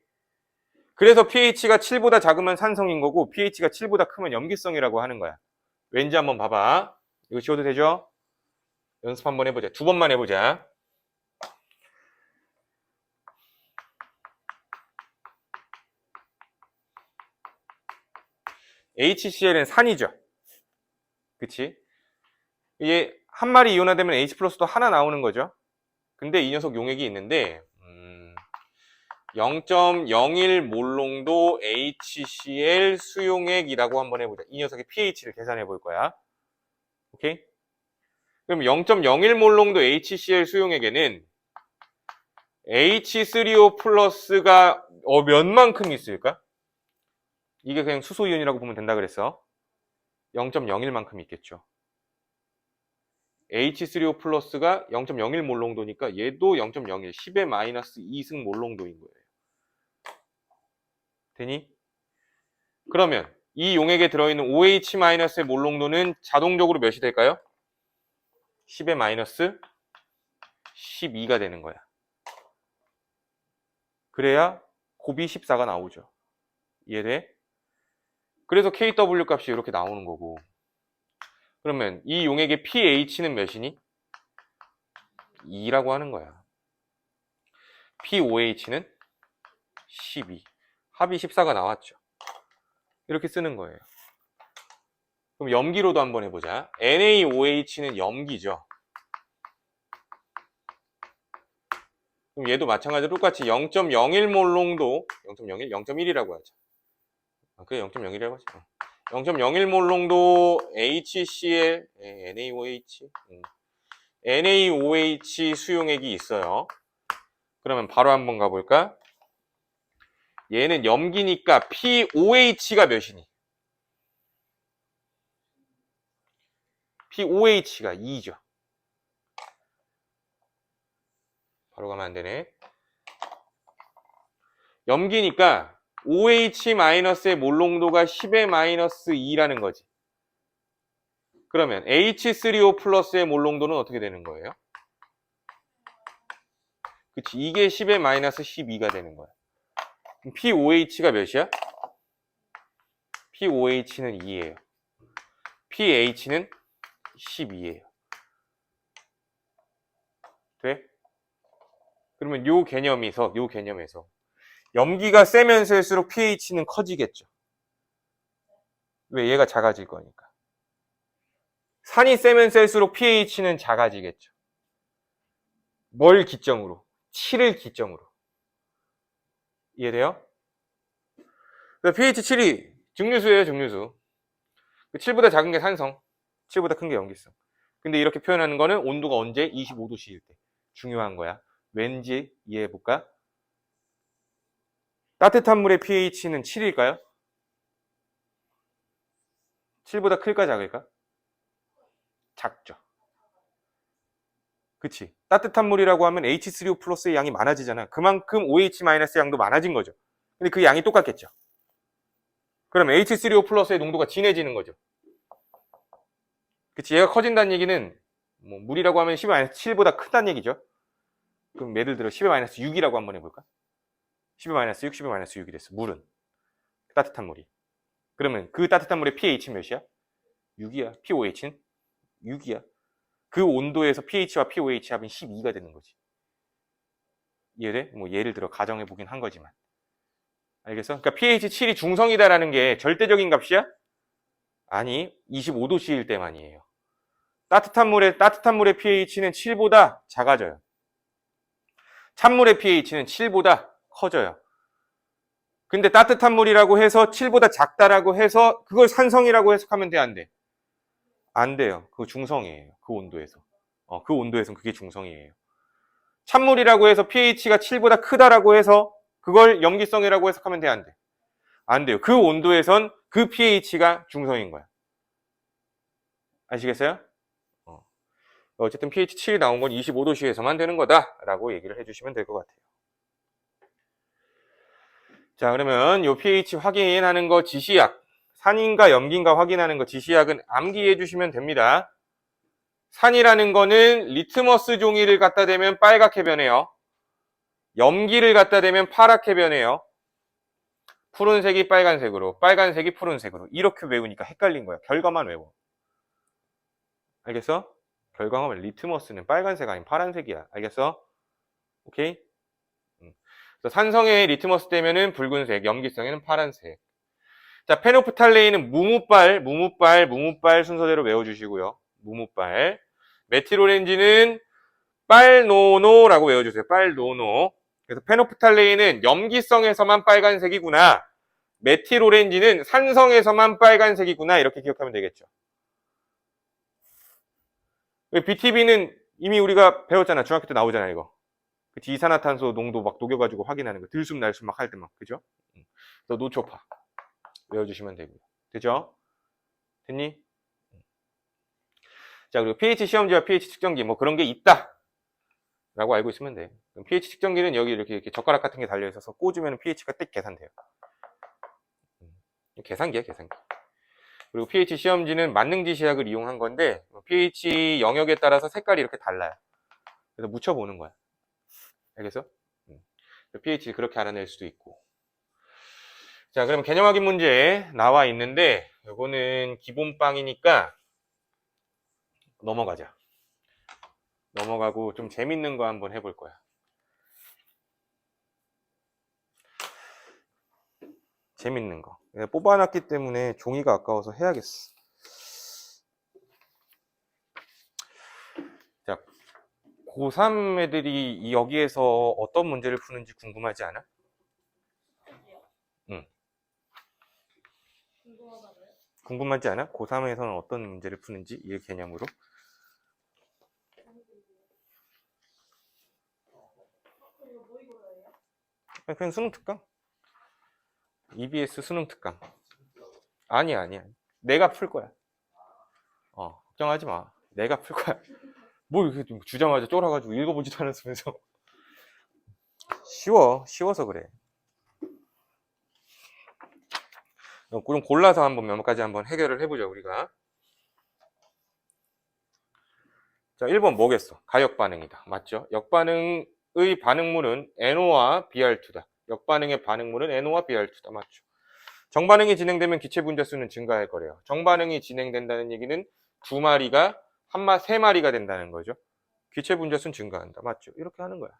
그래서 pH가 7보다 작으면 산성인 거고 pH가 7보다 크면 염기성이라고 하는 거야. 왠지 한번 봐봐. 이거 지워도 되죠? 연습 한번 해보자. 2번만 해보자. HCl은 산이죠. 그치? 이게 한 마리 이온화되면 H 플러스도 하나 나오는 거죠. 근데 이 녀석 용액이 있는데 0.01 몰농도 HCl 수용액이라고 한번 해보자. 이 녀석의 pH를 계산해 볼 거야. 오케이? 그럼 0.01 몰농도 HCl 수용액에는 H3O 플러스가 몇만큼 있을까? 이게 그냥 수소이온이라고 보면 된다 그랬어. 0.01만큼 있겠죠. H3O 플러스가 0.01 몰농도니까 얘도 0.01, 10의 마이너스 2승 몰농도인 거예요. 되니? 그러면 이 용액에 들어있는 OH-의 몰농도는 자동적으로 몇이 될까요? 10의 마이너스 12가 되는 거야. 그래야 곱이 14가 나오죠. 이해돼? 그래서 KW 값이 이렇게 나오는 거고. 그러면 이 용액의 pH는 몇이니? 2라고 하는 거야. POH는 12. 합이 14가 나왔죠. 이렇게 쓰는 거예요. 그럼 염기로도 한번 해보자. NaOH는 염기죠. 그럼 얘도 마찬가지로 똑같이 0.01 몰농도 0.01, 0.1이라고 하자. 그래 0.01이라고 하자. 0.01 몰농도 HCl, NaOH, NaOH 수용액이 있어요. 그러면 바로 한번 가볼까? 얘는 염기니까 POH가 몇이니? POH가 2죠. 바로 가면 안 되네. 염기니까 OH-의 몰농도가 10의 마이너스 2라는 거지. 그러면 H3O 플러스의 몰농도는 어떻게 되는 거예요? 그치, 이게 10의 마이너스 12가 되는 거야. 그럼 POH가 몇이야? POH는 2예요. pH는 12예요. 돼? 그러면 요 개념에서 염기가 세면 셀수록 pH는 커지겠죠. 왜? 얘가 작아질 거니까. 산이 세면 셀수록 pH는 작아지겠죠. 뭘 기점으로? 7을 기점으로. 이해돼요? pH 7이 증류수예요, 증류수. 7보다 작은 게 산성, 7보다 큰 게 염기성. 근데 이렇게 표현하는 거는 온도가 언제? 25도씨일 때. 중요한 거야. 왠지 이해해 볼까? 따뜻한 물의 pH는 7일까요? 7보다 클까 작을까? 작죠. 그치? 따뜻한 물이라고 하면 H3O 플러스의 양이 많아지잖아. 그만큼 OH 마이너스 양도 많아진 거죠. 근데 그 양이 똑같겠죠. 그럼 H3O 플러스의 농도가 진해지는 거죠. 그치? 얘가 커진다는 얘기는 뭐 물이라고 하면 10-7보다 크다는 얘기죠. 그럼 예를 들어 10-6이라고 한번 해볼까? 10-6, 10-6이 됐어. 물은. 따뜻한 물이. 그러면 그 따뜻한 물의 pH는 몇이야? 6이야. pOH는 6이야. 그 온도에서 pH와 pOH 합은 12가 되는 거지. 이해돼? 뭐 예를 들어 가정해 보긴 한 거지만. 알겠어? 그러니까 pH 7이 중성이다라는 게 절대적인 값이야? 아니, 25도씨일 때만이에요. 따뜻한 물의 pH는 7보다 작아져요. 찬물의 pH는 7보다 커져요. 근데 따뜻한 물이라고 해서 7보다 작다라고 해서 그걸 산성이라고 해석하면 돼, 안 돼? 안 돼요. 그거 중성이에요. 그 온도에서. 그 온도에서는 그게 중성이에요. 찬물이라고 해서 pH가 7보다 크다라고 해서 그걸 염기성이라고 해석하면 돼, 안 돼? 안 돼요. 그 온도에선 그 pH가 중성인 거야. 아시겠어요? 어쨌든 pH 7이 나온 건 25도씨에서만 되는 거다라고 얘기를 해주시면 될 것 같아요. 자, 그러면 요 pH 확인하는 거 지시약, 산인가 염기인가 확인하는 거 지시약은 암기해 주시면 됩니다. 산이라는 거는 리트머스 종이를 갖다 대면 빨갛게 변해요. 염기를 갖다 대면 파랗게 변해요. 푸른색이 빨간색으로, 빨간색이 푸른색으로. 이렇게 외우니까 헷갈린 거야. 결과만 외워. 알겠어? 결과만 리트머스는 빨간색 아닌 파란색이야. 알겠어? 오케이? 그래서 산성에 리트머스 되면은 붉은색, 염기성에는 파란색. 자, 페노프탈레인은 무무빨 순서대로 외워주시고요. 무무빨. 메틸오렌지는 빨노노라고 외워주세요. 빨노노. 그래서 페노프탈레인은 염기성에서만 빨간색이구나. 메틸오렌지는 산성에서만 빨간색이구나. 이렇게 기억하면 되겠죠. BTB는 이미 우리가 배웠잖아. 중학교 때 나오잖아, 이거. 그치? 이산화탄소 농도 막 녹여가지고 확인하는 거. 들숨 날숨 막 할 때 막, 그죠? 그래서 노초파. 외워주시면 되고요. 되죠? 됐니? 자, 그리고 pH 시험지와 pH 측정기, 뭐 그런 게 있다. 라고 알고 있으면 돼. 그럼 pH 측정기는 여기 이렇게 젓가락 같은 게 달려있어서 꽂으면 pH가 딱 계산돼요. 계산기야, 계산기. 그리고 pH 시험지는 만능 지시약을 이용한 건데, pH 영역에 따라서 색깔이 이렇게 달라요. 그래서 묻혀보는 거야. 알겠어? pH 그렇게 알아낼 수도 있고. 자, 그럼 개념 확인 문제 나와 있는데, 이거는 기본빵이니까 넘어가자. 넘어가고 좀 재밌는 거 한번 해볼 거야. 재밌는 거. 내가 뽑아놨기 때문에 종이가 아까워서 해야겠어. 자, 고3 애들이 여기에서 어떤 문제를 푸는지 궁금하지 않아? 응. 궁금하지 않아? 고3에서는 어떤 문제를 푸는지 이 개념으로? 그냥 수능 특강? EBS 수능 특강. 아니야. 내가 풀 거야. 걱정하지 마. 내가 풀 거야. 뭐 이렇게 좀 주자마자 쫄아가지고 읽어보지도 않았으면서. 쉬워서 그래. 좀 골라서 한번 몇 가지 한번 해결을 해보자, 우리가. 자, 1번 뭐겠어? 가역 반응이다. 맞죠? 역반응의 반응물은 NO와 Br2다. 역반응의 반응물은 NO와 Br2다. 맞죠? 정반응이 진행되면 기체 분자수는 증가할 거래요. 정반응이 진행된다는 얘기는 두 마리가 세 마리가 된다는 거죠. 기체 분자수는 증가한다. 맞죠? 이렇게 하는 거야.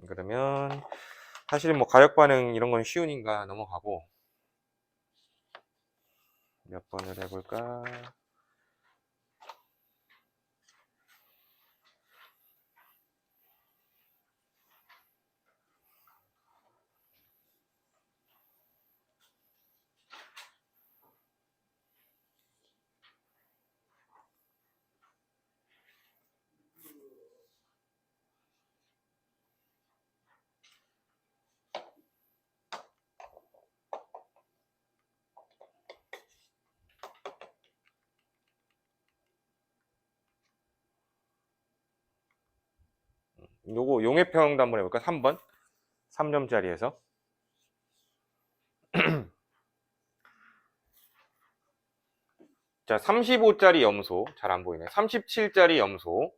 그러면 사실은 뭐 가역 반응 이런 건 쉬우니까 넘어가고 몇 번을 해볼까? 요거 용해평도 한번 해볼까? 3번. 3점짜리에서. 자, 35짜리 염소. 잘 안 보이네. 37짜리 염소.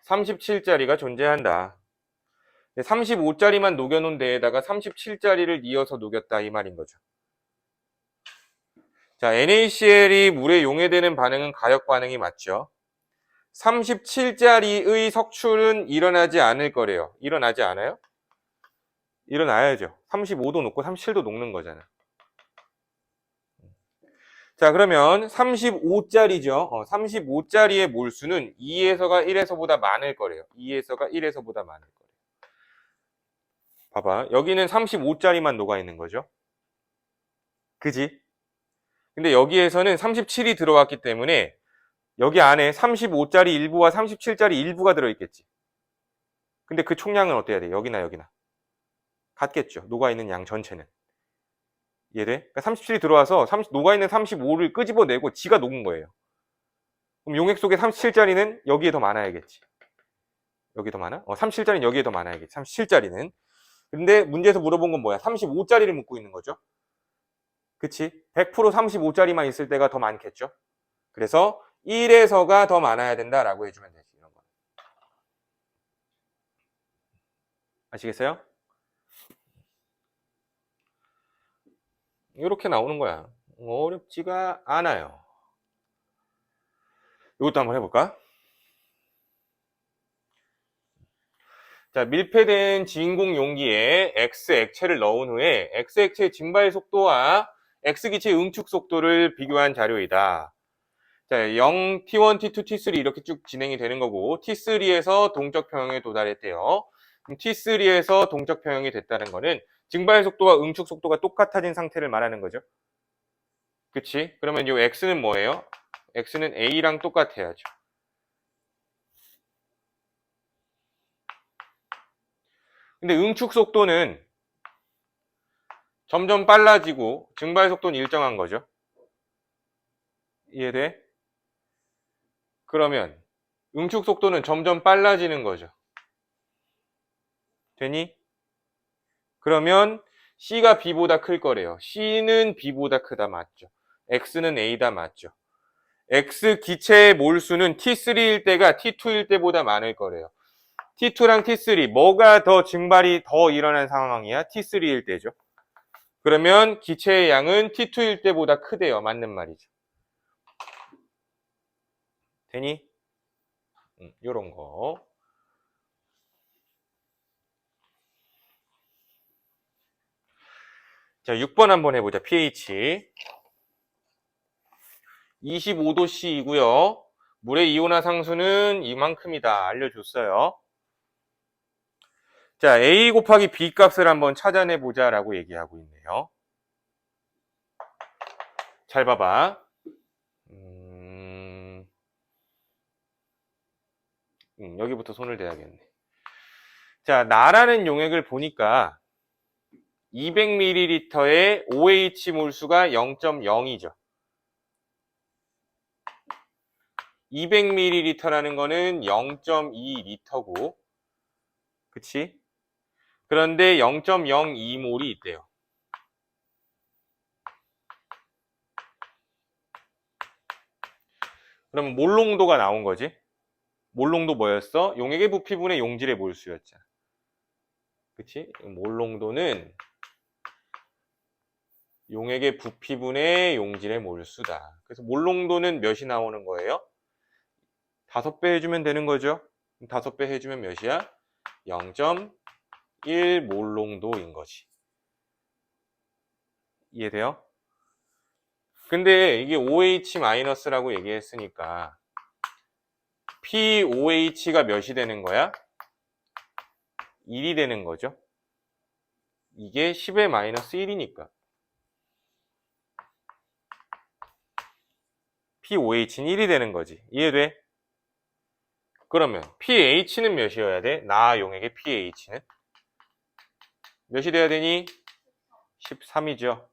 37짜리가 존재한다. 35짜리만 녹여놓은 데에다가 37짜리를 이어서 녹였다 이 말인 거죠. 자, NaCl이 물에 용해되는 반응은 가역 반응이 맞죠. 37짜리의 석출은 일어나지 않을 거래요. 일어나지 않아요? 일어나야죠. 35도 녹고 37도 녹는 거잖아. 자, 그러면 35짜리죠. 35짜리의 몰수는 2에서가 1에서보다 많을 거래요. 2에서가 1에서보다 많을 거래요. 봐봐. 여기는 35짜리만 녹아 있는 거죠. 그지? 근데 여기에서는 37이 들어왔기 때문에 여기 안에 35짜리 일부와 37짜리 일부가 들어있겠지. 근데 그 총량은 어때야 돼? 여기나 여기나. 같겠죠. 녹아있는 양 전체는. 이해돼? 그러니까 37이 들어와서 녹아있는 35를 끄집어내고 지가 녹은 거예요. 그럼 용액 속에 37짜리는 여기에 더 많아야겠지. 여기 더 많아? 37짜리는 여기에 더 많아야겠지. 37짜리는. 근데 문제에서 물어본 건 뭐야? 35짜리를 묻고 있는 거죠. 그치? 100% 35짜리만 있을 때가 더 많겠죠. 그래서 1에서가 더 많아야 된다라고 해주면 되지. 이런 거. 아시겠어요? 이렇게 나오는 거야. 어렵지가 않아요. 이것도 한번 해볼까? 자, 밀폐된 진공 용기에 X 액체를 넣은 후에 X 액체의 증발 속도와 X 기체의 응축 속도를 비교한 자료이다. 자, 0, T1, T2, T3 이렇게 쭉 진행이 되는 거고 T3에서 동적 평형에 도달했대요. T3에서 동적 평형이 됐다는 거는 증발 속도와 응축 속도가 똑같아진 상태를 말하는 거죠. 그치? 그러면 이 X는 뭐예요? X는 A랑 똑같아야죠. 근데 응축 속도는 점점 빨라지고 증발 속도는 일정한 거죠. 이해돼? 그러면 응축 속도는 점점 빨라지는 거죠. 되니? 그러면 C가 B보다 클 거래요. C는 B보다 크다 맞죠? X는 A다 맞죠? X 기체의 몰수는 T3일 때가 T2일 때보다 많을 거래요. T2랑 T3 뭐가 더 증발이 더 일어난 상황이야? T3일 때죠. 그러면 기체의 양은 T2일 때보다 크대요. 맞는 말이죠. 되니? 요런 거. 자, 6번 한번 해보자. pH. 25도씨이고요. 물의 이온화 상수는 이만큼이다. 알려줬어요. 자, A 곱하기 B 값을 한번 찾아내보자 라고 얘기하고 있네요. 잘 봐봐. 여기부터 손을 대야겠네. 자, 나라는 용액을 보니까 200ml의 OH 몰수가 0.0이죠. 200ml라는 거는 0.2리터고, 그치? 그런데 0.02몰이 있대요. 그럼 몰농도가 나온 거지? 몰농도 뭐였어? 용액의 부피분의 용질의 몰수였잖아. 그치? 몰농도는 용액의 부피분의 용질의 몰수다. 그래서 몰농도는 몇이 나오는 거예요? 5배 해주면 되는 거죠? 5배 해주면 몇이야? 0.1 몰농도인 거지. 이해돼요? 근데 이게 OH-라고 얘기했으니까 POH가 몇이 되는 거야? 1이 되는 거죠. 이게 10의 마이너스 1이니까. POH는 1이 되는 거지. 이해돼? 그러면 pH는 몇이어야 돼? 나 용액의 pH는? 몇이 돼야 되니? 13이죠.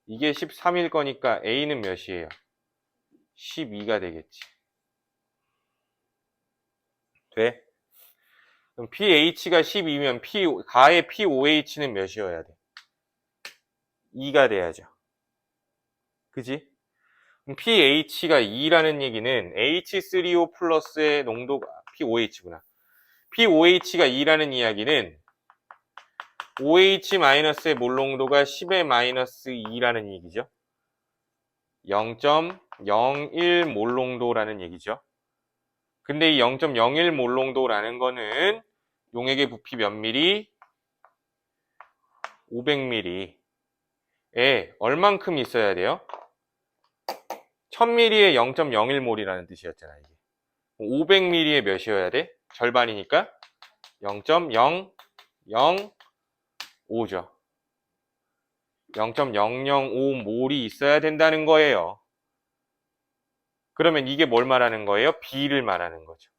이게 13일 거니까 A는 몇이에요? 12가 되겠지. 돼? 그럼 pH가 12면 가의 pOH는 몇이어야 돼? 2가 돼야죠. 그지? 그럼 pH가 2라는 얘기는 H3O 플러스의 농도가 pOH구나. pOH가 2라는 이야기는 OH-의 몰 농도가 10의 마이너스 2라는 얘기죠. 0.01 몰 농도라는 얘기죠. 근데 이 0.01 몰 농도라는 거는 용액의 부피 몇 미리? 500ml에 얼만큼 있어야 돼요? 1000ml에 0.01몰이라는 뜻이었잖아요. 500ml에 몇이어야 돼? 절반이니까 0.005죠. 0.005몰이 있어야 된다는 거예요. 그러면 이게 뭘 말하는 거예요? B를 말하는 거죠.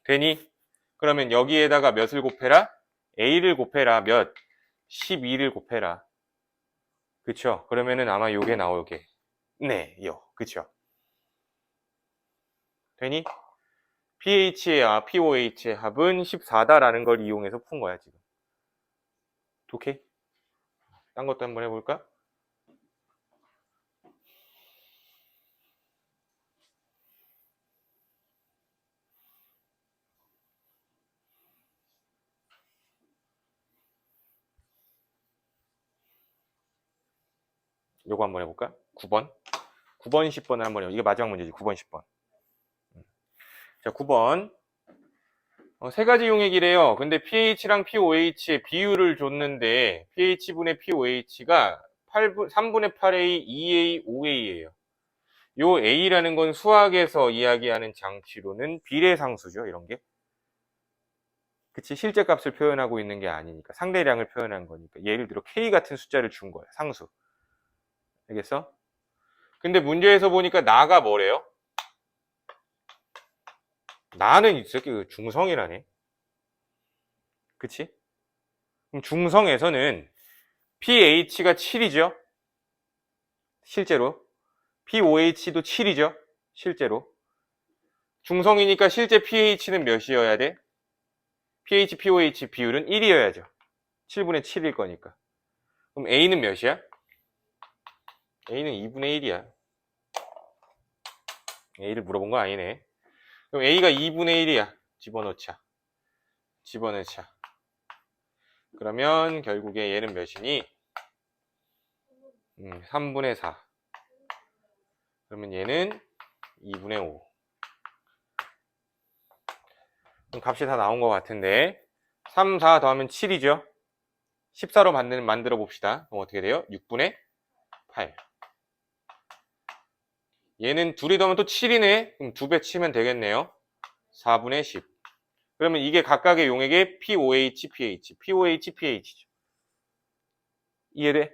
되니? 그러면 여기에다가 몇을 곱해라? A를 곱해라. 몇? 12를 곱해라. 그쵸? 그러면은 아마 요게 나오게. 네, 그쵸? 되니? pH의 pOH의 합은 14다라는 걸 이용해서 푼 거야, 지금. 오케이? 딴 것도 한번 해볼까? 요거 한번 해볼까? 9번. 9번, 10번을 한번 해볼까? 이게 마지막 문제지, 9번, 10번. 자, 9번. 세 가지 용액이래요. 근데 pH랑 pOH의 비율을 줬는데 pH분의 pOH가 3분의 8A, 2A, 5A예요. 요 A라는 건 수학에서 이야기하는 장치로는 비례상수죠, 이런 게. 그치? 실제 값을 표현하고 있는 게 아니니까. 상대량을 표현한 거니까. 예를 들어 K 같은 숫자를 준 거야, 상수. 알겠어? 근데 문제에서 보니까 나가 뭐래요? 나는 이 새끼 중성이라네. 그치? 그럼 중성에서는 pH가 7이죠? 실제로. pOH도 7이죠? 실제로. 중성이니까 실제 pH는 몇이어야 돼? pH, pOH 비율은 1이어야죠. 7분의 7일 거니까. 그럼 A는 몇이야? A는 2분의 1이야. A를 물어본 거 아니네. 그럼 A가 2분의 1이야. 집어넣자. 그러면 결국에 얘는 몇이니? 3분의 4. 그러면 얘는 2분의 5. 그럼 값이 다 나온 것 같은데 3, 4 더하면 7이죠? 14로 만들어 봅시다. 그럼 어떻게 돼요? 6분의 8. 얘는 둘이 더하면 또 7이네. 그럼 2배 치면 되겠네요. 4분의 10. 그러면 이게 각각의 용액의 pOH, pH, pOH, pH죠. 이해돼?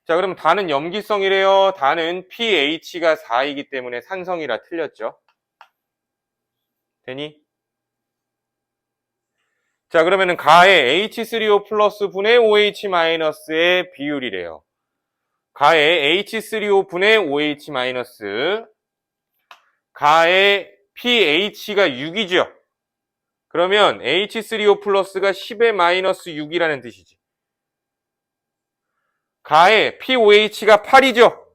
자, 그럼 다는 염기성이래요. 다는 pH가 4이기 때문에 산성이라 틀렸죠. 되니? 자, 그러면은 가의 H3O 플러스 분의 OH 마이너스의 비율이래요. 가의 H3O 분의 OH 마이너스. 가의 pH가 6이죠. 그러면 H3O 플러스가 10의 마이너스 6이라는 뜻이지. 가의 pOH가 8이죠.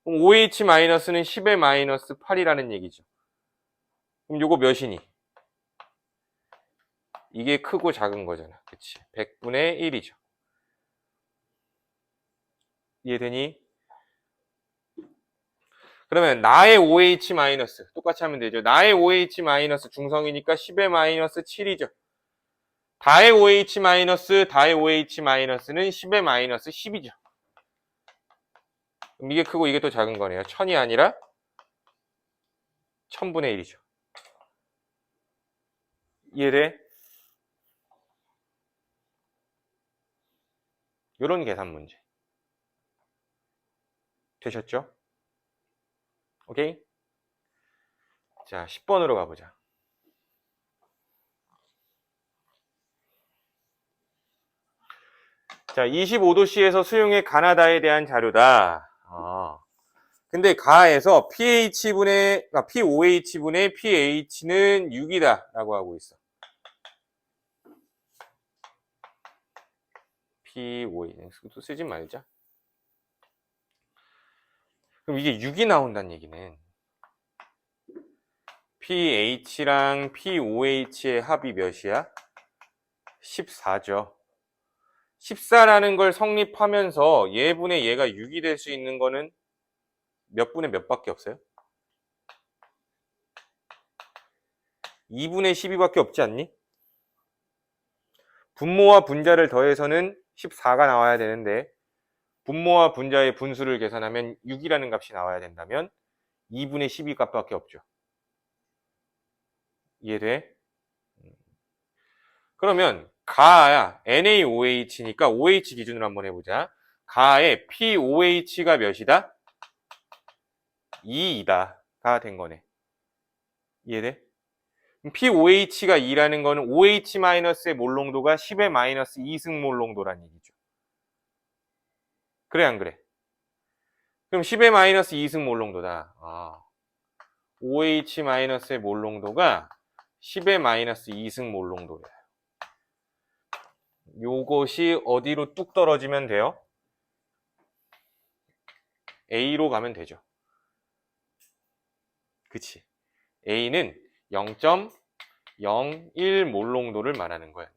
그럼 OH 마이너스는 10의 마이너스 8이라는 얘기죠. 그럼 요거 몇이니? 이게 크고 작은 거잖아. 그치? 100분의 1이죠. 이해되니? 그러면 나의 OH 마이너스 똑같이 하면 되죠. 나의 OH 마이너스 중성이니까 10의 마이너스 7이죠. 다의 OH 마이너스 다의 OH 마이너스는 10의 마이너스 10이죠. 그럼 이게 크고 이게 또 작은 거네요. 1000이 아니라 1000분의 1이죠. 이해돼? 요런 계산 문제. 되셨죠? 오케이? 자, 10번으로 가보자. 자, 25도씨에서 수용의 가나다에 대한 자료다. 근데 가에서 POH분의 pH는 6이다 라고 하고 있어. POH 쓰지 말자. 그럼 이게 6이 나온다는 얘기는 pH랑 POH의 합이 몇이야? 14죠. 14라는 걸 성립하면서 얘분의 얘가 6이 될 수 있는 거는 몇 분의 몇 밖에 없어요? 2분의 12밖에 없지 않니? 분모와 분자를 더해서는 14가 나와야 되는데 분모와 분자의 분수를 계산하면 6이라는 값이 나와야 된다면 2분의 12 값밖에 없죠. 이해돼? 그러면 가야 NaOH니까 OH 기준으로 한번 해보자. 가의 POH가 몇이다? 2이다가 된 거네. 이해돼? POH가 2라는 거는 OH-의 몰농도가 10의 마이너스 2승 몰농도란 얘기죠. 그래 안 그래? 그럼 10의 마이너스 2승 몰농도다. OH-의 몰농도가 10의 마이너스 2승 몰농도래요. 요것이 어디로 뚝 떨어지면 돼요? A로 가면 되죠. 그치? A는 0.01 몰농도를 말하는 거야.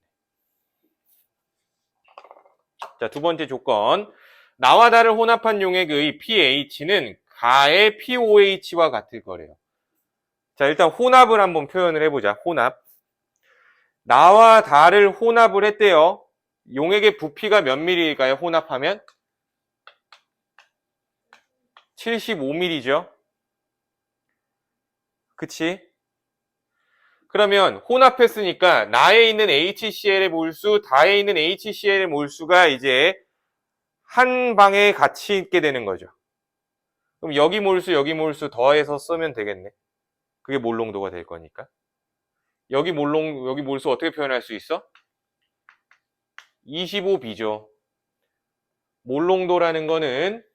자, 두 번째 조건. 나와 다를 혼합한 용액의 pH는 가의 pOH와 같을 거래요. 자, 일단 혼합을 한번 표현을 해보자. 혼합. 나와 다를 혼합을 했대요. 용액의 부피가 몇 mm일까요? 혼합하면? 75mm죠. 그치? 그러면 혼합했으니까 나에 있는 HCl의 몰수, 다에 있는 HCl의 몰수가 이제 한 방에 같이 있게 되는 거죠. 그럼 여기 몰수 더해서 쓰면 되겠네. 그게 몰농도가 될 거니까. 여기 몰수 어떻게 표현할 수 있어? 25B죠. 몰농도라는 거는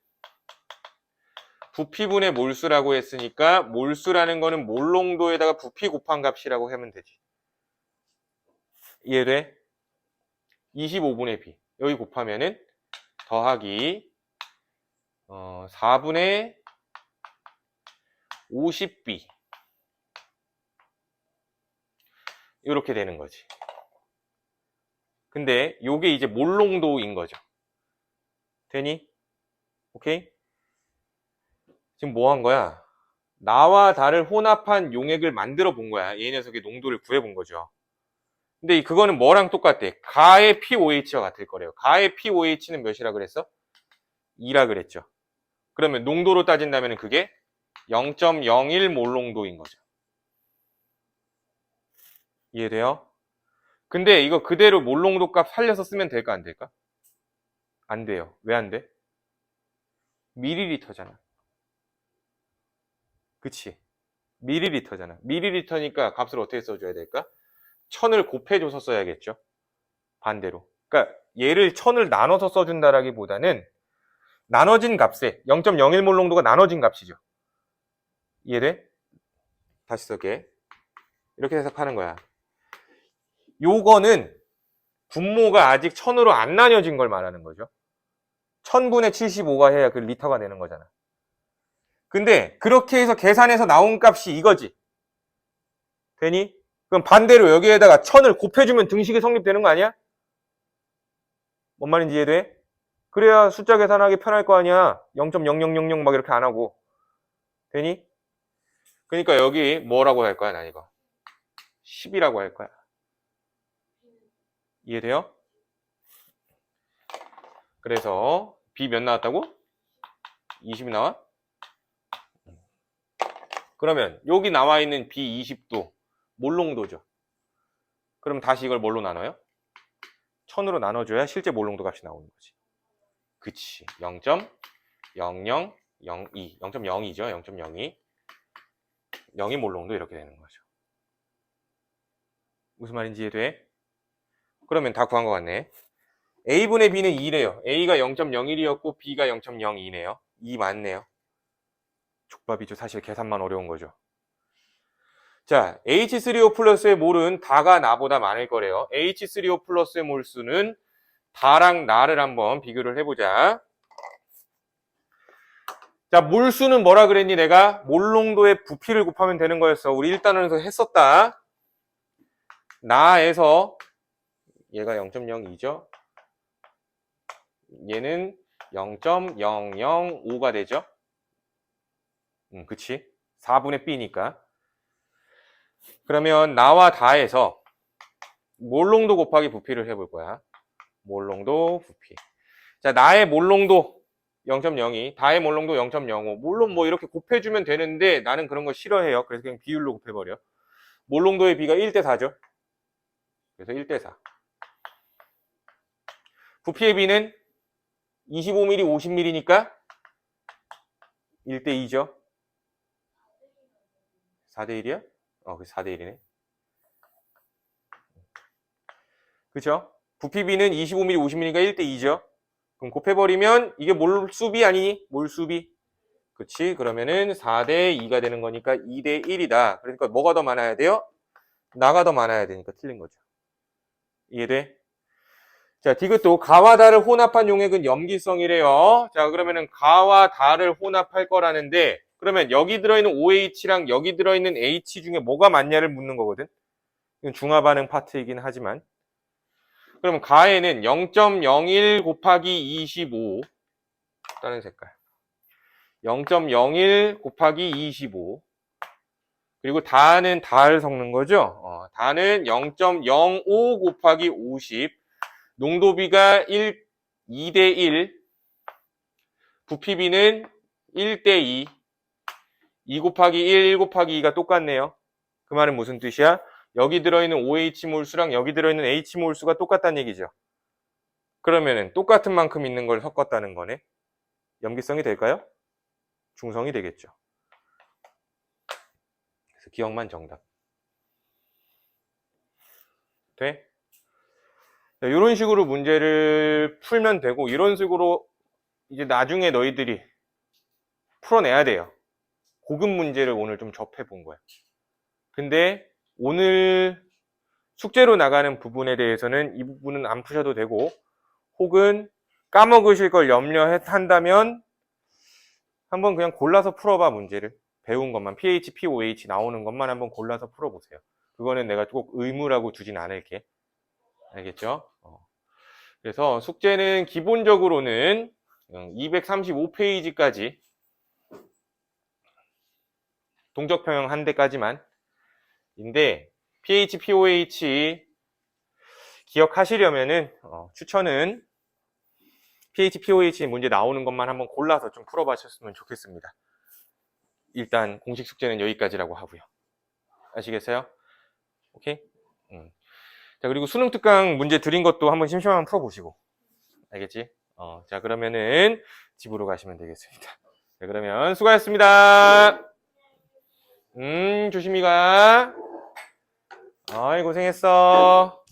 부피분의 몰수라고 했으니까 몰수라는 거는 몰농도에다가 부피 곱한 값이라고 하면 되지. 이해돼? 25분의 B. 여기 곱하면은 더하기 4분의 50B. 이렇게 되는 거지. 근데 요게 이제 몰농도인 거죠. 되니? 오케이? 지금 뭐 한 거야? 나와 다를 혼합한 용액을 만들어 본 거야. 이 녀석의 농도를 구해 본 거죠. 근데 그거는 뭐랑 똑같대? 가의 pOH와 같을 거래요. 가의 pOH는 몇이라 그랬어? 2라 그랬죠. 그러면 농도로 따진다면 그게 0.01 몰농도인 거죠. 이해돼요? 근데 이거 그대로 몰농도 값 살려서 쓰면 될까 안 될까? 안 돼요. 왜 안 돼? 밀리리터잖아. 그치? 밀리리터잖아. 밀리리터니까 값을 어떻게 써줘야 될까? 1000을 곱해줘서 써야겠죠. 반대로. 그러니까 얘를 1000을 나눠서 써준다라기보다는 나눠진 값에 0.01 몰농도가 나눠진 값이죠. 이해돼? 다시 써게. 이렇게 해석하는 거야. 요거는 분모가 아직 1000으로 안 나뉘어진 걸 말하는 거죠. 1000분의 75가 해야 그 리터가 되는 거잖아. 근데 그렇게 해서 계산해서 나온 값이 이거지. 되니? 그럼 반대로 여기에다가 1000을 곱해주면 등식이 성립되는 거 아니야? 뭔 말인지 이해돼? 그래야 숫자 계산하기 편할 거 아니야. 0.0000 막 이렇게 안 하고. 되니? 그러니까 여기 뭐라고 할 거야, 난 이거. 10이라고 할 거야. 이해돼요? 그래서 B 몇 나왔다고? 20이 나와? 그러면 여기 나와 있는 B20도 몰농도죠. 그럼 다시 이걸 뭘로 나눠요? 1000으로 나눠줘야 실제 몰농도 값이 나오는 거지. 그치. 0.0002. 0.02죠. 0.02. 0이 몰농도 이렇게 되는 거죠. 무슨 말인지 이해돼? 그러면 다 구한 것 같네. A분의 B는 2래요. A가 0.01이었고 B가 0.02네요. 2 맞네요. 족밥이죠. 사실 계산만 어려운 거죠. 자, H3O 플러스의 몰은 다가 나보다 많을 거래요. H3O 플러스의 몰수는 다랑 나를 한번 비교를 해보자. 자, 몰수는 뭐라 그랬니? 내가 몰농도의 부피를 곱하면 되는 거였어. 우리 1단원에서 했었다. 나에서 얘가 0.02죠. 얘는 0.005가 되죠. 그치? 4분의 B니까. 그러면 나와 다에서 몰농도 곱하기 부피를 해볼 거야. 몰농도 부피. 자, 나의 몰농도 0.02, 다의 몰농도 0.05. 물론 뭐 이렇게 곱해주면 되는데 나는 그런 거 싫어해요. 그래서 그냥 비율로 곱해버려. 몰농도의 비가 1대 4죠. 그래서 1대 4. 부피의 비는 25mm, 50mm니까 1대 2죠. 4대 1이야? 그래서 4대 1이네. 그죠? 부피비는 25mm, 50mm니까 1대 2죠. 그럼 곱해버리면 이게 몰수비 아니니? 몰수비. 그치? 그러면은 4대 2가 되는 거니까 2대 1이다. 그러니까 뭐가 더 많아야 돼요? 나가 더 많아야 되니까 틀린 거죠. 이해돼? 자, 디귿도 가와 다를 혼합한 용액은 염기성이래요. 자, 그러면은 가와 다를 혼합할 거라는데 그러면 여기 들어있는 OH랑 여기 들어있는 H 중에 뭐가 많냐를 묻는 거거든. 이건 중화반응 파트이긴 하지만 그러면 가에는 0.01 곱하기 25 다른 색깔 0.01 곱하기 25 그리고 다는 다를 섞는 거죠. 다는 0.05 곱하기 50 농도비가 2대 1 부피비는 1대 2 2 곱하기 1 곱하기 2가 똑같네요. 그 말은 무슨 뜻이야? 여기 들어있는 OH 몰수랑 여기 들어있는 H 몰수가 똑같다는 얘기죠. 그러면은 똑같은 만큼 있는 걸 섞었다는 거네. 염기성이 될까요? 중성이 되겠죠. 그래서 기억만 정답. 돼? 자, 이런 식으로 문제를 풀면 되고 이런 식으로 이제 나중에 너희들이 풀어내야 돼요. 고급 문제를 오늘 좀 접해 본 거야. 근데 오늘 숙제로 나가는 부분에 대해서는 이 부분은 안 푸셔도 되고 혹은 까먹으실 걸 염려한다면 한번 그냥 골라서 풀어봐 문제를. 배운 것만 pH, pOH 나오는 것만 한번 골라서 풀어보세요. 그거는 내가 꼭 의무라고 두진 않을게. 알겠죠? 그래서 숙제는 기본적으로는 235페이지까지 동적평형 한 대까지만 인데 pH, pOH 기억하시려면은 추천은 pH, pOH 문제 나오는 것만 한번 골라서 좀 풀어보셨으면 좋겠습니다. 일단 공식 숙제는 여기까지라고 하고요. 아시겠어요? 오케이? 자, 그리고 수능 특강 문제 드린 것도 한번 심심하면 풀어보시고. 알겠지? 자, 그러면은 집으로 가시면 되겠습니다. 자, 그러면 수고하셨습니다. 조심히 가. 어이, 고생했어.